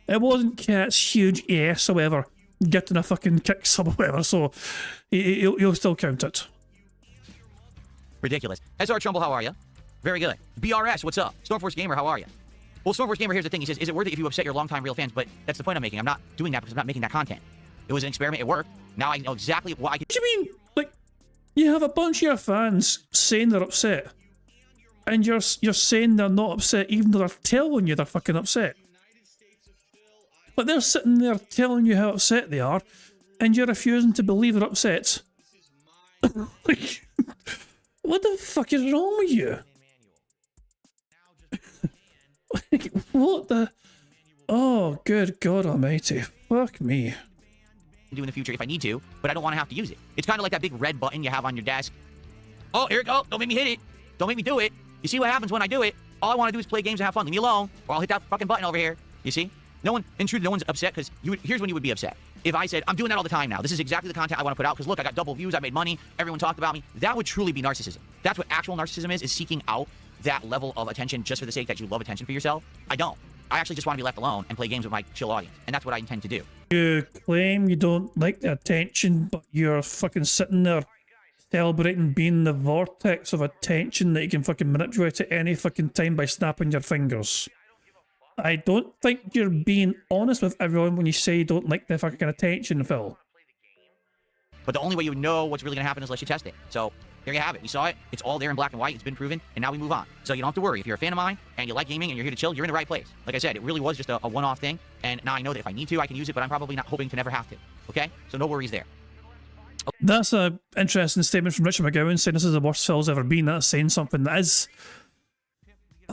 It wasn't Cat's huge yes, however, getting a fucking kick sub or whatever, so he'll still count it. Ridiculous. SR Trumbull, how are you? Very good. BRS, what's up? Stormforce Gamer, how are you? Well, Stormforce Gamer, here's the thing. He says, is it worth it if you upset your longtime real fans? But that's the point I'm making. I'm not doing that because I'm not making that content. It was an experiment. It worked. Now I know exactly what I can... What do you mean? Like, you have a bunch of your fans saying they're upset. And you're saying they're not upset even though they're telling you they're fucking upset. But they're sitting there telling you how upset they are, and you're refusing to believe they're upset. Like, what the fuck is wrong with you? Like, what the... Oh, good God almighty. Fuck me. Do in the future if I need to, but I don't want to have to use it. It's kind of like that big red button you have on your desk. Oh, here it goes. Don't make me hit it. Don't make me do it. You see what happens when I do it? All I want to do is play games and have fun. Leave me alone, or I'll hit that fucking button over here. You see? No one, in truth, no one's upset because here's when you would be upset. If I said, I'm doing that all the time now. This is exactly the content I want to put out because look, I got double views, I made money, everyone talked about me. That would truly be narcissism. That's what actual narcissism is seeking out that level of attention just for the sake that you love attention for yourself. I don't. I actually just want to be left alone and play games with my chill audience. And that's what I intend to do. You claim you don't like the attention, but you're fucking sitting there celebrating being the vortex of attention that you can fucking manipulate at any fucking time by snapping your fingers. I don't think you're being honest with everyone when you say you don't like the fucking attention, Phil. But the only way you would know what's really going to happen is unless you test it. So here you have it. You saw it. It's all there in black and white. It's been proven. And now we move on. So you don't have to worry. If you're a fan of mine and you like gaming and you're here to chill, you're in the right place. Like I said, it really was just a one-off thing. And now I know that if I need to, I can use it, but I'm probably not hoping to never have to. Okay? So no worries there. Okay. That's an interesting statement from Richard McGowan saying this is the worst Phil's ever been. That's saying something that is...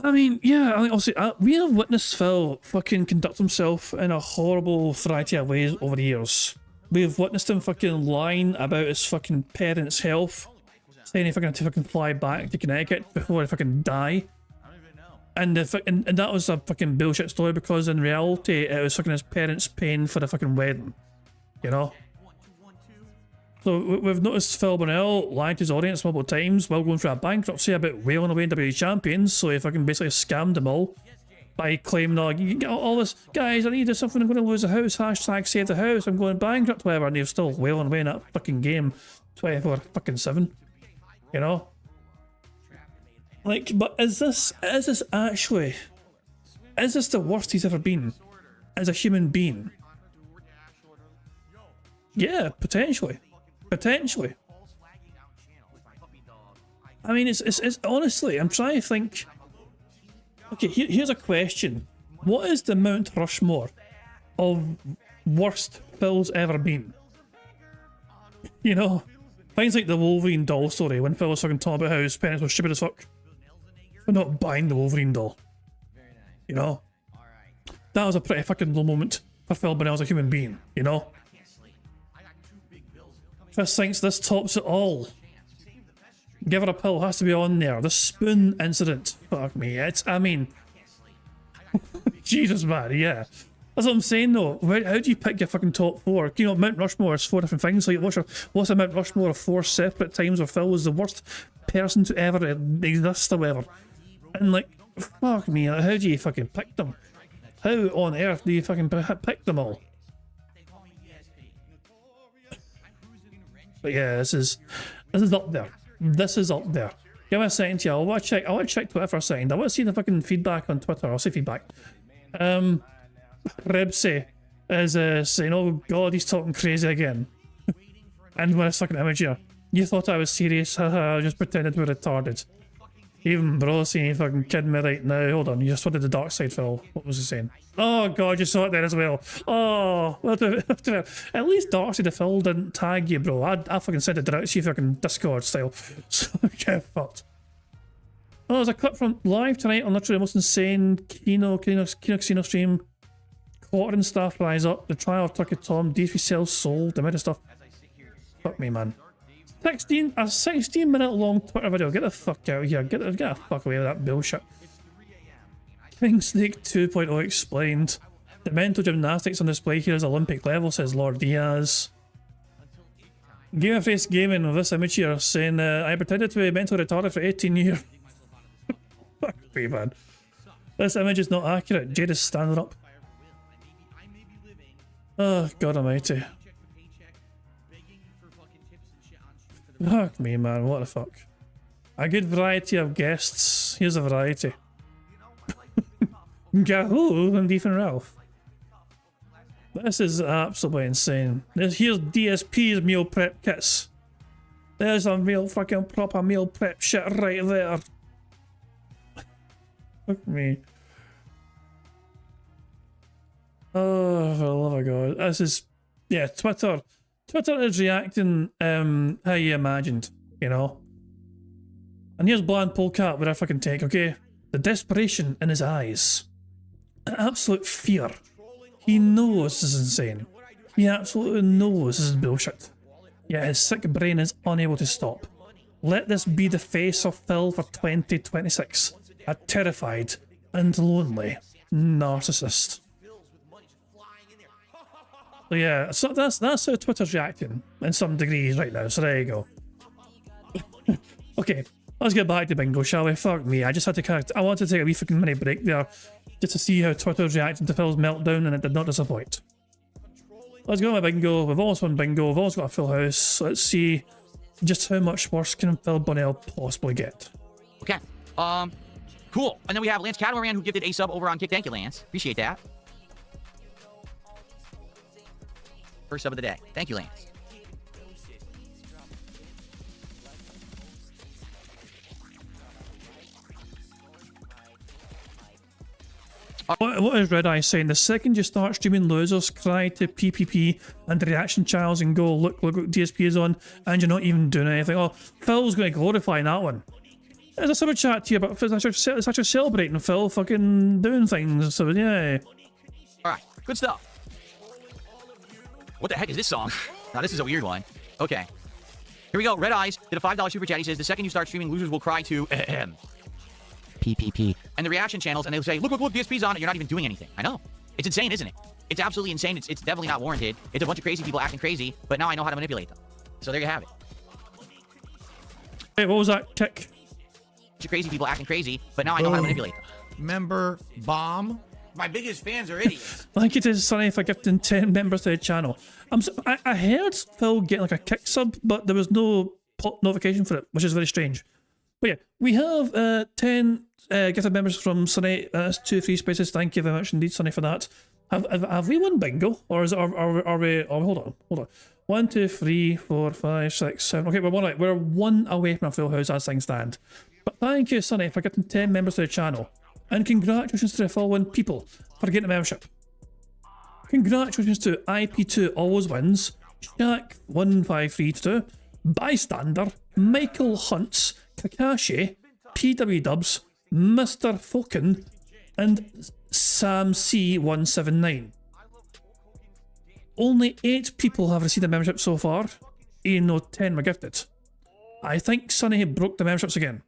I mean, yeah, I think obviously we have witnessed Phil fucking conduct himself in a horrible variety of ways over the years. We've witnessed him fucking lying about his fucking parents' health, saying he's fucking to fucking fly back to Connecticut before he fucking die. And that was a fucking bullshit story because in reality it was fucking his parents paying for the fucking wedding, you know. So we've noticed Phil Burnell lied to his audience multiple times while going through a bankruptcy about wailing away in WWE champions, so he fucking basically scammed them all by claiming, oh, you get all this, guys, I need to do something, I'm going to lose a house, hashtag save the house, I'm going bankrupt, whatever, and he was still wailing away in that fucking game 24/7, you know? Like, but is this the worst he's ever been as a human being? Yeah, potentially. Potentially. I mean, it's honestly, I'm trying to think. Okay, here's a question. What is the Mount Rushmore of worst Phil's ever been? You know, things like the Wolverine doll story when Phil was fucking talking about how his parents were stupid as fuck for not buying the Wolverine doll. You know? That was a pretty fucking low moment for Phil Burnell as a human being, you know? Chris thinks this tops it all. Give her a pill has to be on there. The spoon incident. Fuck me. I mean... Jesus, man, yeah. That's what I'm saying, though. How do you pick your fucking top four? You know, Mount Rushmore is 4 different things. Like, what's a Mount Rushmore of 4 separate times where Phil was the worst person to ever exist or whatever? And, like, fuck me, like, how do you fucking pick them? How on earth do you fucking pick them all? But yeah, this is up there. This is up there. Give me a second here. I want to check Twitter for a second. I want to see the fucking feedback on Twitter. I'll say feedback. Rebsy is saying, oh god, he's talking crazy again. And when I stuck an image here. You thought I was serious, haha, I just pretended to be retarded. Even bro saying you fucking kidding me right now. Hold on, you just wanted the dark side, Phil. What was he saying? Oh god, you saw it there as well. Oh, at least dark side of Phil didn't tag you, bro. I fucking sent it out to you fucking Discord style. So get fucked. Oh, there's a clip from live tonight on literally the most insane Kino Casino stream. Quartering staff rise up. The trial of Tucker Tom. DSP sells soul. The amount of stuff. Fuck me, man. A 16-minute long Twitter video. Get the fuck out of here. Get the fuck away with that bullshit. King Snake 2.0 explained. The mental gymnastics on display here is Olympic level, says Lord Diaz. Gamer Face Gaming with this image here saying, I pretended to be mentally retarded for 18 years. Fuck me, man. This image is not accurate. Jade is standing up. Oh, God almighty. Fuck me, man. What the fuck? A good variety of guests. Here's a variety. Gahoo and Ethan Ralph. This is absolutely insane. Here's DSP's meal prep kits. There's a fucking proper meal prep shit right there. Fuck me. Oh, for the love of God. This is, yeah, Twitter. Twitter is reacting how you imagined, you know? And here's Bland Polecat with our fucking take, okay? The desperation in his eyes. Absolute fear. He knows this is insane. He absolutely knows this is bullshit. Yet his sick brain is unable to stop. Let this be the face of Phil for 2026. A terrified and lonely narcissist. So yeah, so that's how Twitter's reacting in some degrees right now, so there you go. Okay, let's get back to bingo, shall we? Fuck me, I just had to I wanted to take a wee fucking mini break there just to see how Twitter's reacting to Phil's meltdown, and it did not disappoint. Let's go to my bingo. We've almost won bingo, we've almost got a full house. Let's see just how much worse can Phil Bunnell possibly get. Okay, cool. And then we have Lance Catamaran who gifted a sub over on Kick. Thank you, Lance. Appreciate that. First sub of the day. Thank you, Lance. What is Red Eye saying? The second you start streaming losers cry to PPP and the reaction channels and go, look what DSP is on, and you're not even doing anything. Oh, Phil's going to glorify that one. There's a super chat here, but it's actually celebrating Phil fucking doing things, so yeah. Alright, good stuff. What the heck is this song? Now, this is a weird one. Okay. Here we go. Red Eyes did a $5 super chat. He says, the second you start streaming, losers will cry to PPP. And the reaction channels, and they'll say, look, DSP's on it. You're not even doing anything. I know. It's insane, isn't it? It's absolutely insane. It's definitely not warranted. It's a bunch of crazy people acting crazy, but now I know how to manipulate them. So there you have it. Hey, what was that kick? Bunch of crazy people acting crazy, but now I know how to manipulate them. Member bomb. My biggest fans are idiots. Thank you to Sonny for gifting 10 members to the channel. I heard Phil get like a kick sub, but there was no pop notification for it, which is very strange. But yeah, we have 10 gifted members from Sonny. That's 2 free spaces. Thank you very much indeed, Sonny, for that. Have we won bingo? Or is it, are we, oh, hold on. 1, 2, 3, 4, 5, 6, 7. Okay, we're one away from a full house as things stand. But thank you, Sonny, for getting 10 members to the channel. And congratulations to the following people for getting a membership. Congratulations to IP2 Always Wins, Shaq15322, Bystander, Michael Hunts, Kakashi, PW Dubs, Mr. Foken, and Sam C179. Only 8 people have received a membership so far, even though 10 were gifted. I think Sonny broke the memberships again.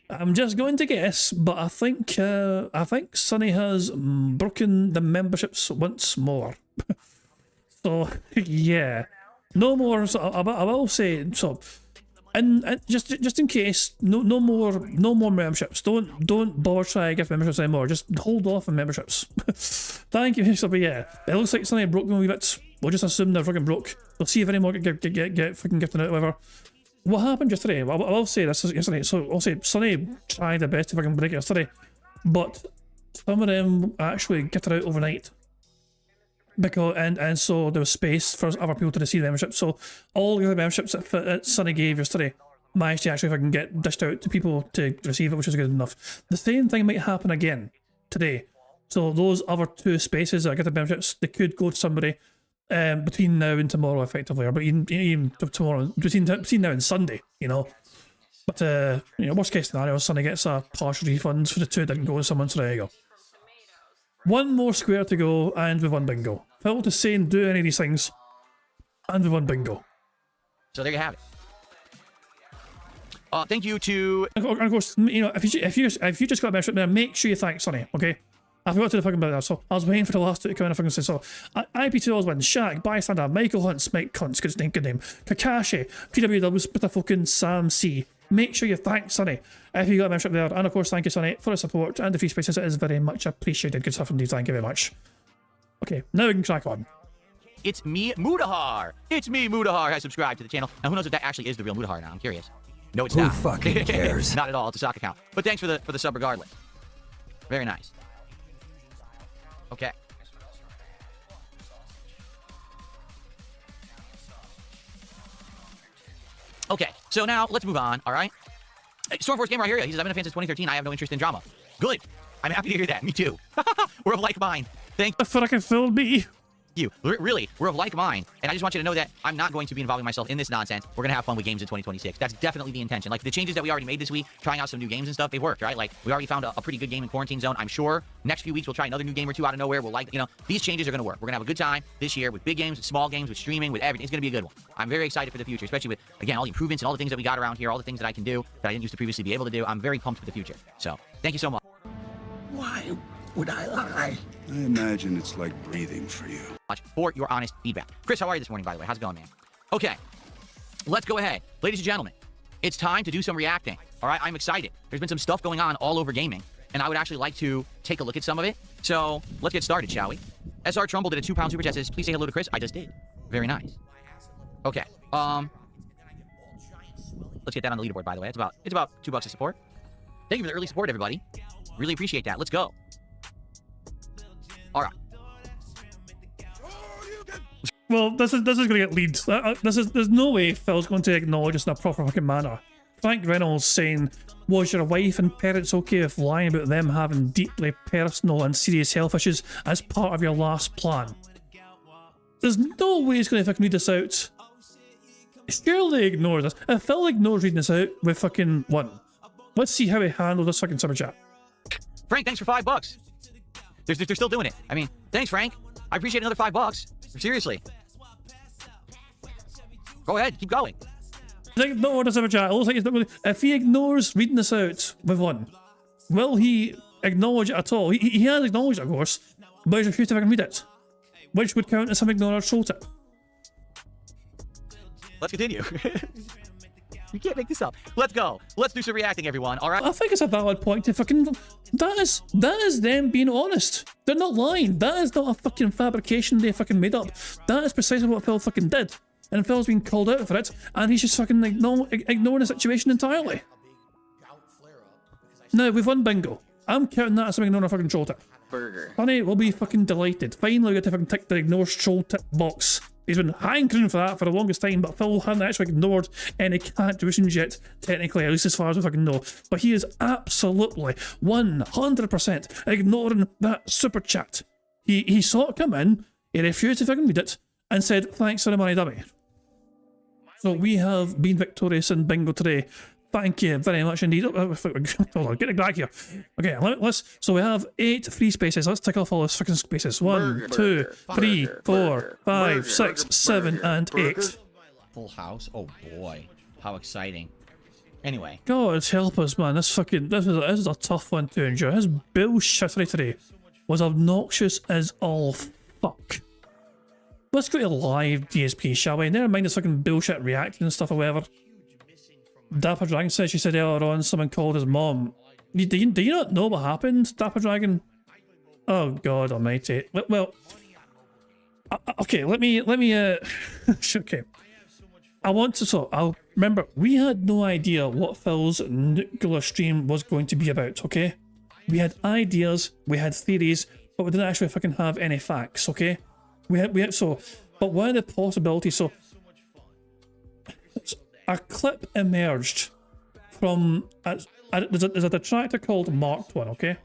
I'm just going to guess, but I think Sonny has broken the memberships once more. So yeah, no more. So I will say so, and just in case, no more memberships. Don't bother trying to give memberships anymore. Just hold off on memberships. Thank you. So, but yeah, it looks like Sonny broke them a wee bit. We'll just assume they're fucking broke. We'll see if any more get fucking gifted out, whatever. What happened yesterday? I will say this yesterday. So I'll say Sonny tried their best to fucking break it yesterday, but some of them actually get it out overnight. Because and so there was space for other people to receive membership. So all the memberships that Sonny gave yesterday managed to actually fucking get dished out to people to receive it, which is good enough. The same thing might happen again today. So those other 2 spaces that get the memberships, they could go to somebody between now and tomorrow, effectively, or but even tomorrow, between now and Sunday, you know. But you know, worst case scenario, Sonny gets a partial refund for the 2 that didn't go to someone. So there you go. 1 more square to go, and we've won bingo. Phil to say and do any of these things, and we've won bingo. So there you have it. Thank you to. And of course, you know, if you just got a membership there, make sure you thank Sonny. Okay. I forgot to fucking about that, so I was waiting for the last 2 to come in and fucking say so. IP2 always wins. Shaq, Bystander, Michael Hunts, Mike Cunts, good name, Kakashi, PW Dubs, Mr. fucking Sam C, make sure you thank Sonny if you got a membership there. And of course, thank you, Sonny, for the support and the free spaces. It is very much appreciated. Good stuff indeed. Thank you very much. Okay, now we can crack on. It's me, Mudahar. It's me, Mudahar. I subscribed to the channel. Now, who knows if that actually is the real Mudahar now? I'm curious. No, it's not. Who fucking cares? Not at all. It's a stock account. But thanks for the sub regardless. Very nice. Okay. Okay, so now let's move on, all right? Stormforce Gamer, I hear you. He says, I've been a fan since 2013. I have no interest in drama. Good. I'm happy to hear that. Me too. We're of like mind. Thank you. Fucking fooled me. You. Really, we're of like mind. And I just want you to know that I'm not going to be involving myself in this nonsense. We're going to have fun with games in 2026. That's definitely the intention. Like, the changes that we already made this week, trying out some new games and stuff, they worked, right? Like, we already found a pretty good game in Quarantine Zone. I'm sure next few weeks we'll try another new game or two out of nowhere. We'll like, you know, these changes are going to work. We're going to have a good time this year with big games, with small games, with streaming, with everything. It's going to be a good one. I'm very excited for the future, especially with, again, all the improvements and all the things that we got around here, all the things that I can do that I didn't used to previously be able to do. I'm very pumped for the future. So, thank you so much. Why would I lie? I imagine it's like breathing for you. For your honest feedback. Chris, how are you this morning, by the way? How's it going, man? Okay, let's go ahead. Ladies and gentlemen, it's time to do some reacting. All right, I'm excited. There's been some stuff going on all over gaming, and I would actually like to take a look at some of it. So let's get started, shall we? SR Trumbull did a £2 super chat. Says, please say hello to Chris. I just did. Very nice. Okay. Let's get that on the leaderboard, by the way. It's about $2 of support. Thank you for the early support, everybody. Really appreciate that. Let's go. All right. Well, this is going to get leads. There's no way Phil's going to acknowledge this in a proper fucking manner. Frank Reynolds saying, was your wife and parents okay with lying about them having deeply personal and serious health issues as part of your last plan? There's no way he's going to fucking read this out. Surely ignore this. If Phil ignores reading this out, we fucking won. Let's see how he handles this fucking super chat. Frank, thanks for $5. They're still doing it. I mean, thanks, Frank. I appreciate another $5. Seriously. Go ahead, keep going. Ignore the super chat. It looks like he's not going to. If he ignores reading this out, we've won. Will he acknowledge it at all? He has acknowledged it, of course, but he's refused to fucking read it, which would count as him ignoring our troll tip. Let's continue. You can't make this up. Let's go. Let's do some reacting, everyone. All right. I think it's a valid point to fucking. That is them being honest. They're not lying. That is not a fucking fabrication they fucking made up. That is precisely what Phil fucking did. And Phil's been called out for it, and he's just fucking ignoring the situation entirely. Now, we've won bingo. I'm counting that as something ignoring a fucking troll tip. Burger. Honey will be fucking delighted. Finally, we get to fucking tick the ignore troll tip box. He's been hankering for that for the longest time, but Phil hasn't actually ignored any contributions yet, technically, at least as far as we fucking know. But he is absolutely 100% ignoring that super chat. He saw it come in, he refused to fucking read it, and said, thanks for the money, dummy. So we have been victorious in bingo today. Thank you very much indeed. Oh, hold on, get it back here. Okay, so we have 8 free spaces. Let's tick off all those fucking spaces. 1, 2, 3, 4, 5, 6, 7, and 8. Full house? Oh boy. How exciting. Anyway. God help us, man. This is a tough one to endure. His bullshittery today was obnoxious as all fuck. Let's go to live DSP, shall we? Never mind this fucking bullshit reacting and stuff or whatever. Dapper Dragon said she said earlier on someone called his mom. Do you not know what happened, Dapper Dragon? Oh God Almighty. Well, okay. Let me. Okay. I'll remember. We had no idea what Phil's nuclear stream was going to be about. Okay. We had ideas, we had theories, but we didn't actually fucking have any facts. Okay. But one of the possibilities. So. A clip emerged from there's a detractor called Marked One, okay?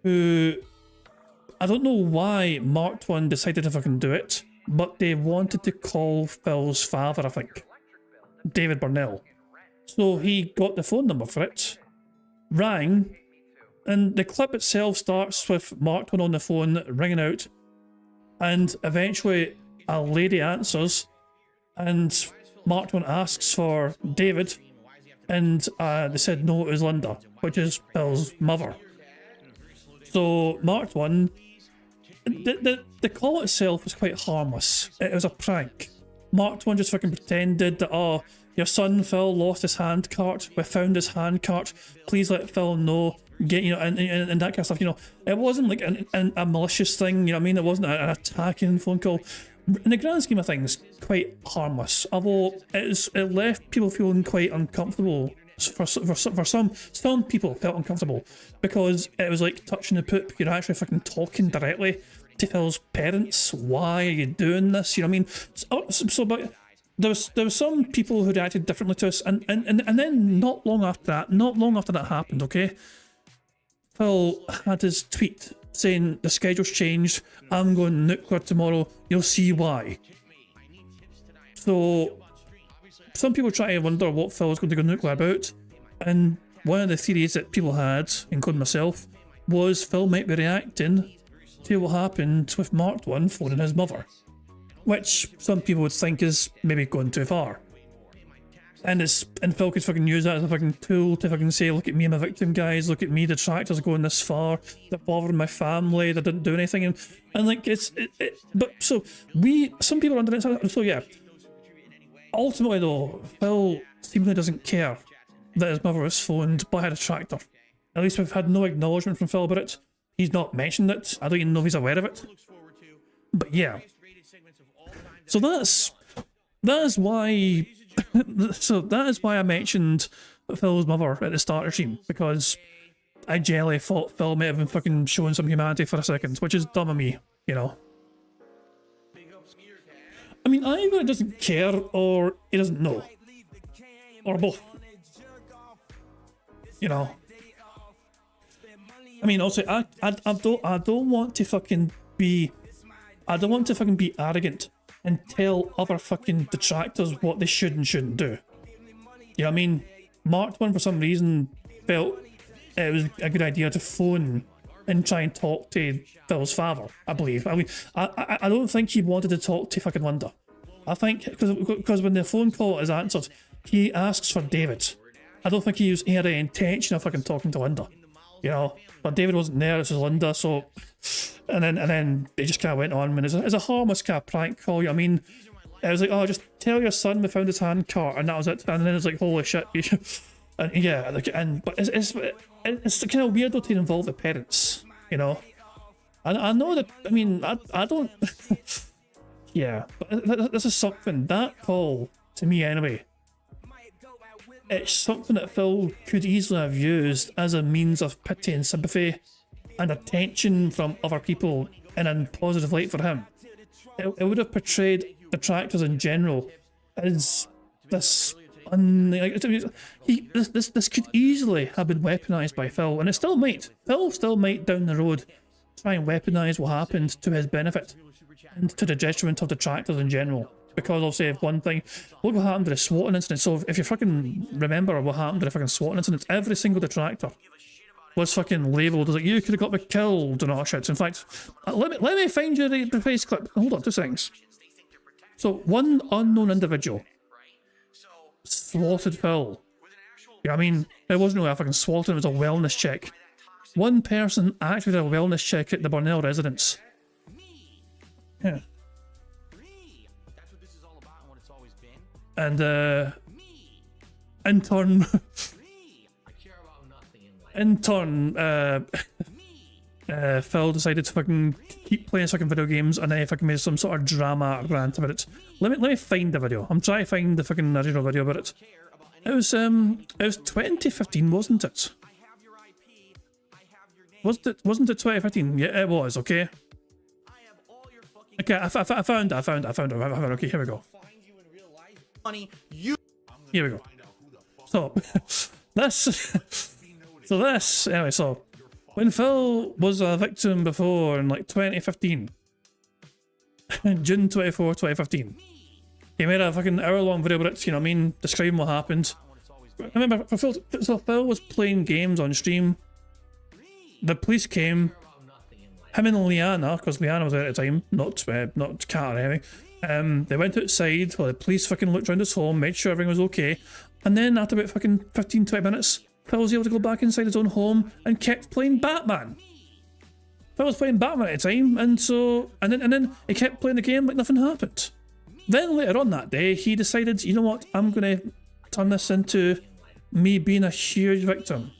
Who I don't know why Marked One decided to fucking do it, but they wanted to call Phil's father, I think, David Burnell. So he got the phone number for it, rang, and the clip itself starts with Marked One on the phone ringing out, and eventually a lady answers, and Marked One asks for David, and they said no, it was Linda, which is Bill's mother. So Marked One, the call itself was quite harmless. It was a prank. Mark 1 just fucking pretended that, oh, your son Phil lost his hand cart, we found his hand cart, please let Phil know, get, you know, and that kind of stuff, you know. It wasn't like a malicious thing, you know what I mean? It wasn't an attacking phone call. In the grand scheme of things, quite harmless, although it left people feeling quite uncomfortable. For some people felt uncomfortable because it was like touching the poop. You're actually fucking talking directly to Phil's parents. Why are you doing this? You know what I mean? So but there was some people who reacted differently to us, and then not long after that happened, okay, Phil had his tweet saying the schedule's changed, I'm going nuclear tomorrow, you'll see why. So some people try to wonder what Phil was going to go nuclear about, and one of the theories that people had, including myself, was Phil might be reacting to what happened with Mark 1 phoning his mother, which some people would think is maybe going too far. And Phil could fucking use that as a fucking tool to fucking say, look at me, I'm a victim, guys, look at me, the detractors going this far, they're bothering my family, they didn't do anything, and like, but so some people are under it, so yeah. Ultimately though, Phil seemingly doesn't care that his mother was phoned by a detractor. At least we've had no acknowledgement from Phil about it. He's not mentioned it, I don't even know if he's aware of it. But yeah. So that is why I mentioned Phil's mother at the start of the stream, because I genuinely thought Phil may have been fucking showing some humanity for a second, which is dumb of me, you know. I mean, either he doesn't care or he doesn't know, or both. You know. I mean, also, I don't want to fucking be arrogant and tell other fucking detractors what they should and shouldn't do. You know what I mean? Mark 1 for some reason felt it was a good idea to phone and try and talk to Phil's father, I believe. I mean, I don't think he wanted to talk to fucking Linda. I think, because when the phone call is answered, he asks for David. I don't think he had any intention of fucking talking to Linda. You know? But David wasn't there, this was Linda, so... And then they just kind of went on, and it's a harmless kind of prank call, you know what I mean? It was like, oh, just tell your son we found his hand cart, and that was it. And then it's like, holy shit. And yeah, but it's kind of weird though to involve the parents, you know? I know that, I mean, I don't... yeah, but this is something, that call, to me anyway, it's something that Phil could easily have used as a means of pity and sympathy and attention from other people in a positive light for him. It would have portrayed detractors in general as this this could easily have been weaponized by Phil, and it still might. Phil still might down the road try and weaponize what happened to his benefit and to the detriment of detractors in general. Because I'll say one thing, look what happened to the swatting incident. So if you fucking remember what happened to the fucking swatting incident, every single detractor was fucking labelled as like, you could have got me killed and all shit. In fact, let me find you the face clip. Hold on, 2 seconds. So one unknown individual swatted Phil. You know what I mean? It wasn't really a fucking swatting, it was a wellness check. One person actually did a wellness check at the Burnell residence. Yeah. And in turn Phil decided to fucking keep playing fucking video games, and then he fucking made some sort of drama rant about it. Let me find the video. I'm trying to find the fucking original video about it. It was 2015, wasn't it? Wasn't it 2015? Yeah, it was. Okay. Okay, I found it. Okay, here we go. Here we go. So this anyway. So when Phil was a victim before in like 2015, June 24, 2015, he made a fucking hour-long video about it. You know what I mean? Describing what happened. I remember Phil was playing games on stream. The police came. Him and Liana, because Liana was there at the time, not Kat or anything. They went outside while the police fucking looked around his home, made sure everything was okay, and then after about fucking 15-20 minutes, Phil was able to go back inside his own home and kept playing Batman. Phil was playing Batman at the time, and then he kept playing the game like nothing happened. Then later on that day, he decided, you know what, I'm going to turn this into me being a huge victim.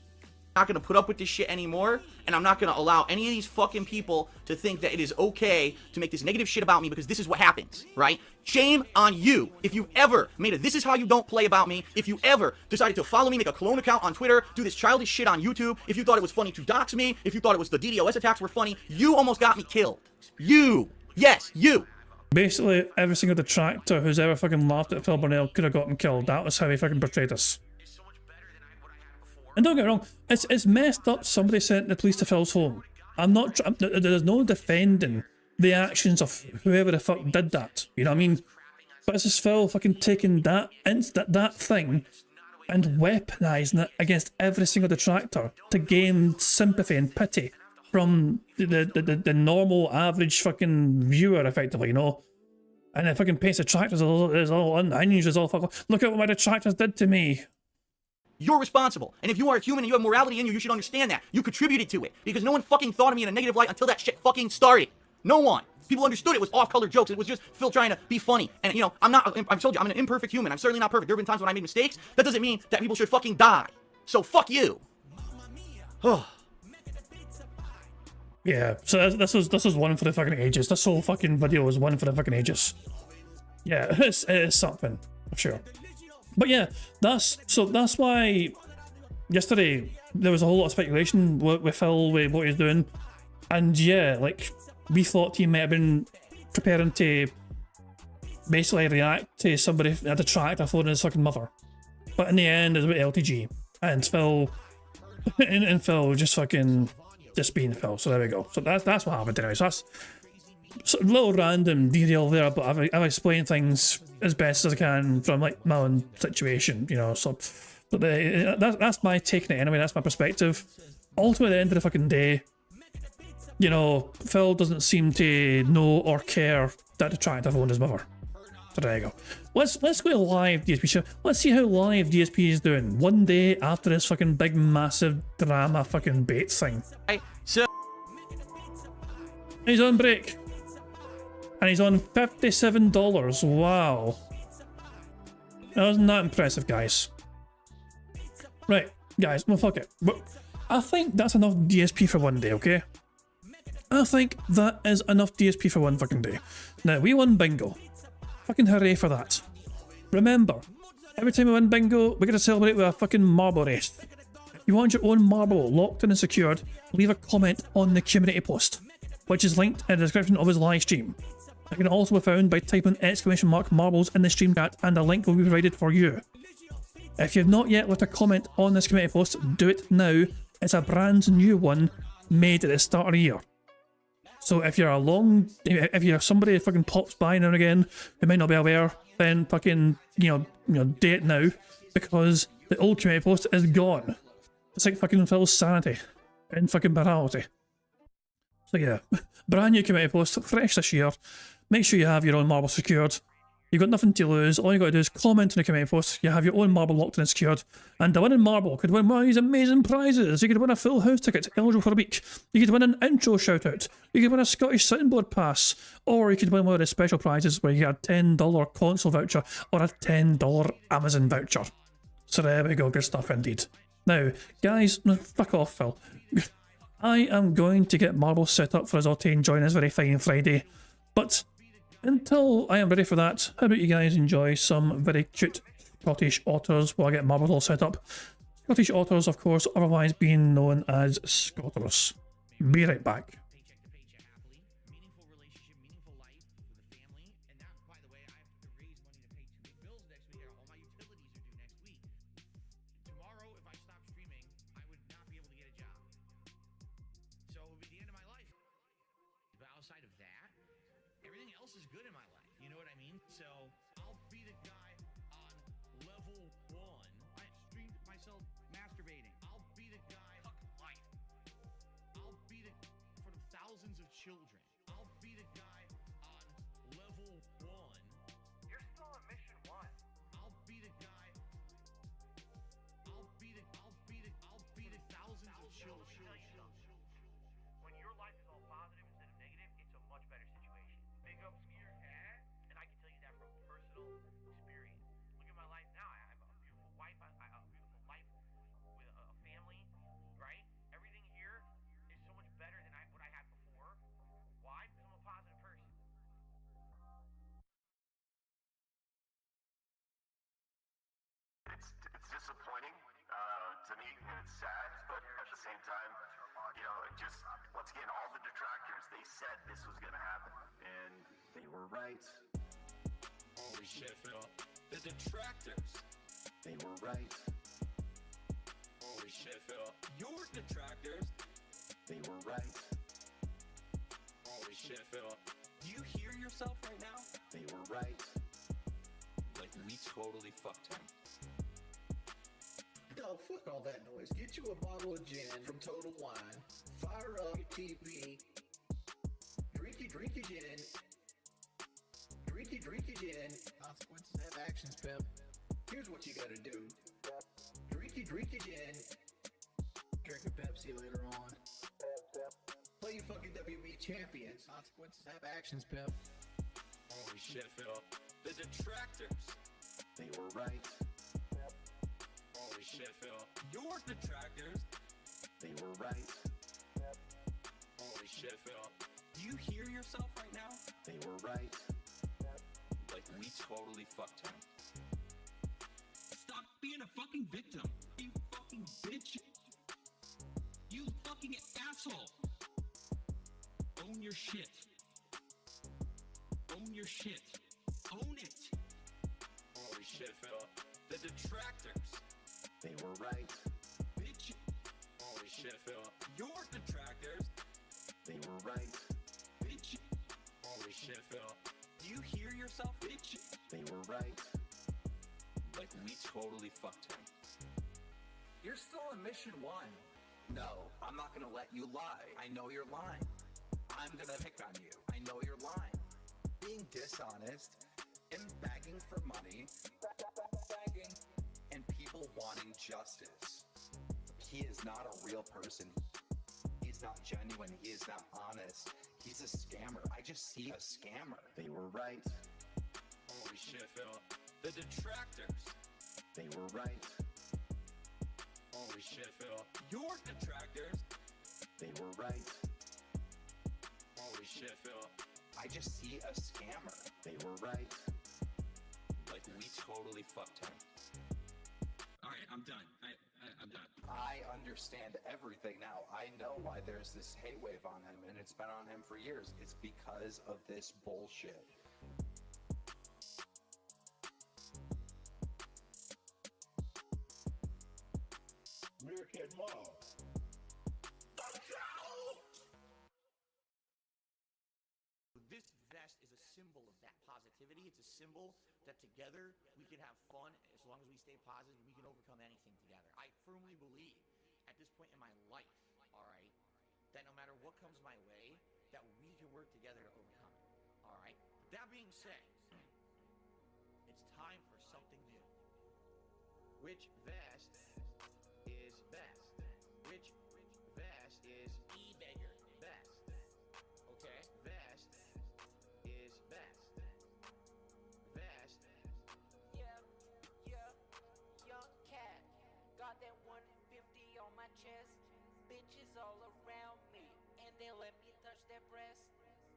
Not gonna put up with this shit anymore, and I'm not gonna allow any of these fucking people to think that it is okay to make this negative shit about me, because this is what happens, right? Shame on you if you ever made a "this is how you don't play" about me, if you ever decided to follow me, make a clone account on Twitter, do this childish shit on YouTube, if you thought it was funny to dox me, if you thought it was the DDoS attacks were funny, you almost got me killed. You! Yes, you! Basically, every single detractor who's ever fucking laughed at Phil Burnell could have gotten killed. That was how he fucking portrayed us. And don't get me wrong, it's messed up somebody sent the police to Phil's home. There's no defending the actions of whoever the fuck did that. You know what I mean? But it's just Phil fucking taking that thing and weaponizing it against every single detractor to gain sympathy and pity from the normal average fucking viewer, effectively, you know? And it fucking paints detractors as all unhinged, as all fuck. Look at what my detractors did to me. You're responsible. And if you are a human and you have morality in you, you should understand that. You contributed to it. Because no one fucking thought of me in a negative light until that shit fucking started. No one. People understood it was off-color jokes. It was just Phil trying to be funny. And, you know, I've told you, I'm an imperfect human. I'm certainly not perfect. There have been times when I made mistakes. That doesn't mean that people should fucking die. So fuck you. Yeah, so this was one for the fucking ages. This whole fucking video was one for the fucking ages. Yeah, it is something, for sure. But yeah, that's why yesterday there was a whole lot of speculation with Phil, with what he's doing. And yeah, like, we thought he might have been preparing to basically react to somebody, a detractor phoning his fucking mother. But in the end, it's with LTG. And Phil, and Phil just being Phil. So there we go. So that's what happened anyway. So that's a little random detail there, but I've explained things as best as I can from like my own situation, you know. So, but that's my take on it anyway. That's my perspective. Ultimately, at the end of the fucking day, you know, Phil doesn't seem to know or care that the detractor phoned his mother. So there you go. Let's go to live DSP show. Let's see how live DSP is doing 1 day after this fucking big massive drama fucking bait thing. So he's on break. And he's on $57. Wow. That wasn't that impressive, guys. Right, guys, well, fuck it. But I think that's enough DSP for 1 day, okay? I think that is enough DSP for one fucking day. Now, we won bingo. Fucking hooray for that. Remember, every time we win bingo, we get to celebrate with a fucking marble race. If you want your own marble locked in and secured, leave a comment on the community post, which is linked in the description of his live stream. It can also be found by typing !marbles in the stream chat, and a link will be provided for you. If you've not yet left a comment on this community post, do it now. It's a brand new one made at the start of the year. So if you're somebody who fucking pops by now and again who might not be aware, then fucking, you know, do it now, because the old community post is gone. It's like fucking Phil's sanity and fucking morality. So yeah, brand new community post, fresh this year. Make sure you have your own marble secured. You've got nothing to lose. All you got to do is comment on the community post. You have your own marble locked in and secured. And the winning marble could win one of these amazing prizes. You could win a full house ticket, eligible for a week. You could win an intro shout out. You could win a Scottish soundboard pass. Or you could win one of the special prizes where you get a $10 console voucher or a $10 Amazon voucher. So there we go, good stuff indeed. Now, guys, no, fuck off, Phil. I am going to get marble set up for us all to enjoy this very fine Friday. But until I am ready for that, how about you guys enjoy some very cute Scottish otters while I get marbles all set up. Scottish otters, of course, otherwise being known as Scotters. Be right back. When your life is all positive instead of negative, it's a much better situation. Big ups here, and I can tell you that from Once again, all the detractors, they said this was gonna happen, and they were right. Holy shit, Phil. The detractors. They were right. Holy shit, Phil. Your detractors. They were right. Holy shit, Phil. Do you hear yourself right now? They were right. Like, we totally fucked him. Dog, fuck all that noise. Get you a bottle of gin from Total Wine. Fire up your TV. Drink your gin. Drink your gin. Consequences have actions, Pep. Here's what you gotta do. Drink your gin. Drink a Pepsi later on. Play your fucking WB champions. Consequences have actions, Pep. Holy shit, Phil. The detractors. They were right. Holy shit, Phil. Your detractors. They were right. Holy shit, Phil. Do you hear yourself right now? They were right. Like, we totally fucked him. Stop being a fucking victim. You fucking bitch. You fucking asshole. Own your shit. Own your shit. Own it. Holy shit, Phil. The detractors. They were right. Bitch. Holy shit, Phil. Your detractors. They were right. Bitch. Holy shit, Phil. Do you hear yourself, bitch? They were right. Like, we totally fucked him. You're still on mission 1. No, I'm not gonna let you lie. I know you're lying. I'm gonna pick on you. I know you're lying. Being dishonest and begging for money. Begging. And people wanting justice. He is not a real person. He's not genuine. He is not honest. He's a scammer. I just see a scammer. They were right. Holy shit, Phil. The detractors. They were right. Holy shit, Phil. Your detractors. They were right. Holy shit, Phil. I just see a scammer. They were right. Like, we totally fucked him. Alright, I'm done. I'm done. I understand everything now. I know why there's this hate wave on him, and it's been on him for years. It's because of this bullshit. Meerkat Mob. This vest is a symbol of that positivity. It's a symbol that together we can have fun as long as we stay positive. We can overcome anything together. I firmly believe at this point in my life, all right, that no matter what comes my way, that we can work together to overcome it. All right. That being said, it's time for something new. Which vest is best? Which vest is e-beggar best? Okay, vest is best. Vest. Yeah, young cat. Got that 150 on my chest. Bitches all around me, and they let me touch their breast.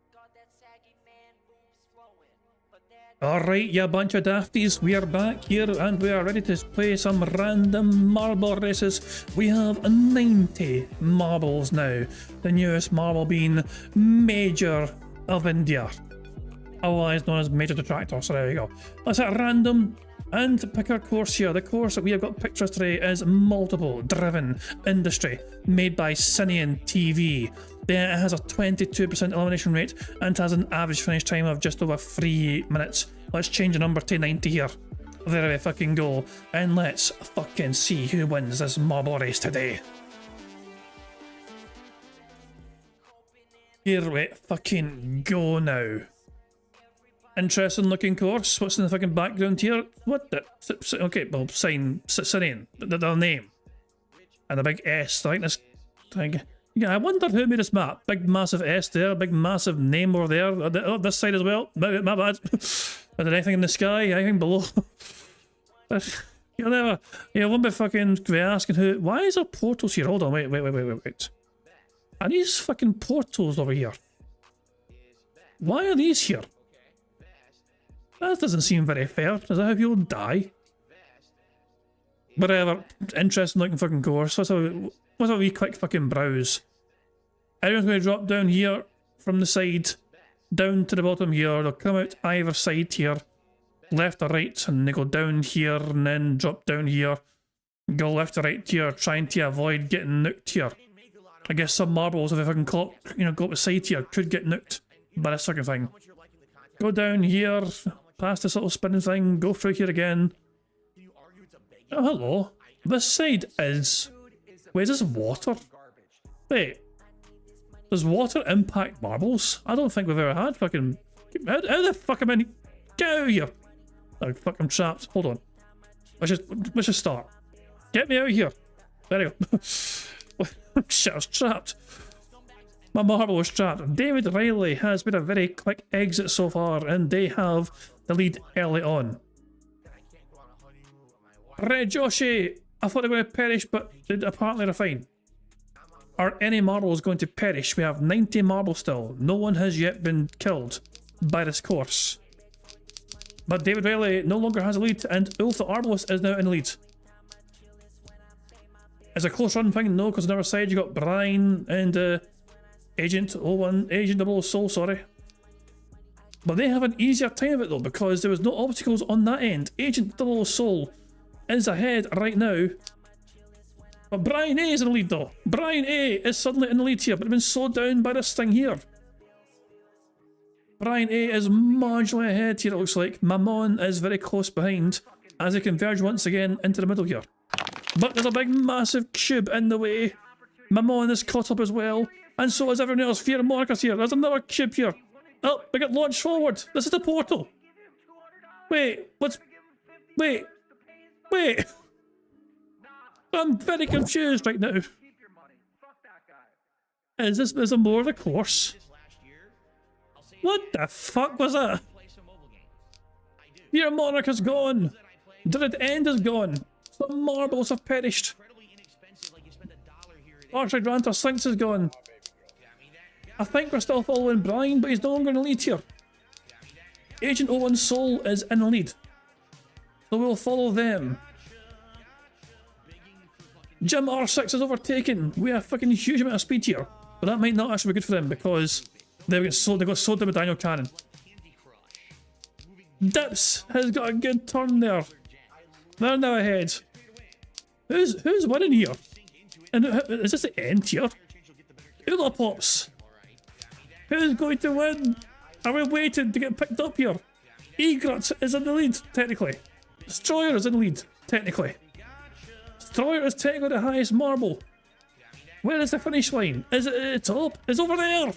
Got that saggy man boobs flowing, but that. Alright, you bunch of dafties, we are back here and we are ready to play some random marble races. We have 90 marbles now, the newest marble being Major of India, otherwise known as Major Detractor, so there you go. Let's hit random and pick our course here. The course that we have got pictures today is Multiple Driven Industry, made by Cinean TV. Then it has a 22% elimination rate and has an average finish time of just over 3 minutes. Let's change the number to 90 here. There we fucking go. And let's fucking see who wins this marble race today. Here we fucking go now. Interesting looking course. What's in the fucking background here? What the? Okay, well, Cinean, their name. And a big S, I think this thing. Yeah, I wonder who made this map. Big massive S there, big massive name over there. Oh, this side as well. My bad. Is there anything in the sky? Anything below? You won't be fucking asking who. Why is there portals here? Hold on, wait. Are these fucking portals over here? Why are these here? That doesn't seem very fair. Is that how people die? Whatever. Interesting looking fucking course. Let's have a wee quick fucking browse. Everyone's going to drop down here from the side, down to the bottom here. They'll come out either side here, left or right, and they go down here and then drop down here. Go left or right here, trying to avoid getting nuked here. I guess some marbles, if I can call, go up the side here, could get nuked by this fucking thing. Go down here, past this little spinning thing, go through here again. Oh, hello. This side is... Wait, is this water? Wait. Does water impact marbles? I don't think we've ever had fucking... How the fuck am I... Get out of here! Oh, fuck, I'm trapped. Hold on. Let's just start. Get me out of here. There you go. Shit, I was trapped. My marble was trapped. David Riley has been a very quick exit so far, and they have the lead early on. Red Joshi! I thought they were going to perish, but apparently they're fine. Are any marbles going to perish? We have 90 marbles still. No one has yet been killed by this course. But David Riley no longer has a lead, and Ulf the Arbalist is now in the lead. Is a close run thing? No, because on the other side you got Brian and Agent 01, Agent 00 Soul, sorry. But they have an easier time of it though, because there was no obstacles on that end. Agent 00 Soul is ahead right now. But Brian A is in the lead though. Brian A is suddenly in the lead here, but been slowed down by this thing here. Brian A is marginally ahead here, it looks like. Mammon is very close behind as they converge once again into the middle here. But there's a big massive cube in the way. Mammon is caught up as well. And so is everyone else. Fear Monica's here. There's another cube here. Oh, we get launched forward. This is the portal. Wait, what's... Wait. Wait. I'm very confused right now. Is there more of the course? What the fuck was that? Fear Monarcha's gone. Dread End is gone. Some marbles have perished. Archer Grantor Sphinx is gone. I think we're still following Brian, but he's no longer in the lead here. Agent 01 Soul is in the lead. So we'll follow them. Jim R6 is overtaken. We have a fucking huge amount of speed here. But that might not actually be good for them because they got sold down with Daniel Cannon. Dips has got a good turn there. They're now ahead. Who's winning here? And is this the end here? Ula Pops. Who's going to win? Are we waiting to get picked up here? Egret is in the lead, technically. Destroyer is in the lead, technically. Destroyer is technically the highest marble. Where is the finish line? Is it at the top? It's over there!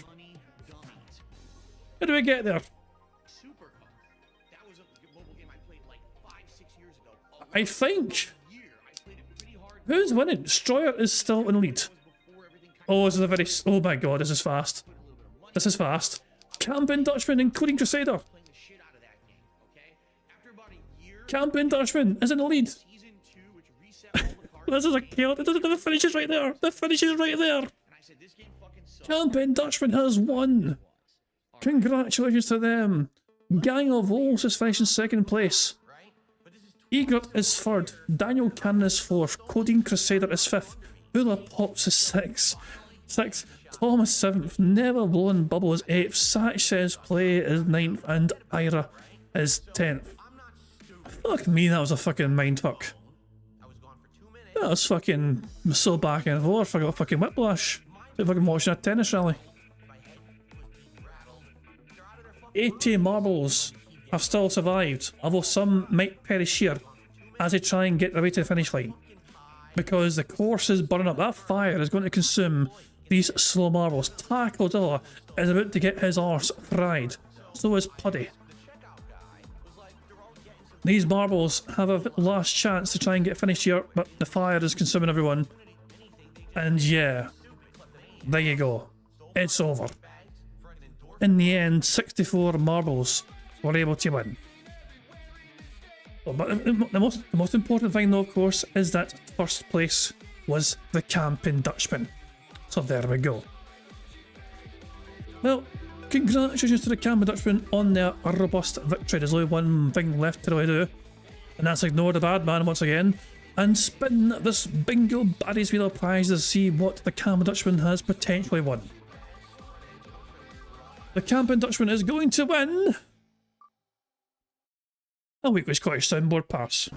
How do we get there? I think... Who's winning? Destroyer is still in the lead. Oh, this is a very... Oh my god, this is fast. This is fast. Camping Dutchman, including Crusader. Camping Dutchman is in the lead. This is a kill. The finish is right there. The finish is right there. Camping Dutchman has won. Congratulations to them. Gang of Wolves is finishing second place. Egret is third. Daniel Cannon is fourth. Codeine Crusader is fifth. Ula Pops is sixth. Thomas seventh. Never Blown Bubble is eighth. Satch Says Play is ninth. And Ira is 10th. Fuck me, that was a fucking mindfuck. That was fucking so back and forth. I got fucking whiplash. Like fucking watching a tennis rally. 80 marbles have still survived, although some might perish here as they try and get their way to the finish line. Because the course is burning up. That fire is going to consume these slow marbles. Tackledilla is about to get his arse fried. So is Puddy. These marbles have a last chance to try and get finished here, but the fire is consuming everyone. And yeah, there you go. It's over. In the end, 64 marbles were able to win. But the most important thing though, of course, is that first place was the Camping Dutchman. So there we go. Well, congratulations to the Camping Dutchman on their robust victory. There's only one thing left to really do, and that's ignore the bad man once again and spin this bingo baddies wheel of prize to see what the Camping Dutchman has potentially won. The Camping Dutchman is going to win a weekly Scottish Soundboard Pass.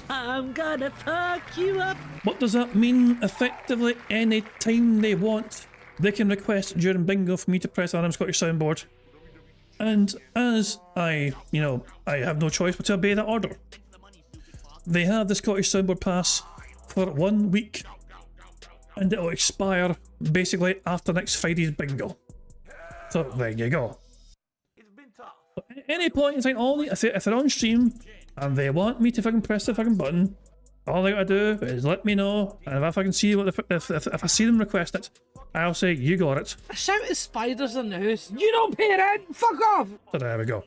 I'm gonna fuck you up. What does that mean? Effectively, any time they want, they can request during bingo for me to press Adam Scottish Soundboard. And as I have no choice but to obey that order. They have the Scottish Soundboard Pass for 1 week. And it'll expire basically after next Friday's bingo. So there you go. At any point in time, if they're on stream and they want me to fucking press the fucking button, all they gotta do is let me know, and if I fucking see if I see them request it, I'll say you got it. I shout at spiders in the house. You don't pay rent. Fuck off. So there we go.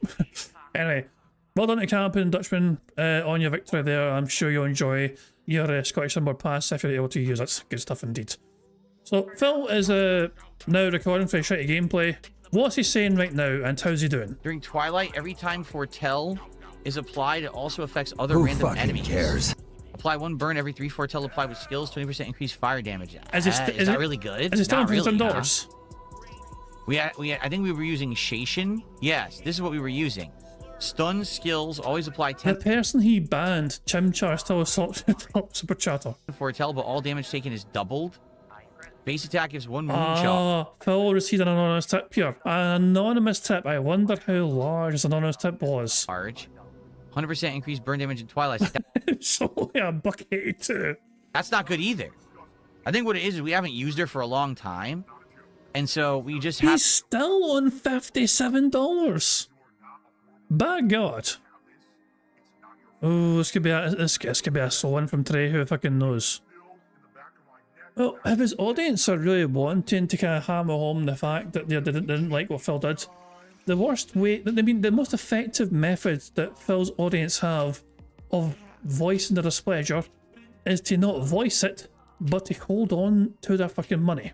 Anyway, well done to Camping Dutchman on your victory there. I'm sure you'll enjoy your Scottish Soundboard Pass if you're able to use it. Good stuff indeed. So Phil is now recording for a shitty gameplay. What's he saying right now, and how's he doing? During Twilight, every time Foretell is applied, it also affects other random enemies. Who cares? Apply 1 burn every 3 Foretell applied with skills, 20% increased fire damage. Is that really good? Is it still really, $10? I think we were using Shashin. Yes, this is what we were using. Stun skills always apply 10. The person he banned, Chimchar, still assault super chatter. Foretell, but all damage taken is doubled. Base attack gives 1 moonshot. Phil received an anonymous tip here. An anonymous tip. I wonder how large this anonymous tip was. Large. 100% increased burn damage in Twilight. It's only a buck 82. That's not good either. I think what it is we haven't used her for a long time. And so we just have... He's still on $57. By God. Oh, this could be a slow one from Trey, who fucking knows. Well, if his audience are really wanting to kind of hammer home the fact that they didn't like what Phil did, the worst way, the most effective method that Phil's audience have of voicing their displeasure is to not voice it, but to hold on to their fucking money.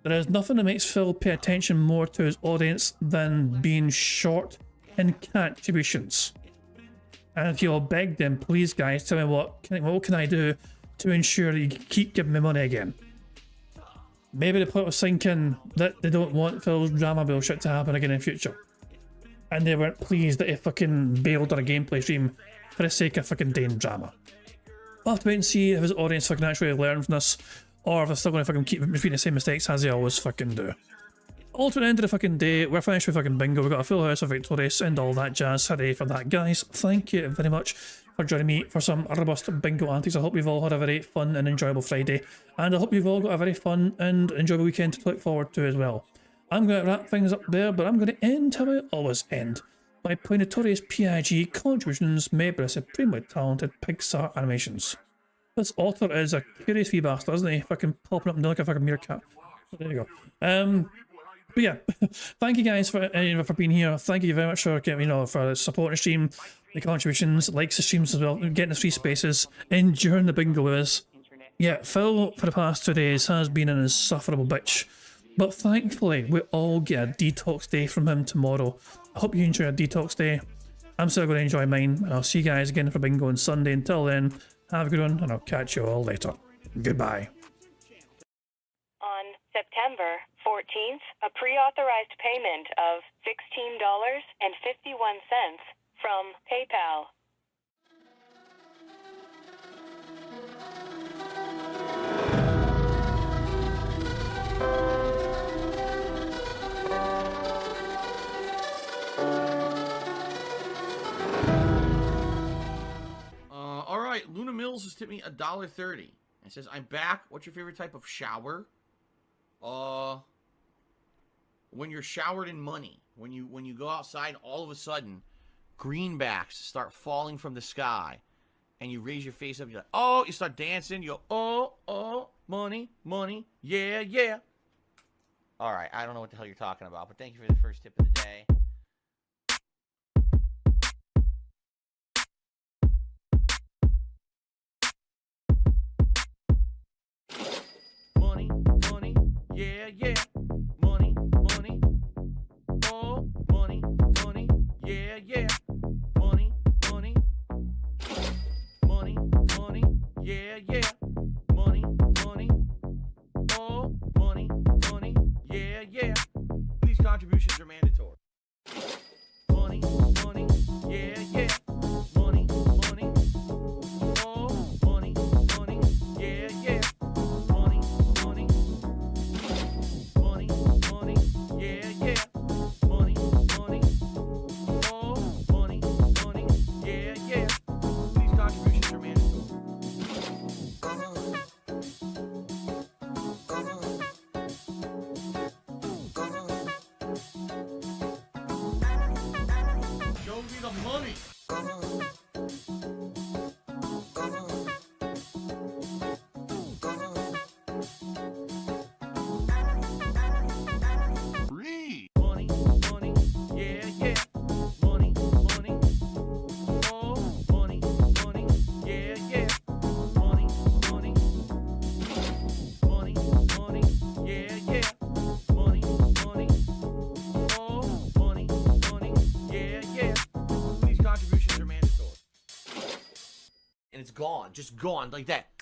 There is nothing that makes Phil pay attention more to his audience than being short in contributions. And he'll beg them, please guys, tell me what can I do to ensure that you keep giving me money again. Maybe the point was thinking that they don't want Phil's drama bullshit to happen again in the future. And they weren't pleased that he fucking bailed on a gameplay stream for the sake of fucking Dane drama. We'll have to wait and see if his audience fucking actually learn from this, or if they're still going to fucking keep repeating the same mistakes as they always fucking do. All to the end of the fucking day, we're finished with fucking bingo, we've got a full house of victorious and all that jazz. Hooray for that, guys. Thank you very much for joining me for some robust bingo antics. I hope you've all had a very fun and enjoyable Friday, and I hope you've all got a very fun and enjoyable weekend to look forward to as well. I'm going to wrap things up there, but I'm going to end how I always end, by playing notorious PIG contributions made by the supremely talented Pixar Animations. This author is a curious wee bastard, isn't he? Fucking popping up and down like a fucking meerkat. So there you go. But yeah, thank you guys for being here. Thank you very much for for supporting the stream, the contributions, likes the streams as well, getting the free spaces, enduring the bingo is. Yeah, Phil for the past 2 days has been an insufferable bitch, but thankfully we all get a detox day from him tomorrow. I hope you enjoy a detox day. I'm still going to enjoy mine, and I'll see you guys again for bingo on Sunday. Until then, have a good one, and I'll catch you all later. Goodbye. On September 14th, a pre-authorized payment of $16.51 from PayPal. All right, Luna Mills has tipped me $1.30. It says, I'm back. What's your favorite type of shower? When you're showered in money. When you go outside, all of a sudden, greenbacks start falling from the sky. And you raise your face up, you're like, oh, you start dancing, you go, oh, money, money, yeah, yeah. All right, I don't know what the hell you're talking about, but thank you for the first tip of the day. Money, money, yeah, yeah. Money, money, oh, money, money, yeah, yeah. Money, money, money, money, yeah, yeah. Money, money, oh, money, money, yeah, money. Free. Money, money, yeah, yeah. Money, money. Oh, money, money, yeah, yeah. Money, money. Money, money, yeah, yeah. Money, money. Oh, money, money, yeah, yeah. These contributions are mandatory. And it's gone, just gone like that.